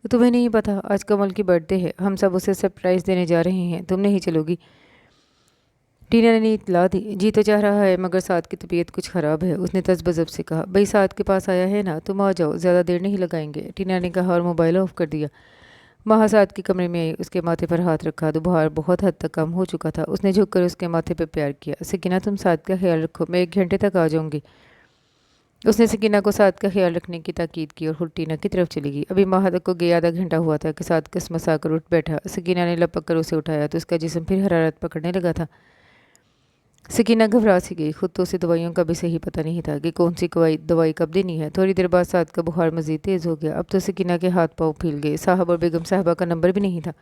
Speaker 1: तो तुम्हें नहीं पता, आज कमल की बर्थडे है। हम सब उसे सरप्राइज़ देने जा रहे हैं। तुम नहीं चलोगी? टीना ने इतला दी। जी तो चाह रहा है, मगर साद की तबीयत कुछ ख़राब है, उसने तज़बज़ब से कहा। भाई साद के पास आया है ना, तुम आ जाओ, ज़्यादा देर नहीं लगाएंगे, टीना ने कहा और मोबाइल ऑफ कर दिया। माँ साद के कमरे में आई। उसके माथे पर हाथ रखा। बुखार बहुत हद तक कम हो चुका था। उसने झुककर उसके माथे पर प्यार किया। सकीना, तुम साद का ख्याल रखो, मैं 1 घंटे तक आ जाऊंगी। उसने सकीना को साद का ख्याल रखने की ताकीद की और खुद टीना की तरफ चली गई। अभी माह तक को गया आधा घंटा हुआ था कि साद कसमस आकर उठ बैठा। सकीना ने लपक कर उसे उठाया तो उसका जिस्म फिर हरारत पकड़ने लगा था। सकीना घबरा सी गई। खुद तो उसे दवाइयों का भी सही पता नहीं था कि कौन सी दवाई कब देनी है। थोड़ी देर बाद साद का बुखार मजीद तेज़ हो गया। अब तो सकीना के हाथ पाँव फील गए। साहब और बेगम साहबा का नंबर भी नहीं था।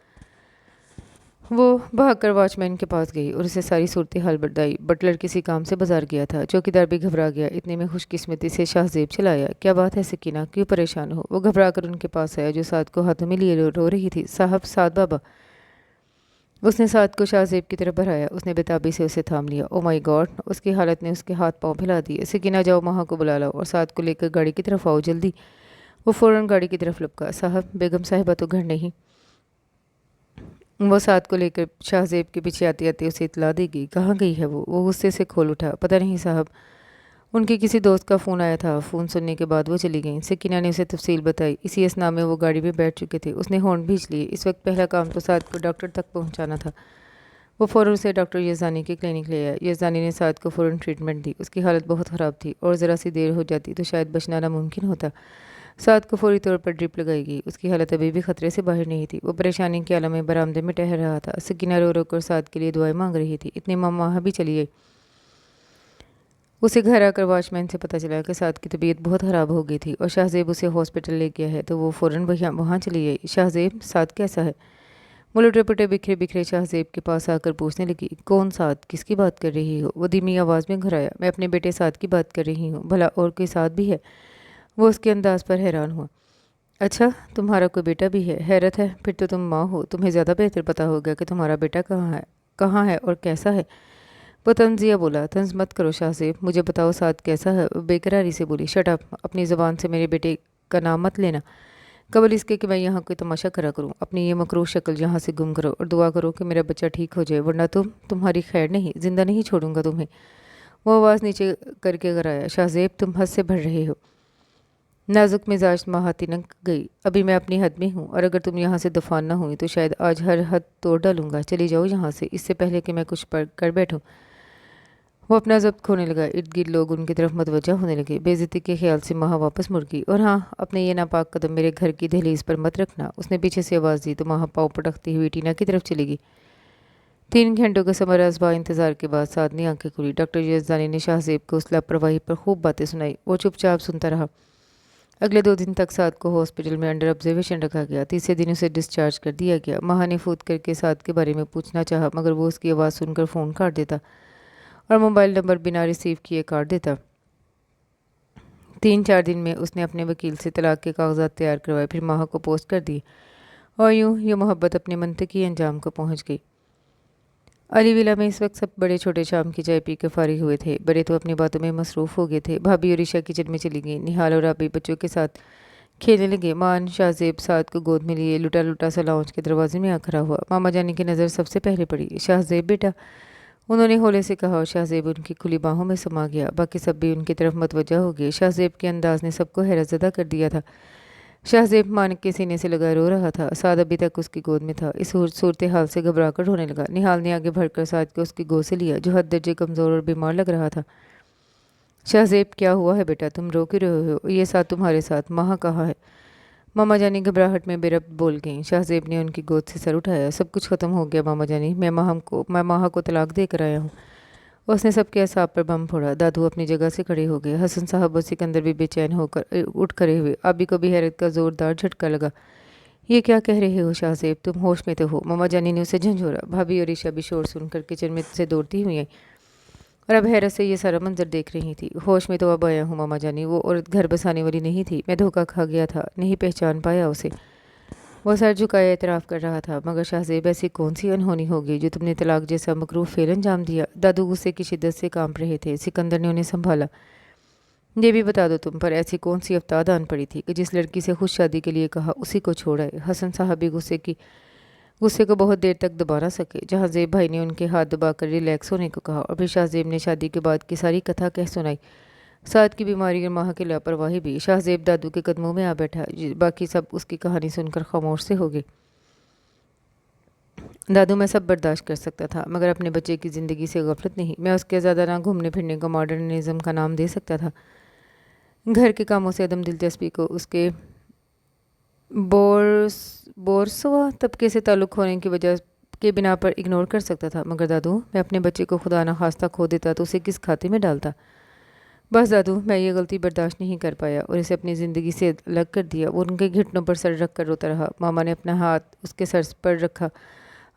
Speaker 1: वो भागकर वॉचमैन के पास गई और उसे सारी सूरत हाल बताई। बटलर किसी काम से बाजार गया था। चौकीदार भी घबरा गया। इतने में खुशकिस्मती से शाहजेब चलाया। क्या बात है सकीना, क्यों परेशान हो? वो घबरा कर उनके पास आया जो साद को हाथों में लिए रो रही थी। साहब, साद बाबा। उसने साद को शाहजेब की तरफ बढ़ाया। उसने बेताबी से उसे थाम लिया। Oh my God! उसकी हालत ने उसके हाथ पांव फैला दिए। सकीना, जाओ माँ को बुला लाओ और साद को लेकर गाड़ी की तरफ आओ, जल्दी। वो फ़ौरन गाड़ी की तरफ लपका। साहब, बेगम साहिबा तो घर नहीं। वो साद को लेकर शाहजेब के पीछे आते आते उसे इतला देगी। कहाँ गई है वो गुस्से से खोल उठा। पता नहीं साहब, उनके किसी दोस्त का फ़ोन आया था। फ़ोन सुनने के बाद वो चली गई। सकीना ने उसे तफसील बताई। इसी असना में वो गाड़ी में बैठ चुके थे। उसने हॉर्न भींच लिए। इस वक्त पहला काम तो साद को डॉक्टर तक पहुंचाना था। वो फ़ौरन उसे डॉक्टर यज़दानी के क्लिनिक ले आया। यज़दानी ने साद को फ़ौरन ट्रीटमेंट दी। उसकी हालत बहुत ख़राब थी और ज़रा सी देर हो जाती तो शायद बचना नामुमकिन होता। साद को फौरी तौर पर ड्रिप लगाई गई। उसकी हालत अभी भी खतरे से बाहर नहीं थी। वो परेशानी के आलम में बरामदे में ठहर रहा था। सकीना रो रो कर साद के लिए दुआएं मांग रही थी। इतने माँ भी चली गई। उसे घर आकर वॉचमैन से पता चला कि साद की तबीयत बहुत ख़राब हो गई थी और शाहजेब उसे हॉस्पिटल ले गया है, तो वो फ़ौरन वहाँ चली गई। शाहजेब, साद कैसा है? वो लुटे पुटे बिखरे बिखरे शाहजेब के पास आकर पूछने लगी। कौन साद? किसकी बात कर रही हो? वो धीमी आवाज़ में घुराया। मैं अपने बेटे साद की बात कर रही हूँ। भला और कोई साद भी है? वो उसके अंदाज पर हैरान हुआ। अच्छा, तुम्हारा कोई बेटा भी है? हैरत है, फिर तो तुम माँ हो, तुम्हें ज़्यादा बेहतर पता होगा कि तुम्हारा बेटा कहाँ है और कैसा है। वो तंजिया बोला। तंज मत करो शाहजेब, मुझे बताओ साद कैसा है? वो बेकरारी से बोली। शट अप, अपनी ज़बान से मेरे बेटे का नाम मत लेना, कबल इसके कि मैं यहाँ कोई तमाशा करा करूँ। अपनी ये मकरूह शक्ल यहाँ से गुम करो और दुआ करो कि मेरा बच्चा ठीक हो जाए, वरना तुम्हारी खैर नहीं, जिंदा नहीं छोड़ूंगा तुम्हें। वो आवाज़ नीचे करके कराया। शाहजेब, तुम हद से भर रहे हो। नाजुक मिजाज माह तिनक गई। अभी मैं अपनी हद में हूँ और अगर तुम यहाँ से दफान न हुई तो शायद आज हर हद तोड़ डालूंगा। चली जाओ यहाँ से, इससे पहले कि मैं कुछ पढ़ कर बैठूँ। वो अपना जब्त खोने लगा। इर्द गिर्द लोग उनकी तरफ मतवज्जा होने लगे। बेइज्जती के ख्याल से माह वापस मुड़ गई। और हाँ, अपने ये नापाक कदम मेरे घर की दहलीज पर मत रखना। उसने पीछे से आवाज़ दी तो माह पाँव पटकती हुई टीना की तरफ चली गई। 3 घंटों के समय असबा इंतजार के बाद सादनी आंखें खुली। डॉक्टर यजदानी ने शाहजेब को उस लापरवाही पर खूब बातें सुनाई। वो चुपचाप सुनता रहा। अगले 2 दिन तक साद को हॉस्पिटल में अंडर ऑब्जर्वेशन रखा गया। तीसरे दिन उसे डिस्चार्ज कर दिया गया। माह ने फूट करके साद के बारे में पूछना चाहा, मगर वो उसकी आवाज़ सुनकर फ़ोन काट देता और मोबाइल नंबर बिना रिसीव किए काट देता। 3-4 दिन में उसने अपने वकील से तलाक के कागजात तैयार करवाए, फिर माह को पोस्ट कर दिए और यूं ये मोहब्बत अपने मंतकी अंजाम को पहुंच गई। अली विला में इस वक्त सब बड़े छोटे शाम की चाय पी कर फारिग हुए थे। बड़े तो अपनी बातों में मसरूफ़ हो गए थे। भाभी और ईशा किचन में चली गई। निहाल और आबी बच्चों के साथ खेलने लगे। मान शाहजेब साद को गोद में लिए लुटा लुटा सा लाउंज के दरवाजे में आ खड़ा हुआ। मामा जानी की नज़र सबसे पहले पड़ी। शाहजेब बेटा, उन्होंने होले से कहा और शाहजेब उनकी खुली बाहों में समा गया। बाकी सब भी उनकी तरफ मतवज्जा हो गए। शाहजेब के अंदाज ने सबको हैरतज़दा कर दिया था। शाहजेब मानिक के सीने से लगा रो रहा था। साद अभी तक उसकी गोद में था। इस सूरत हाल से घबरा कर रोने लगा। निहाल ने आगे बढ़कर साद को उसकी गोद से लिया, जो हद दर्जे कमज़ोर और बीमार लग रहा था। शाहजेब, क्या हुआ है बेटा, तुम रो क्यों रहे हो? ये साद तुम्हारे साथ, माह कहाँ है? मामा जानी घबराहट में बेरब्त बोल गईं। शाहजेब ने उनकी गोद से सर उठाया। सब कुछ ख़त्म हो गया मामा जानी, मैं माह को तलाक दे कर आया हूँ। उसने सबके असाब पर बम फोड़ा। दादू अपनी जगह से खड़े हो गए। हसन साहब और सिकंदर भी बेचैन होकर उठ खड़े हुए। आबी को भी हैरत का जोरदार झटका लगा। ये क्या कह रहे हो शाहजेब, तुम होश में तो हो? मामा जानी ने उसे झंझोरा। भाभी और ईशा भी शोर सुनकर किचन में से दौड़ती हुई आई और अब हैरत से ये सारा मंजर देख रही थी। होश में तो अब आया हूँ मामा जानी, वो औरत घर बसाने वाली नहीं थी। मैं धोखा खा गया था, नहीं पहचान पाया उसे। वो सर झुकाए एतराफ़ कर रहा था। मगर शाहजेब, ऐसी कौन सी अनहोनी होगी जो तुमने तलाक जैसा मकरूह फेल अंजाम दिया? दादू गुस्से की शिद्दत से कांप रहे थे। सिकंदर ने उन्हें संभाला। ये भी बता दो तुम पर ऐसी कौन सी अफ्ताद आन पड़ी थी कि जिस लड़की से खुद शादी के लिए कहा उसी को छोड़ा है? हसन साहब भी गुस्से को बहुत देर तक दबा ना सके। शाहजेब भाई ने उनके हाथ दबाकर रिलैक्स होने को कहा और फिर शाहजेब ने शादी के बाद की सारी कथा कह सुनाई। साद की बीमारी और माह की लापरवाही भी। शाहजेब दादू के कदमों में आ बैठा। बाकी सब उसकी कहानी सुनकर खामोश से हो गए। दादू, मैं सब बर्दाश्त कर सकता था मगर अपने बच्चे की ज़िंदगी से गफलत नहीं। मैं उसके ज़्यादा ना घूमने फिरने को मॉडर्निज्म का नाम दे सकता था। घर के कामों से अदम दिलचस्पी को उसके बोरसवा तबके से ताल्लुक़ होने की वजह के बिना पर इग्नोर कर सकता था। मगर दादू, मैं अपने बच्चे को खुदा न खास्ता खो देता तो उसे किस खाते में डालता? बस दादू, मैं ये गलती बर्दाश्त नहीं कर पाया और इसे अपनी ज़िंदगी से अलग कर दिया। वो उनके घुटनों पर सर रख कर रोता रहा। मामा ने अपना हाथ उसके सर पर रखा।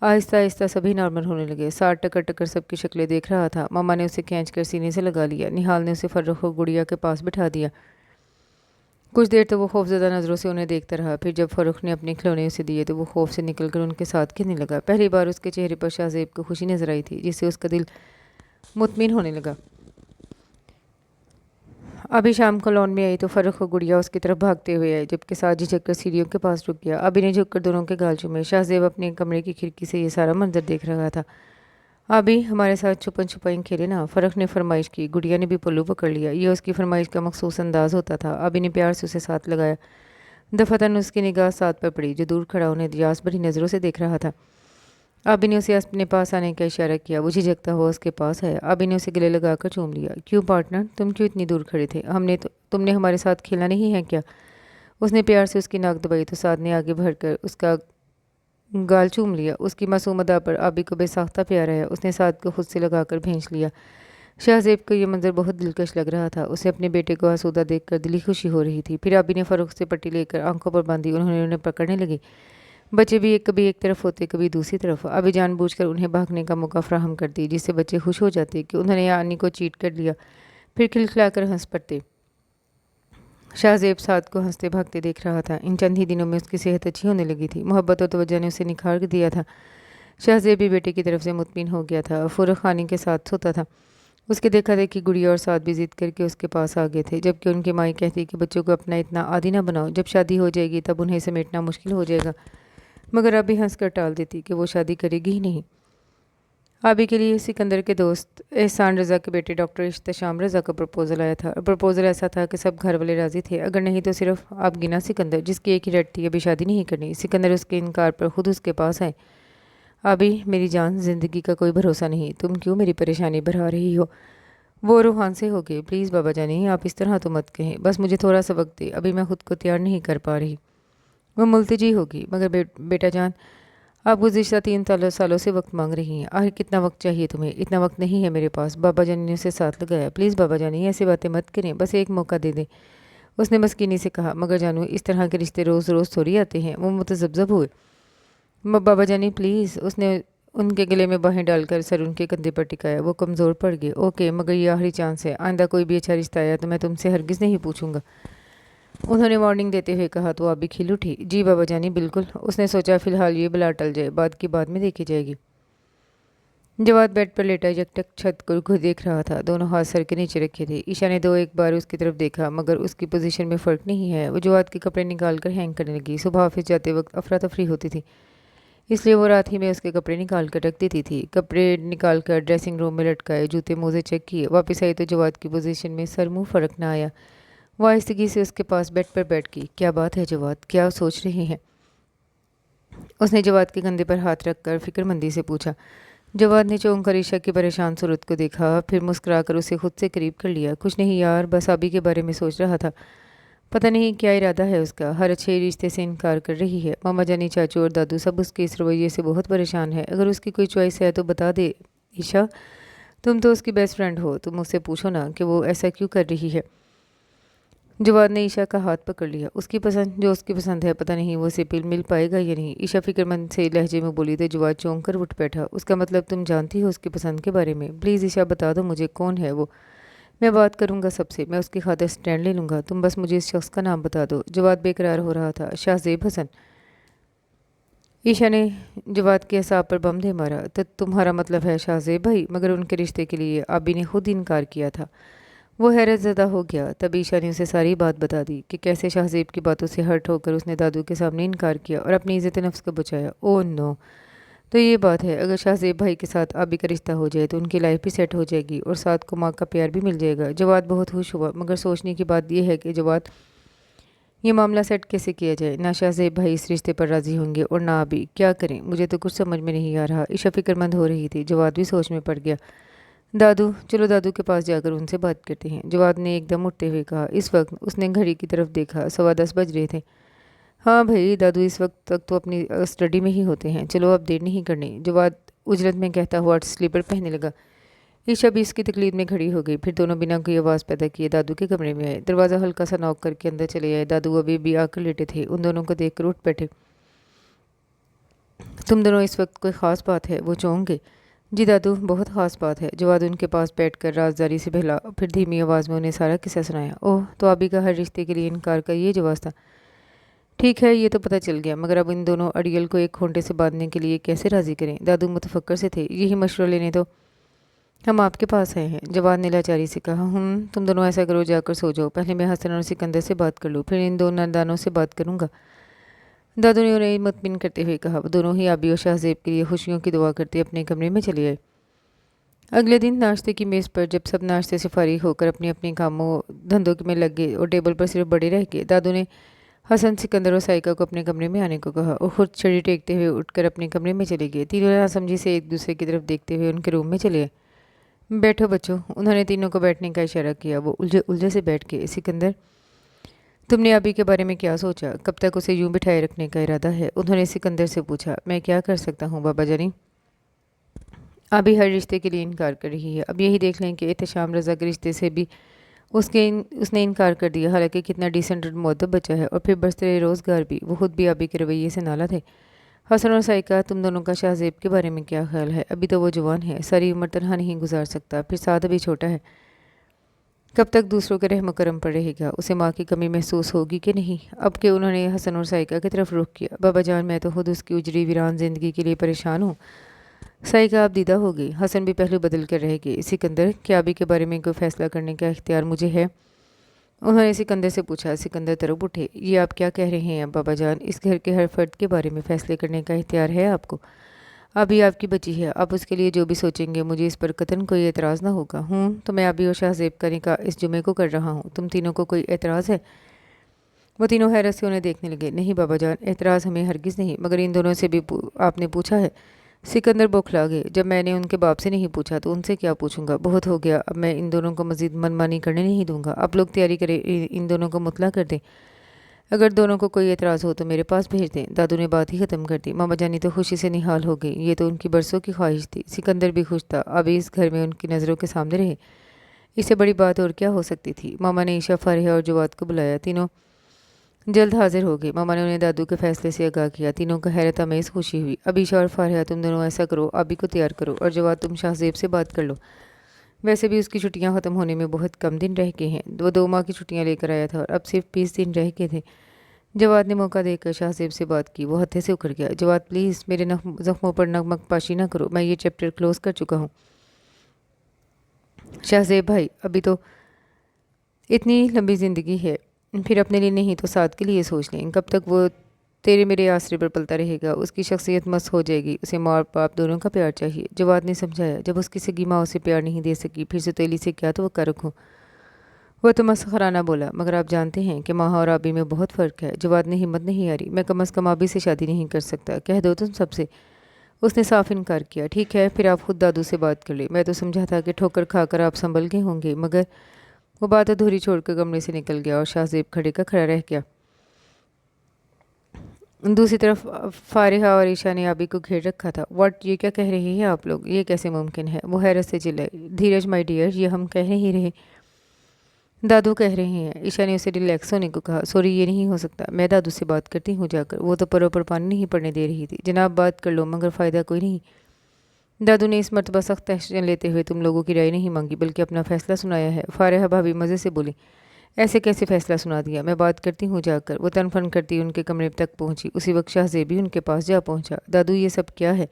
Speaker 1: आहिस्ता आहिस्ता सभी नॉर्मल होने लगे। साथ टकर टकर सबकी शक्लें देख रहा था। मामा ने उसे खींच कर सीने से लगा लिया। निहाल ने उसे फर्रुख और गुड़िया के पास बिठा दिया। कुछ देर तो वो खौफजदा नज़रों से उन्हें देखता रहा। फिर जब फ़र्रुख ने अपने खिलौने उसे दिए तो वो खौफ से निकलकर उनके साथ खेलने लगा। पहली बार उसके चेहरे पर शाहजेब को खुशी नजर आई थी, जिससे उसका दिल मुतमिन होने लगा। अभी शाम को लॉन में आई तो फ़र्रुख और गुड़िया उसकी तरफ भागते हुए आए, जबकि साथ झिझक कर सीढ़ियों के पास रुक गया। अभी ने झुककर दोनों के गाल चूमे। शाहजेब अपने कमरे की खिड़की से ये सारा मंजर देख रहा था। अभी हमारे साथ छुपन छुपाई खेले ना, फ़र्रुख ने फरमाइश की। गुड़िया ने भी पल्लू पकड़ लिया। यह उसकी फरमाइश का मखसूस अंदाज होता था। अभी ने प्यार से उसे साथ लगाया। दफातन उसकी निगाह साथ पर पड़ी, जो दूर खड़ा उन्हें दियास भरी नज़रों से देख रहा था। आबी ने उसे अपने पास आने का इशारा किया। वो झिझकता हुआ उसके पास आया। आबी ने उसे गले लगाकर चूम लिया। क्यों पार्टनर, तुम क्यों इतनी दूर खड़े थे? तुमने हमारे साथ खेलना नहीं है क्या? उसने प्यार से उसकी नाक दबाई तो साद ने आगे बढ़कर उसका गाल चूम लिया। उसकी मासूम अदा पर आबी को बेसाख्ता प्यार आया। उसने साद को खुद से लगाकर भींच लिया। शाहजेब को यह मंजर बहुत दिलकश लग रहा था। उसे अपने बेटे को आसूदा देखकर दिली खुशी हो रही थी। फिर आबी ने फ़र्रुख से पट्टी लेकर आंखों पर बांधी। उन्होंने उन्हें पकड़ने लगे। बच्चे भी कभी एक तरफ होते, कभी दूसरी तरफ। अभी जानबूझकर उन्हें भागने का मौका फराहम करती, जिससे बच्चे खुश हो जाते कि उन्होंने यानी को चीट कर लिया। फिर खिलखिलाकर हंस पड़ते। शाहजेब साद को हंसते भागते देख रहा था। इन चंद ही दिनों में उसकी सेहत अच्छी होने लगी थी। मोहब्बत और तवज्जो ने उसे निखार दिया था। शाहजेब भी बेटे की तरफ से मुतमिन हो गया था। फ़र्रुख खानी के साथ सोता था। उसके देखा देखी गुड़िया और साद भी जिद करके उसके पास आ गए थे, जबकि उनकी माई कहती कि बच्चों को अपना इतना आदी ना बनाओ, जब शादी हो जाएगी तब उन्हें समेटना मुश्किल हो जाएगा। मगर अभी हंस कर टाल देती कि वो शादी करेगी ही नहीं। आबी के लिए सिकंदर के दोस्त एहसान रज़ा के बेटे डॉक्टर इhtशाम रज़ा का प्रपोज़ल आया था। प्रपोज़ल ऐसा था कि सब घर वाले राज़ी थे, अगर नहीं तो सिर्फ आप गिना सिकंदर, जिसकी एक ही रट थी, अभी शादी नहीं करनी। सिकंदर उसके इनकार पर खुद उसके पास आए। आबी मेरी जान, ज़िंदगी का कोई भरोसा नहीं, तुम क्यों मेरी परेशानी बढ़ा रही हो। वो रूहान से हो गए। प्लीज़ बाबा जानी, आप इस तरह तो मत कहें, बस मुझे थोड़ा सा वक्त दे, अभी मैं खुद को तैयार नहीं कर पा रही। वो मुल्तजी होगी। मगर बेटा जान, आप गुज़िश्ता 3 सालों से वक्त मांग रही हैं, आखिर कितना वक्त चाहिए तुम्हें। इतना वक्त नहीं है मेरे पास। बाबा जानी ने उसे साथ लगाया। प्लीज़ बाबा जानी, ऐसी बातें मत करें, बस एक मौका दे दें, उसने मस्कीनी से कहा। मगर जानू, इस तरह के रिश्ते रोज़ रोज़ थोड़ी आते हैं। वो मुतज़ब्ज़ब हुए। बाबा जानी प्लीज़। उसने उनके गले में बाहें डालकर सर उनके कंधे पर टिकाया। वो कमज़ोर पड़ गए। ओके, मगर ये आखिरी चांस है, आइंदा कोई भी अच्छा रिश्ता आया तो मैं तुमसे हरगिज़ नहीं पूछूंगा, उन्होंने वार्निंग देते हुए कहा। तो आप भी खिल उठी। जी बाबा जानी बिल्कुल। उसने सोचा फ़िलहाल ये बला टल जाए, बाद की बाद में देखी जाएगी। जवाद बेड पर लेटा यकटक छत को देख रहा था, दोनों हाथ सर के नीचे रखे थे। ईशा ने दो एक बार उसकी तरफ देखा, मगर उसकी पोजीशन में फ़र्क नहीं है। वो जवाद के कपड़े निकाल कर हैंग करने लगी। सुबह ऑफिस जाते वक्त अफरा तफरी होती थी, इसलिए वो रात ही में उसके कपड़े निकाल कर रख देती थी। कपड़े निकाल कर ड्रेसिंग रूम में लटकाए, जूते मोजे चेक किए। वापस आई तो जवाद की पोजीशन में सर मुँह फ़र्क ना आया। वो आहिस्तगी से उसके पास बेड पर बैठ गई। क्या बात है जवाद, क्या सोच रहे हैं, उसने जवाद के कंधे पर हाथ रखकर फिक्रमंदी से पूछा। जवाद ने चौंक कर ईशा की परेशान सूरत को देखा, फिर मुस्कुराकर उसे खुद से करीब कर लिया। कुछ नहीं यार, बस आबी के बारे में सोच रहा था। पता नहीं क्या इरादा है उसका, हर अच्छे रिश्ते से इनकार कर रही है। मामा जानी, चाचू और दादू सब उसके इस रवैये से बहुत परेशान है। अगर उसकी कोई चॉइस है तो बता दे ईशा, तुम तो उसकी बेस्ट फ्रेंड हो, तुम उससे पूछो ना कि वो ऐसा क्यों कर रही है। जवाद ने ईशा का हाथ पकड़ लिया। उसकी पसंद जो उसकी पसंद है, पता नहीं वो उसे मिल पाएगा या नहीं। ईशा फिक्रमंद से लहजे में बोली तो जवाद चौंक कर उठ बैठा। उसका मतलब तुम जानती हो उसकी पसंद के बारे में। प्लीज़ ईशा बता दो मुझे, कौन है वो। मैं बात करूंगा सबसे, मैं उसकी खातिर स्टैंड ले लूँगा, तुम बस मुझे इस शख्स का नाम बता दो। जवाद बेकरार हो रहा था। शाहजेब हसन। ईशा ने जवाद के असाब पर बम दे मारा। तो तुम्हारा मतलब है शाहजेब भाई, मगर उनके रिश्ते के लिए आबी ने खुद इनकार किया था। वो हैरत ज़दा हो गया। तब ईशा ने उसे सारी बात बता दी कि कैसे शाहजेब की बातों से हर्ट होकर उसने दादू के सामने इनकार किया और अपनी इज़्ज़त नफ्स को बचाया। ओह नो, तो ये बात है, अगर शाहजेब भाई के साथ आबी का रिश्ता हो जाए तो उनकी लाइफ भी सेट हो जाएगी और साथ को माँ का प्यार भी मिल जाएगा। जवाद बहुत खुश हुआ, मगर सोचने की बात यह है कि जवाद ये मामला सेट कैसे किया जाए। ना शाहजेब भाई इस रिश्ते पर राज़ी होंगे और ना आबी। क्या करें, मुझे तो कुछ समझ में नहीं आ रहा। ईशा फिक्रमंद हो रही थी। जवाद भी सोच में पड़ गया। दादू, चलो दादू के पास जाकर उनसे बात करते हैं, जवाद ने एकदम उठते हुए कहा। इस वक्त उसने घड़ी की तरफ देखा, 10:15 बज रहे थे। हाँ भाई, दादू इस वक्त तक तो अपनी स्टडी में ही होते हैं, चलो अब देर नहीं करनी, जवाद उजरत में कहता हुआ स्लीपर पहनने लगा। ईशा भी इसकी तकलीद में खड़ी हो गई। फिर दोनों बिना कोई आवाज़ पैदा किए दादू के कमरे में आए। दरवाज़ा हल्का सा नॉक करके अंदर चले आए। दादू अभी भी आकर लेटे थे। उन दोनों को देखकर उठ बैठे। तुम दोनों इस वक्त कोई ख़ास बात है, वो चौंक गए। जी दादू, बहुत ख़ास बात है। जवाद उनके पास बैठकर राजदारी से बहला, फिर धीमी आवाज़ में उन्हें सारा किस्सा सुनाया। ओह, तो अभी का हर रिश्ते के लिए इनकार का ये जवाब था। ठीक है, ये तो पता चल गया, मगर अब इन दोनों अड़ियल को एक खूंटे से बांधने के लिए कैसे राज़ी करें। दादू मुतफक्कर से थे। यही मशवरा लेने तो हम आपके पास आए हैं, जवाद ने लाचारी से कहा। तुम दोनों ऐसा करो, जाकर सो जाओ, पहले मैं हसन और सिकंदर से बात कर लूँ, फिर इन दो नंदानों से बात करूँगा, दादू ने उन्हें मुतमिन करते हुए कहा। दोनों ही आबी और शाहजेब के लिए खुशियों की दुआ करते अपने कमरे में चले आए। अगले दिन नाश्ते की मेज़ पर जब सब नाश्ते से फारिग होकर अपने अपने कामों धंधों में लग गए और टेबल पर सिर्फ बड़े रह गए, दादू ने हसन, सिकंदर और साइका को अपने कमरे में आने को कहा और खुद छड़ी टेकते हुए उठकर अपने कमरे में चले गए। तीनों नासमझी से एक दूसरे की तरफ देखते हुए उनके रूम में चले गए। बैठो बच्चों, उन्होंने तीनों को बैठने का इशारा किया। वो उलझे उलझे से बैठ गए। सिकंदर, तुमने अभी के बारे में क्या सोचा, कब तक उसे यूं बिठाए रखने का इरादा है, उन्होंने सिकंदर से पूछा। मैं क्या कर सकता हूँ बाबा जानी, अभी हर रिश्ते के लिए इनकार कर रही है। अब यही देख लें कि एहतशाम रज़ा के रिश्ते से भी उसने इनकार कर दिया, हालांकि कितना डिसेंट और मुअद्दब बच्चा है, और फिर बरसरे रोज़गार भी। वो खुद भी अभी के रवैये से नाला थे। हसन और साइका, तुम दोनों का शाहजेब के बारे में क्या ख्याल है। अभी तो वो जवान है, सारी उम्र तनहा नहीं गुजार सकता, फिर साथ अभी छोटा है, कब तक दूसरों के रहम करम पर रहेगा, उसे माँ की कमी महसूस होगी कि नहीं। अब के उन्होंने हसन और साइका की तरफ रुख किया। बाबा जान, मैं तो खुद उसकी उजड़ी वीरान ज़िंदगी के लिए परेशान हूँ। साइका आप दीदा हो गई। हसन भी पहलू बदल कर रह गए। सिकंदर, क्या अभी के बारे में कोई फैसला करने का इख्तियार मुझे है, उन्होंने सिकंदर से पूछा। सिकंदर तरफ उठे। ये आप क्या कह रहे हैं बाबा जान, इस घर के हर फर्द के बारे में फ़ैसले करने का इख्तियार है आपको। ابھی آپ کی بچی ہے، آپ اس کے لیے جو بھی سوچیں گے مجھے اس پر قطعاً کوئی اعتراض نہ ہوگا۔ تو میں ابھی اور شاہ زیب کا نکاح اس جمعے کو کر رہا ہوں، تم تینوں کو کوئی اعتراض ہے؟ وہ تینوں حیرت سے انہیں دیکھنے لگے۔ نہیں بابا جان، اعتراض ہمیں ہرگز نہیں، مگر ان دونوں سے بھی آپ نے پوچھا ہے؟ سکندر بوکھلا گئے۔ جب میں نے ان کے باپ سے نہیں پوچھا تو ان سے کیا پوچھوں گا؟ بہت ہو گیا، اب میں ان دونوں کو مزید منمانی کرنے نہیں دوں گا۔ آپ لوگ تیاری کریں، ان دونوں کو مطلع کر دیں۔ اگر دونوں کو کوئی اعتراض ہو تو میرے پاس بھیج دیں۔ دادو نے بات ہی ختم کر دی۔ ماما جانی تو خوشی سے نہال ہو گئی، یہ تو ان کی برسوں کی خواہش تھی۔ سکندر بھی خوش تھا، اب اس گھر میں ان کی نظروں کے سامنے رہے۔ اس سے بڑی بات اور کیا ہو سکتی تھی؟ ماما نے عشا، فارحہ اور جواد کو بلایا، تینوں جلد حاضر ہو گئے۔ ماما نے انہیں دادو کے فیصلے سے آگاہ کیا۔ تینوں کو حیرت امیز خوشی ہوئی۔ اب عشا اور فارحہ تم دونوں ایسا کرو، ابھی کو تیار کرو، اور جواد تم شاہ زیب سے بات کر لو۔ ویسے بھی اس کی چھٹیاں ختم ہونے میں بہت کم دن رہ گئے ہیں، وہ 2 ماہ کی چھٹیاں لے کر آیا تھا اور اب صرف 20 دن رہ گئے تھے۔ جواد نے موقع دے کر شاہ زیب سے بات کی۔ وہ ہتھے سے اکھڑ گیا۔ جواد پلیز میرے زخموں پر نمک پاشی نہ کرو، میں یہ چیپٹر کلوز کر چکا ہوں۔ شاہ زیب بھائی، ابھی تو اتنی لمبی زندگی ہے، پھر اپنے لیے نہیں تو ساتھ کے لیے سوچ لیں۔ کب تک وہ تیرے میرے آسرے پر پلتا رہے گا؟ اس کی شخصیت مست ہو جائے گی، اسے ماں اور باپ دونوں کا پیار چاہیے۔ جواد نے سمجھایا، جب اس کی سگی ماں اسے پیار نہیں دے سکی، پھر ستیلی سے کیا توقع رکھوں؟ وہ تو مسخرانہ بولا، مگر آپ جانتے ہیں کہ ماں اور آبی میں بہت فرق ہے۔ جواد نے ہمت نہیں ہاری۔ میں کم از کم آبی سے شادی نہیں کر سکتا، کہہ دو تم سب سے۔ اس نے صاف انکار کیا۔ ٹھیک ہے، پھر آپ خود دادو سے بات کر لیں۔ میں تو سمجھا تھا کہ ٹھوکر کھا کر آپ سنبھل گئے ہوں گے، مگر وہ بات ادھوری چھوڑ کر کمرے سے نکل گیا اور شاہ زیب کھڑے کا کھڑا رہ گیا۔ دوسری طرف فارحہ اور عشا نے آبی کو گھیر رکھا تھا۔ واٹ، یہ کیا کہہ رہے ہیں آپ لوگ؟ یہ کیسے ممکن ہے؟ وہ حیرت سے چلائی۔ دھیرج مائی ڈیئر، یہ ہم کہہ نہیں رہے، دادو کہہ رہے ہیں۔ عشا نے اسے ریلیکس ہونے کو کہا۔ سوری، یہ نہیں ہو سکتا، میں دادو سے بات کرتی ہوں جا کر۔ وہ تو پروں پر پانی نہیں پڑنے دے رہی تھی۔ جناب بات کر لو، مگر فائدہ کوئی نہیں۔ دادو نے اس مرتبہ سخت ایکشن لیتے ہوئے تم لوگوں کی رائے نہیں مانگی بلکہ اپنا فیصلہ سنایا ہے۔ فارحہ بھابھی مزے سے بولی، ایسے کیسے فیصلہ سنا دیا؟ میں بات کرتی ہوں جا کر۔ وہ تن فن کرتی ان کے کمرے تک پہنچی۔ اسی وقت شاہ زیب بھی ان کے پاس جا پہنچا۔ دادو، یہ سب کیا ہے؟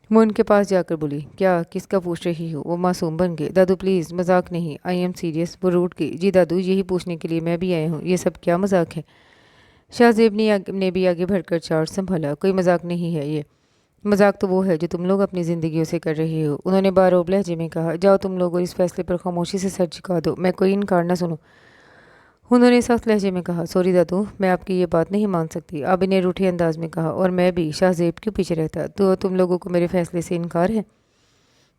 Speaker 1: وہ ان کے پاس جا کر بولی۔ کیا، کس کا پوچھ رہی ہو؟ وہ معصوم بن گئے۔ دادو پلیز، مذاق نہیں، آئی ایم سیریس۔ وہ روٹ گئی۔ جی دادو، یہی پوچھنے کے لیے میں بھی آیا ہوں، یہ سب کیا مذاق ہے؟ شاہ زیب نے بھی آگے بڑھ کر چارج سنبھالا۔ کوئی مذاق نہیں ہے یہ، مذاق تو وہ ہے جو تم لوگ اپنی زندگیوں سے کر رہے ہو۔ انہوں نے باروب لہجے میں کہا۔ جاؤ تم لوگ اس فیصلے پر خاموشی سے سر جھکا دو، میں کوئی انکار نہ سنوں۔ انہوں نے سخت لہجے میں کہا۔ سوری دادو، میں آپ کی یہ بات نہیں مان سکتی، آبی نے روٹھے انداز میں کہا۔ اور میں بھی، شاہ زیب کیوں پیچھے رہتا؟ تو تم لوگوں کو میرے فیصلے سے انکار ہے؟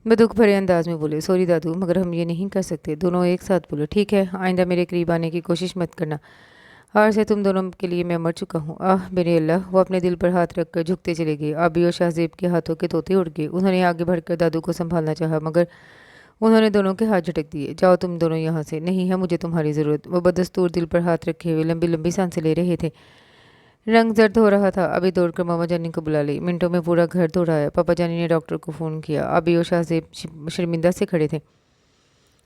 Speaker 1: وہ دکھ بھرے انداز میں بولے۔ سوری دادو، مگر ہم یہ نہیں کر سکتے۔ دونوں ایک ساتھ بولے۔ ٹھیک ہے، آئندہ میرے قریب آنے کی کوشش مت کرنا، آج سے تم دونوں کے لیے میں مر چکا ہوں۔ آہ میرے اللہ! وہ اپنے دل پر ہاتھ رکھ کر جھکتے چلے گئے۔ آبی اور شاہ زیب کے ہاتھوں کے طوطے اڑ گئے۔ انہوں نے آگے بڑھ کر دادو کو سنبھالنا چاہا، مگر انہوں نے دونوں کے ہاتھ جھٹک دیے۔ جاؤ تم دونوں یہاں سے، نہیں ہے مجھے تمہاری ضرورت۔ وہ بدستور دل پر ہاتھ رکھے ہوئے لمبی لمبی سانسیں لے رہے تھے۔ رنگ زرد ہو رہا تھا۔ ابھی دوڑ کر ماما جانی کو بلا لی۔ منٹوں میں پورا گھر دوڑایا۔ پاپا جانی نے ڈاکٹر کو فون کیا۔ ابھی اور شاہ زیب شرمندہ سے کھڑے تھے۔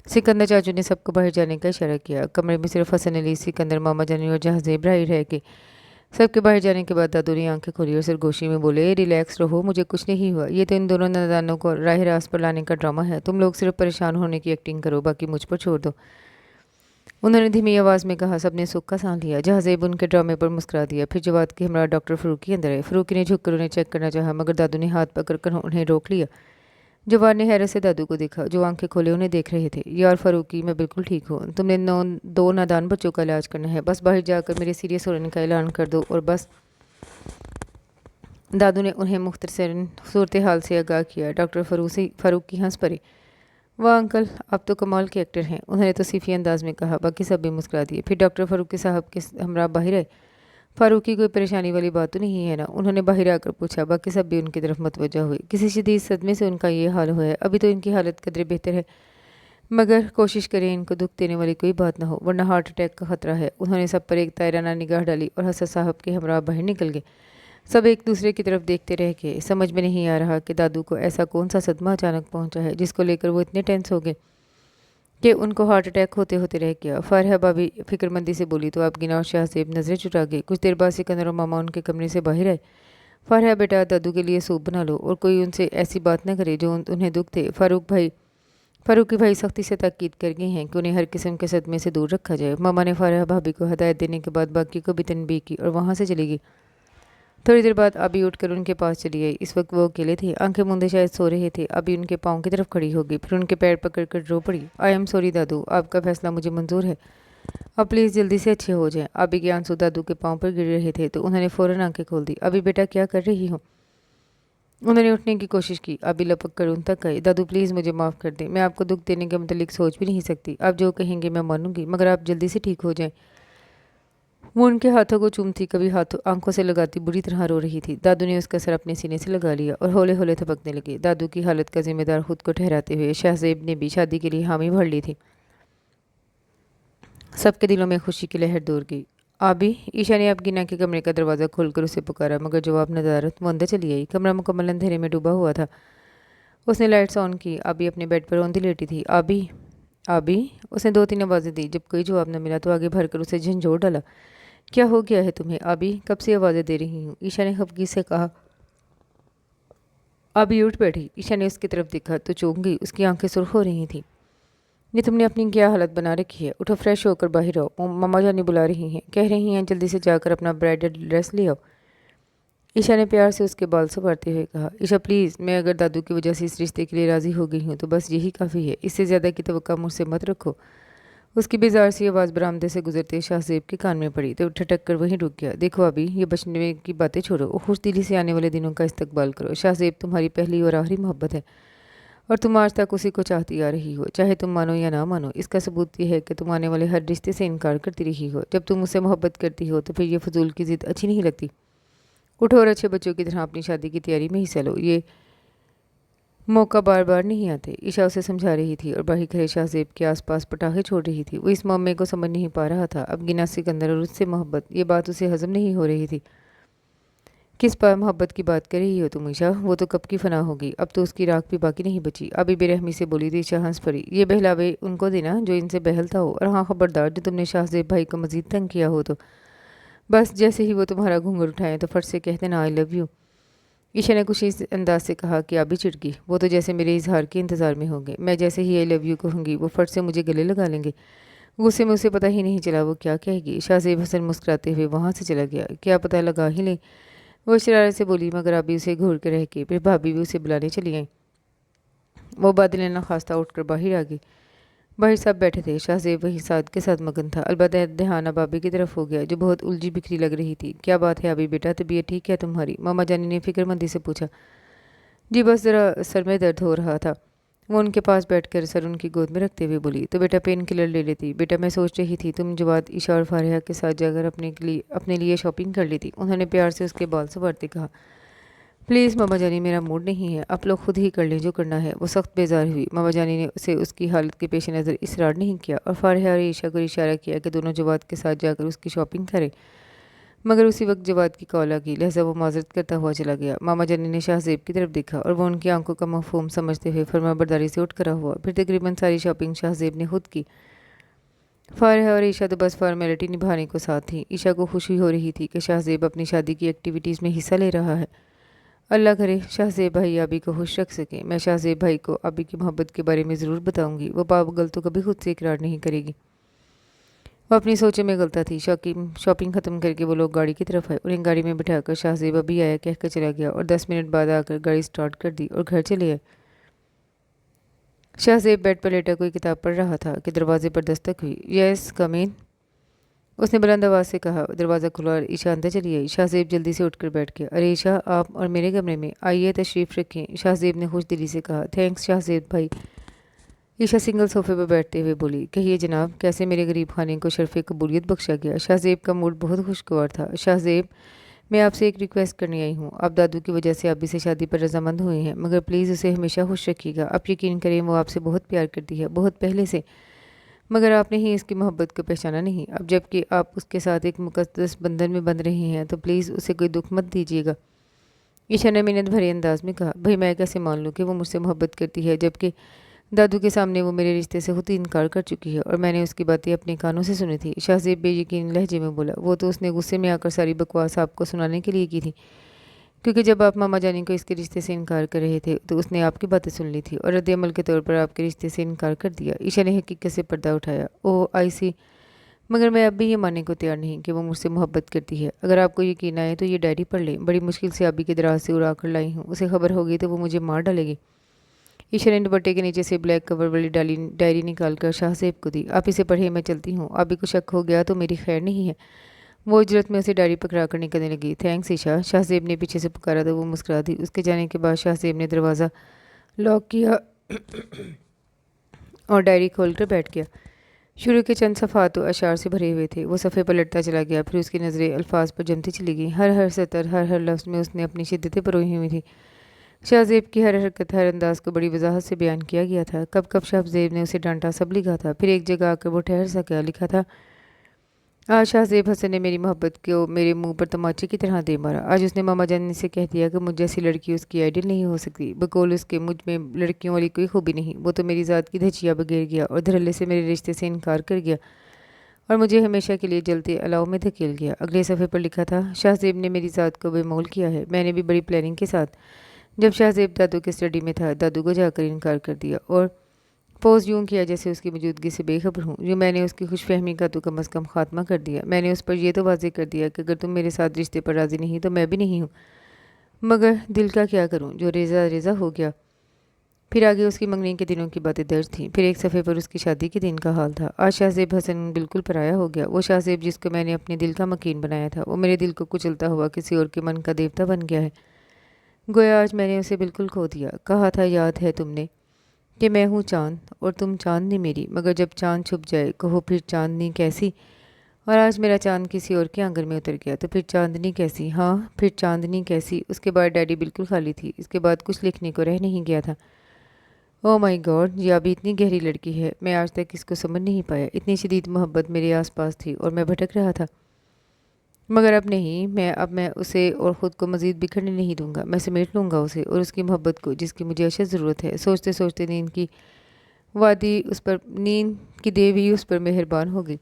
Speaker 1: سکندر چاچو نے سب کو باہر جانے کا اشارہ کیا۔ کمرے میں صرف حسن علی، سکندر، ماما جانی اور شاہ زیب رہ گئے۔ سب کے باہر جانے کے بعد دادو نے آنکھیں کھولی اور سرگوشی میں بولے، ریلیکس رہو، مجھے کچھ نہیں ہوا، یہ تو ان دونوں نادانوں کو راہ راست پر لانے کا ڈرامہ ہے۔ تم لوگ صرف پریشان ہونے کی ایکٹنگ کرو، باقی مجھ پر چھوڑ دو۔ انہوں نے دھیمی آواز میں کہا۔ سب نے سکھ کا سانس لیا۔ جہاں زیب ان کے ڈرامے پر مسکرا دیا۔ پھر جواد کے ہمراہ ڈاکٹر فروکی اندر آئے۔ فروکی نے جھک کر انہیں چیک کرنا چاہا، مگر دادو نے ہاتھ پکڑ کر انہیں روک لیا۔ جواد نے حیرت سے دادو کو دیکھا، جو آنکھیں کھولے انہیں دیکھ رہے تھے۔ یار فروکی، میں بالکل ٹھیک ہوں، تم نے 2 نادان بچوں کا علاج کرنا ہے، بس باہر جا کر میرے سیریس ہونے کا اعلان کر دو اور بس۔ دادو نے انہیں مختصراً صورتحال سے آگاہ کیا۔ ڈاکٹر فروکی ہنس پڑے۔ واہ انکل، آپ تو کمال کے ایکٹر ہیں، انہوں نے توصیفی انداز میں کہا۔ باقی سب بھی مسکرا دیے۔ پھر ڈاکٹر فروکی صاحب کے ہمراہ باہر آئے۔ فاروقی، کوئی پریشانی والی بات تو نہیں ہے نا؟ انہوں نے باہر آ کر پوچھا۔ باقی سب بھی ان کی طرف متوجہ ہوئے۔ کسی شدید صدمے سے ان کا یہ حال ہوا ہے، ابھی تو ان کی حالت قدرے بہتر ہے، مگر کوشش کریں ان کو دکھ دینے والی کوئی بات نہ ہو، ورنہ ہارٹ اٹیک کا خطرہ ہے۔ انہوں نے سب پر ایک طائرانہ نگاہ ڈالی اور حسن صاحب کے ہمراہ باہر نکل گئے۔ سب ایک دوسرے کی طرف دیکھتے رہ گئے۔ سمجھ میں نہیں آ رہا کہ دادو کو ایسا کون سا صدمہ اچانک پہنچا ہے جس کو لے کر وہ اتنے ٹینس ہو گئے کہ ان کو ہارٹ اٹیک ہوتے ہوتے رہ گیا۔ فارحہ بھابھی فکر مندی سے بولی تو آپ گنا اور شاہ زیب نظریں چٹا گئے۔ کچھ دیر بعد سکندر اور ماما ان کے کمرے سے باہر آئے۔ فارحہ، بیٹا دادو کے لیے سوپ بنا لو اور کوئی ان سے ایسی بات نہ کرے جو انہیں دکھ دے۔ فاروقی بھائی سختی سے تاکید کر گئے ہیں کہ انہیں ہر قسم کے صدمے سے دور رکھا جائے۔ ماما نے فارحہ بھابھی کو ہدایت دینے کے بعد باقی کو بھی تنبیہ کی اور وہاں سے چلی گئی۔ थोड़ी देर बाद अभी उठकर उनके पास चली आई। इस वक्त वो अकेले थे, आंखें मूंदे शायद सो रहे थे। अभी उनके पाँव की तरफ खड़ी हो गई, फिर उनके पैर पकड़कर रो पड़ी। आई एम सॉरी दादू, आपका फैसला मुझे मंजूर है, अब प्लीज़ जल्दी से अच्छे हो जाएं। अभी के आंसू दादू के पाँव पर गिर रहे थे तो उन्होंने फ़ौरन आंखें खोल दी। अभी बेटा क्या कर रही हो? उन्होंने उठने की कोशिश की। अभी लपक कर उन तक गए। दादू प्लीज़ मुझे माफ़ कर दें, मैं आपको दुख देने के मतलब सोच भी नहीं सकती। आप जो कहेंगे मैं मानूंगी, मगर आप जल्दी से ठीक हो जाएं। वो उनके हाथों को चूमती, कभी हाथों आंखों से लगाती बुरी तरह रो रही थी। दादू ने उसका सर अपने सीने से लगा लिया और हौले हौले थपकने लगे। दादू की हालत का जिम्मेदार खुद को ठहराते हुए शाहजेब ने भी शादी के लिए हामी भर ली थी। सबके दिलों में खुशी की लहर दौड़ गई। आबी, ईशा ने अब गिना के कमरे का दरवाज़ा खोलकर उसे पुकारा, मगर जवाब नदारत। वो अंदर चली आई। कमरा मुकम्मल अंधेरे में डूबा हुआ था। उसने लाइट्स ऑन की। आबी अपने बेड पर औंधी लेटी थी। आबी, आबी, उसने 2-3 आवाज़ें दी। जब कोई जवाब न मिला तो आगे भरकर उसे झंझोड़ डाला। क्या हो गया है तुम्हें आबी? कब से आवाज़ें दे रही हूँ, ईशा ने खफगी से कहा। आबी उठ बैठी। ईशा ने उसकी तरफ देखा तो चौंक गई। उसकी आंखें सुर्ख हो रही थीं। ये तुमने अपनी क्या हालत बना रखी है? उठो, फ्रेश होकर बाहर आओ, मम्मा जानी बुला रही हैं, कह रही हैं जल्दी से जाकर अपना ब्राइडल ड्रेस ले आओ। ईशा ने प्यार से उसके बाल संवारते हुए कहा। ईशा प्लीज़, मैं अगर दादू की वजह से इस रिश्ते के लिए राज़ी हो गई हूँ तो बस यही काफ़ी है, इससे ज़्यादा की तवक्का मुझसे मत रखो। उसकी बेजार सी आवाज़ बरामदे से गुजरते शाहजेब के कान में पड़ी तो ठटक कर वहीं रुक गया। देखो अभी, ये बचने की बातें छोड़ो और खुश दिली से आने वाले दिनों का इस्तकबाल करो। शाहजेब तुम्हारी पहली और आखिरी मोहब्बत है और तुम आज तक उसी को चाहती आ रही हो, चाहे तुम मानो या ना मानो। इसका सबूत यह है कि तुम आने वाले हर रिश्ते से इनकार करती रही हो। जब तुम उससे मोहब्बत करती हो तो फिर ये फजूल की ज़िद अच्छी नहीं लगती। उठो और अच्छे बच्चों की तरह अपनी शादी की तैयारी में हिस्सा लो, ये मौका बार बार नहीं आते। ईशा उसे समझा रही थी और बाही खड़े शाहजेब के आसपास पटाखे छोड़ रही थी। वो इस मामले को समझ नहीं पा रहा था। अब गिना सिकंदर और उससे मोहब्बत, ये बात उसे हजम नहीं हो रही थी। किस पर मोहब्बत की बात कर रही हो तुम ईशा? वो तो कब की फना होगी, अब तो उसकी राख भी बाकी नहीं बची। अभी बेरहमी से बोली थी ईशा हंस पड़ी। ये बहलावे उनको देना जो इनसे बहलता हो, और हाँ खबरदार, जो तुमने शाहजेब भाई को मजीद तंग किया हो तो बस जैसे ही वो तुम्हारा घूंघट उठाएं तो फट से कह देना आई लव यू। ईशा ने कुछ इस अंदाज से कहा कि अभी चिढ़ गई। वो तो जैसे मेरे इजहार के इंतज़ार में होंगे। मैं जैसे ही आई लव यू कहूँगी वो फट से मुझे गले लगा लेंगे। गुस्से में उसे पता ही नहीं चला वो क्या कहेगी। शाहजेब हसन मुस्कुराते हुए वहाँ से चला गया। क्या पता लगा ही ले, वो शरारत से बोली, मगर अभी उसे घूर के रह के फिर भाभी भी उसे बुलाने चली आई। वो बादल ना खास्ता उठकर बाहर आ गई। बाहर सब बैठे थे। शाहजेब वही साद के साथ मगन था। अलबत्ता ध्यान अब भाभी की तरफ हो गया जो बहुत उलझी बिखरी लग रही थी। क्या बात है अभी बेटा, तबीयत ठीक है तुम्हारी? मामा जानी ने फिक्रमंदी से पूछा। जी बस ज़रा सर में दर्द हो रहा था। वो उनके पास बैठकर सर उनकी गोद में रखते हुए बोली। तो बेटा पेन किलर ले लेती। बेटा मैं सोच रही थी तुम जवाद, ईशा और फारिया के साथ जाकर अपने लिए शॉपिंग कर लेती। उन्होंने प्यार से उसके बाल संवारते कहा। प्लीज़ मामा जानी, मेरा मूड नहीं है, आप लोग खुद ही कर लें जो करना है। वो सख्त बेजार हुई। मामा जानी ने उसे उसकी हालत के पेश नज़र इसरार नहीं किया और फारिया और ईशा को इशारा किया कि दोनों जवाद के साथ जाकर उसकी शॉपिंग करें। मगर उसी वक्त जवाद की कॉल आ गई, लिहाजा वो माजरत करता हुआ चला गया। मामा जानी ने शाहजेब की तरफ देखा और वो उनकी आंखों का मफहूम समझते हुए फरमाबरदारी से उठ खड़ा हुआ। फिर तकरीबन सारी शॉपिंग शाहजेब ने खुद की। फारिया और ईशा तो बस फॉर्मेलिटी निभाने को साथ थी। ईशा को खुशी हो रही थी कि शाहजेब अपनी शादी की एक्टिविटीज़ में हिस्सा ले रहा है। अल्लाह करे शाहजेब भाई आबी को खुश रख सके। मैं शाहजेब भाई को आबी की मोहब्बत के बारे में ज़रूर बताऊंगी। वो पागल तो कभी खुद से इकरार नहीं करेगी। वो अपनी सोचों में गलता थी। शॉपिंग ख़त्म करके वो लोग गाड़ी की तरफ आए। उन्हें गाड़ी में बिठाकर शाहजेब अभी आया कहकर चला गया और 10 मिनट बाद आकर गाड़ी स्टार्ट कर दी और घर चले आए। शाहजेब बेड पर लेटा कोई किताब पढ़ रहा था कि दरवाजे पर दस्तक हुई। यस कम इन, उसने बुलंद आवाज़ से कहा। दरवाज़ा खुला और ईशा अंदर चली आई। शाहजेब जल्दी से उठकर बैठ गया। अरे ईशा, आप और मेरे कमरे में आइए, तशरीफ़ रखें, शाहजेब ने खुश दिली से कहा। थैंक्स शाहजेब भाई। ईशा सिंगल सोफे पर बैठते हुए बोली। कहिए जनाब, कैसे मेरे गरीब खाने को शर्फ़ कबूलियत बख्शा गया? शाहजेब का मूड बहुत खुशगवार था। शाहजेब, मैं आपसे एक रिक्वेस्ट करने आई हूँ। आप दादू की वजह से आबी से शादी पर रजामंद हुए हैं, मगर प्लीज़ उसे हमेशा खुश रखिएगा। आप यकीन करें वो आपसे बहुत प्यार करती है, बहुत पहले से, मगर आपने ही इसकी मोहब्बत को पहचाना नहीं। अब जबकि आप उसके साथ एक मुकद्दस बंधन में बंध रहे हैं तो प्लीज़ उसे कोई दुख मत दीजिएगा। ईशा ने मिन्नत भरे अंदाज में कहा। भाई मैं कैसे मान लूँ कि वो मुझसे मोहब्बत करती है जबकि दादू के सामने वो मेरे रिश्ते से खुद ही इनकार कर चुकी है और मैंने उसकी बातें अपने कानों से सुनी थी। शाहजेब बेयकीन लहजे में बोला। वो तो उसने गुस्से में आकर सारी बकवास आपको सुनाने के लिए की थी, क्योंकि जब आप मामा जानी को इसके रिश्ते से इनकार कर रहे थे तो उसने आपकी बातें सुन ली थी और रद्द अमल के तौर पर आपके रिश्ते से इनकार कर दिया। ईशा ने हकीकत से पर्दा उठाया। ओह आई सी, मगर मैं अब भी ये मानने को तैयार नहीं कि वो मुझसे मोहब्बत करती है। अगर आपको यकीन आए तो ये डायरी पढ़ लें, बड़ी मुश्किल से अभी के दराज से उड़ा कर लाई हूँ। उसे खबर होगी तो वो मुझे मार डालेगी। ईशा ने दुपट्टे के नीचे से ब्लैक कवर वाली डायरी निकाल कर शाहजेब को दी। आप इसे पढ़िए, मैं चलती हूँ। अभी को शक हो गया तो मेरी खैर नहीं है। वो इजरत में उसे डायरी पकड़ा कर निकलने लगी। थैंक्स ईशा, शाहजेब ने पीछे से पुकारा तो वो मुस्कुरा दी। उसके जाने के बाद शाहजेब ने दरवाज़ा लॉक किया और डायरी खोलकर बैठ गया। शुरू के चंद सफ़ात तो अशार से भरे हुए थे। वो सफ़े पलटता चला गया, फिर उसकी नज़रें अल्फाज पर जमती चली गईं। हर सतर, हर लफ्ज़ में उसने अपनी शिद्दतें परोई हुई थी। शाहजेब की हर हरकत, हर अंदाज को बड़ी वजाहत से बयान किया गया था। कब कब शाहजेब ने उसे डांटा, सब लिखा था। फिर एक जगह आकर वो ठहर सा गया। लिखा था, आज शाहजेब हसन ने मेरी मोहब्बत को मेरे मुंह पर तमाचे की तरह दे मारा। आज उसने मामा जान से कह दिया कि मुझ जैसी लड़की उसकी आइडियल नहीं हो सकती। बकौल उसके मुझ में लड़कियों वाली कोई खूबी नहीं। वो तो मेरी ज़ात की धजिया बगैर गया और धड़ल्ले से मेरे रिश्ते से इनकार कर गया और मुझे हमेशा के लिए जलते अलाव में धकेल गया। अगले सफ़े पर लिखा था, शाहजेब ने मेरी ज़ात को बेमोल किया है। मैंने भी बड़ी प्लानिंग के साथ जब शाहजेब दादू के स्टडी में था, दादू को जाकर इनकार कर दिया और पोज यूं किया जैसे उसकी मौजूदगी से बेखबर हूँ। यूँ मैंने उसकी खुशफहमी का तो कम अज़ कम खात्मा कर दिया। मैंने उस पर यह तो वाज़ेह कर दिया कि अगर तुम मेरे साथ रिश्ते पर राज़ी नहीं तो मैं भी नहीं हूँ। मगर दिल का क्या करूँ, जो रेज़ा रेज़ा हो गया। फिर आगे उसकी मंगनी के दिनों की बातें दर्ज थीं। फिर एक सफ़े पर उसकी शादी के दिन का हाल था। आज शाहजेब हसन बिल्कुल पराया हो गया। वो शाहजेब जिसको मैंने अपने दिल का मकीन बनाया था, वो मेरे दिल को कुचलता हुआ किसी और के मन का देवता बन गया है। गोया आज मैंने उसे बिल्कुल खो दिया। कहा था, याद है तुमने, कि मैं हूँ चाँद और तुम चाँदनी मेरी। मगर जब चाँद छुप जाए कहो फिर चाँदनी कैसी। और आज मेरा चाँद किसी और के आंगन में उतर गया तो फिर चाँदनी कैसी। हाँ, फिर चाँदनी कैसी। उसके बाद डायरी बिल्कुल खाली थी। इसके बाद कुछ लिखने को रह नहीं गया था। ओह माय गॉड, ये अभी इतनी गहरी लड़की है। मैं आज तक इसको समझ नहीं पाया। इतनी शदीद मोहब्बत मेरे आसपास थी और मैं भटक रहा था। मगर अब नहीं, मैं उसे और ख़ुद को मज़ीद बिखरने नहीं दूंगा। मैं समेट लूँगा उसे और उसकी मोहब्बत को, जिसकी मुझे अशद ज़रूरत है। सोचते सोचते नींद की देवी उस पर मेहरबान हो गई।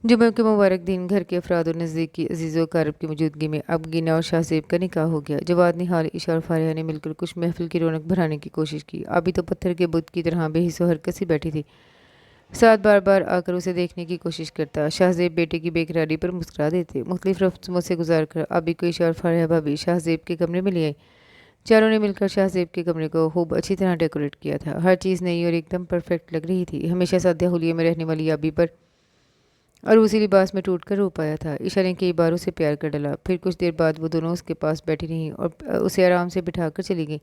Speaker 1: जुमे के मुबारक दिन घर के अफराद और नज़दीकी अजीज़ों कारब की मौजूदगी में अब गीना और शाहजेब का निकाह हो गया। जवाद, निहाल, ईशा और फारिया ने मिलकर कुछ महफिल की रौनक बढ़ाने की कोशिश की। अभी तो पत्थर के बुत की तरह बेहिस हरकत सी बैठी थी। साथ बार बार आकर उसे देखने की कोशिश करता। शाहजेब बेटे की बेकरारी पर मुस्कुरा देते। मुख्तलिफ रस्मों से गुजार कर अभी को ईशा और फारिया भाभी शाहजेब के कमरे में ले आई। चारों ने मिलकर शाहजेब के कमरे को खूब अच्छी तरह डेकोरेट किया था। हर चीज़ नई और एकदम परफेक्ट लग रही थी। हमेशा साद्या हुलिये में रहने वाली अभी पर और उसी लिबास में टूट कर रो पाया था। ईशा ने कई बार उसे प्यार कर डाला। फिर कुछ देर बाद वो दोनों उसके पास बैठी रहीं और उसे आराम से बिठा कर चली गई।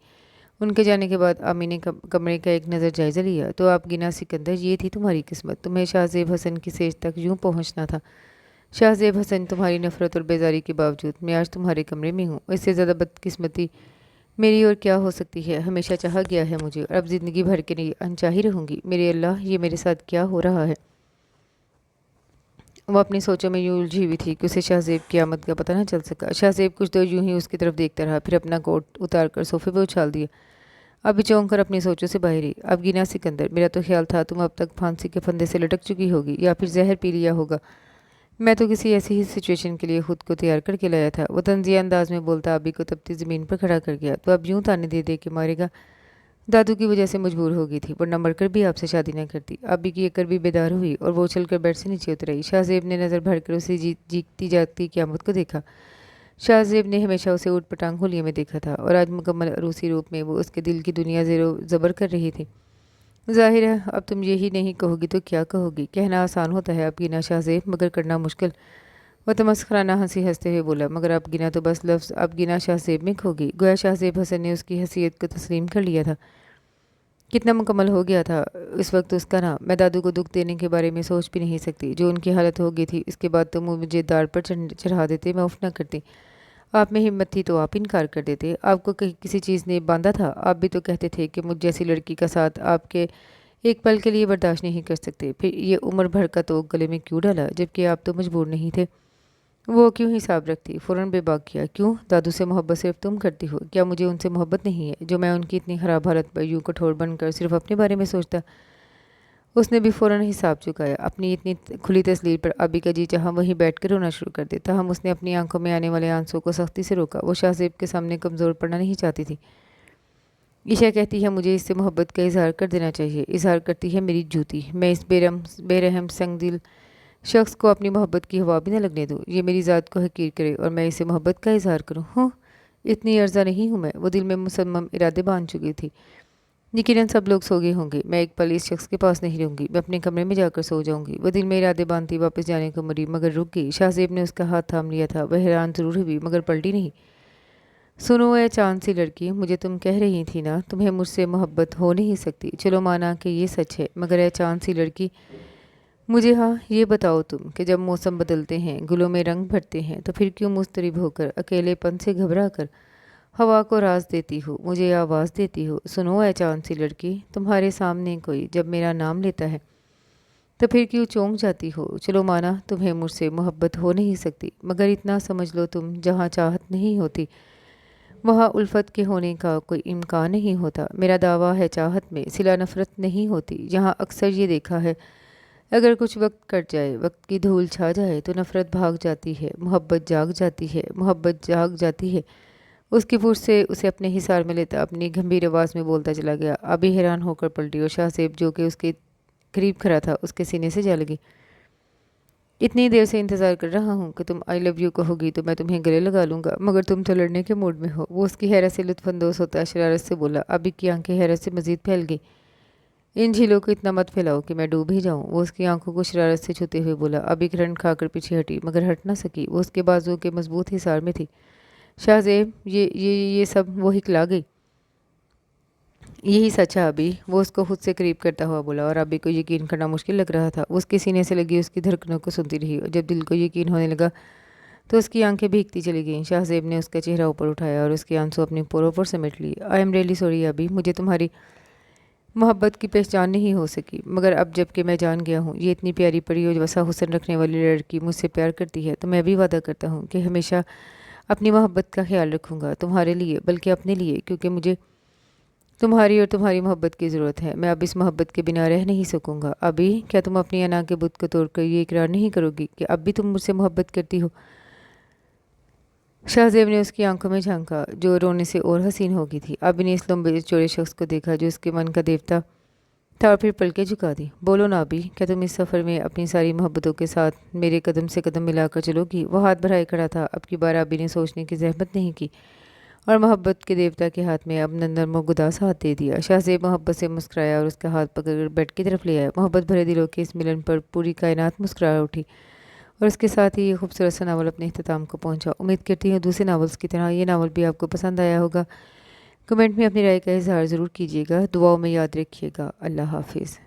Speaker 1: उनके जाने के बाद आमी ने कमरे का एक नज़र जायज़ा लिया। तो आप गिना सिकंदर, ये थी तुम्हारी किस्मत। तुम्हें शाहजेब हसन की सेज तक यूँ पहुँचना था। शाहजेब हसन, तुम्हारी नफ़रत और बेजारी के बावजूद मैं आज तुम्हारे कमरे में हूँ। इससे ज़्यादा बदकिस्मती मेरी और क्या हो सकती है। हमेशा चाहा गया है मुझे और अब ज़िंदगी भर के लिए अनचाही रहूँगी। मेरे अल्लाह, ये मेरे साथ क्या हो रहा है। वो अपनी सोचों में यूँ उलझी हुई थी कि उसे शाहजेब की आमद का पता न चल सका। शाहजेब कुछ देर यूँ ही उसकी तरफ देखता रहा, फिर अपना कोट उतार कर सोफे पर उछाल दिया। अभी चौंक कर अपनी सोचों से बाहर ही। अब गिना सिकंदर, मेरा तो ख्याल था तुम अब तक फांसी के फंदे से लटक चुकी होगी या फिर जहर पी लिया होगा। मैं तो किसी ऐसी ही सिचुएशन के लिए खुद को तैयार करके लाया था। वो तंजिया अंदाज में बोलता अभी को तपती ज़मीन पर खड़ा कर गया। तो अब यूँ ताने दे दे के मारेगा। दादू की वजह से मजबूर हो गई थी, वरना मरकर भी आपसे शादी न करती। अभी की एक भी बेदार हुई और वो उछल कर बेड से नीचे उतर आई। शाहजेब ने नज़र भर कर उसे जीतती जागती क़यामत को देखा। शाहजेब ने हमेशा उसे ऊट पटांग होलिये में देखा था और आज मुकम्मल अरूसी रूप में वो उसके दिल की दुनिया ज़ेरो ज़बर कर रही थी। ज़ाहिर है अब तुम यही नहीं कहोगी तो क्या कहोगी। कहना आसान होता है अब गिना शाहजेब, मगर करना मुश्किल। वह तमस्खराना हंसी हंसते हुए बोला, मगर अब गिना तो बस लफ्ज़ अब गिना शाहजेब में खो गई। गोया शाहजेब हसन ने उसकी हैसियत को तस्लीम कर लिया था। कितना मुकम्मल हो गया था इस वक्त उसका ना। मैं दादू को दुख देने के बारे में सोच भी नहीं सकती। जो उनकी हालत हो गई थी, इसके बाद तो मुझे दार पर चढ़ा देते, मैं उफ न करती। आप में हिम्मत थी तो आप इनकार कर देते। आपको किसी चीज़ ने बांधा था। आप भी तो कहते थे कि मुझ जैसी लड़की का साथ आपके एक पल के लिए बर्दाश्त नहीं कर सकते। फिर ये उम्र भर का तो गले में क्यों डाला, जबकि आप तो मजबूर नहीं थे। वो क्यों हिसाब रखती, फ़ौरन बेबाक किया। क्यों, दादू से मोहब्बत सिर्फ तुम करती हो क्या? मुझे उनसे मोहब्बत नहीं है जो मैं उनकी इतनी ख़राब हालत पर यूँ कठोर बनकर सिर्फ अपने बारे में सोचता। उसने भी फ़ौरन हिसाब चुकाया। अपनी इतनी खुली तस्लीर पर अभी का जी चाहा वहीं बैठकर रोना शुरू कर देता। हम उसने अपनी आंखों में आने वाले आंसुओं को सख्ती से रोका। वो शाहजेब के सामने कमज़ोर पड़ना नहीं चाहती थी। ईशा कहती है मुझे इससे मोहब्बत का इजहार कर देना चाहिए। इजहार करती है मेरी जूती। मैं इस बेरहम संगदिल शख्स को अपनी मोहब्बत की हवा भी न लगने दूँ। ये मेरी ज़ात को हकीर करे और मैं इसे मोहब्बत का इजहार करूँ। हूँ, इतनी अर्जा नहीं हूँ मैं। वो दिल में मुसम्मम इरादे बांध चुकी थी। यकीनन सब लोग सो गए होंगे। मैं एक पल इस शख्स के पास नहीं रहूँगी। मैं अपने कमरे में जाकर सो जाऊँगी। वो दिल में इरादे बांधती वापस जाने को मरी, मगर रुक गई। शाहजेब ने उसका हाथ थाम लिया था। वह हैरान ज़रूर हुई, मगर पलटी नहीं। सुनो ए चांद सी लड़की, मुझे तुम कह रही थी ना तुम्हें मुझसे मोहब्बत हो नहीं सकती। चलो माना कि ये सच है, मगर ए चांद सी लड़की, मुझे हाँ ये बताओ तुम कि जब मौसम बदलते हैं, गुलों में रंग भरते हैं, तो फिर क्यों मुस्तरिब होकर, अकेलेपन से घबरा कर हवा को राज देती हो, मुझे आवाज़ देती हो। सुनो ए चांद सी लड़की, तुम्हारे सामने कोई जब मेरा नाम लेता है तो फिर क्यों चौंक जाती हो। चलो माना तुम्हें मुझसे मोहब्बत हो नहीं सकती, मगर इतना समझ लो तुम जहाँ चाहत नहीं होती वहाँ उल्फत के होने का कोई इम्कान नहीं होता। मेरा दावा है चाहत में सिला नफ़रत नहीं होती। जहाँ अक्सर ये देखा है, अगर कुछ वक्त कट जाए, वक्त की धूल छा जाए, तो नफ़रत भाग जाती है, मोहब्बत जाग जाती है। मोहब्बत जाग जाती है। उसकी फुर्स से उसे अपने हिसार में लेता अपनी गंभीर आवाज़ में बोलता चला गया। अभी हैरान होकर पलटी और शाहजेब जो कि उसके करीब खड़ा था उसके सीने से जा लगी। इतनी देर से इंतज़ार कर रहा हूँ कि तुम आई लव यू कहोगी तो मैं तुम्हें गले लगा लूँगा, मगर तुम तो लड़ने के मूड में हो। वो उसकी हैरत से लुत्फ़अंदोज़ होता शरारत से बोला। अभी की आंखें हैरत से मज़ीद फैल गई। इन झीलों को इतना मत फैलाओ कि मैं डूब ही जाऊँ। वो उसकी आंखों को शरारत से छूते हुए बोला। अभी करंट खाकर पीछे हटी, मगर हट ना सकी। वो उसके बाजुओं के मजबूत हिसार में थी। शाहजेब, ये सब वो हिकला गई। यही सच है अभी, वो उसको खुद से करीब करता हुआ बोला, और अभी को यकीन करना मुश्किल लग रहा था। वो उसके सीने से लगी उसकी धड़कनों को सुनती रही, और जब दिल को यकीन होने लगा तो उसकी आंखें भीगती चली गईं। शाहजेब ने उसका चेहरा ऊपर उठाया और उसके आंसू अपनी पोरों पर समेट लिए। आई एम रियली सॉरी अभी, मुझे तुम्हारी मोहब्बत की पहचान नहीं हो सकी, मगर अब जबकि मैं जान गया हूँ ये इतनी प्यारी परी और वसा हुस्न रखने वाली लड़की मुझसे प्यार करती है, तो मैं भी वादा करता हूँ कि हमेशा अपनी मोहब्बत का ख्याल रखूँगा, तुम्हारे लिए बल्कि अपने लिए, क्योंकि मुझे तुम्हारी और तुम्हारी मोहब्बत की ज़रूरत है। मैं अब इस मोहब्बत के बिना रह नहीं सकूँगा। अभी क्या तुम अपनी अना के बुत को तोड़कर ये इकरार नहीं करोगी कि अब भी तुम मुझसे मोहब्बत करती हो। शाहजेब ने उसकी आंखों में झांका जो रोने से और हसीन हो गई थी। अभी ने इस लंबे चौड़े शख्स को देखा जो उसके मन का देवता था, और फिर पलके झुका दी। बोलो ना अभी, क्या तुम इस सफ़र में अपनी सारी मोहब्बतों के साथ मेरे कदम से कदम मिलाकर चलोगी। वो हाथ बढ़ाए खड़ा था। अब की बार अभी ने सोचने की जहमत नहीं की और मोहब्बत के देवता के हाथ में अब नंदन गुदास हाथ दे दिया। शाहजेब मोहब्बत से मुस्कुराया और उसका हाथ पकड़कर बेड की तरफ ले आया। मोहब्बत भरे दिलों के इस मिलन पर पूरी कायनात मुस्कुरा उठी, और इसके साथ ही ये खूबसूरत सा नावल अपने अख्ताम को पहुंचा। उम्मीद करती हूँ दूसरे नावल्स की तरह ये नावल भी आपको पसंद आया होगा। कमेंट में अपनी राय का इजहार ज़रूर कीजिएगा। दुआओं में याद रखिएगा। अल्लाह हाफिज़।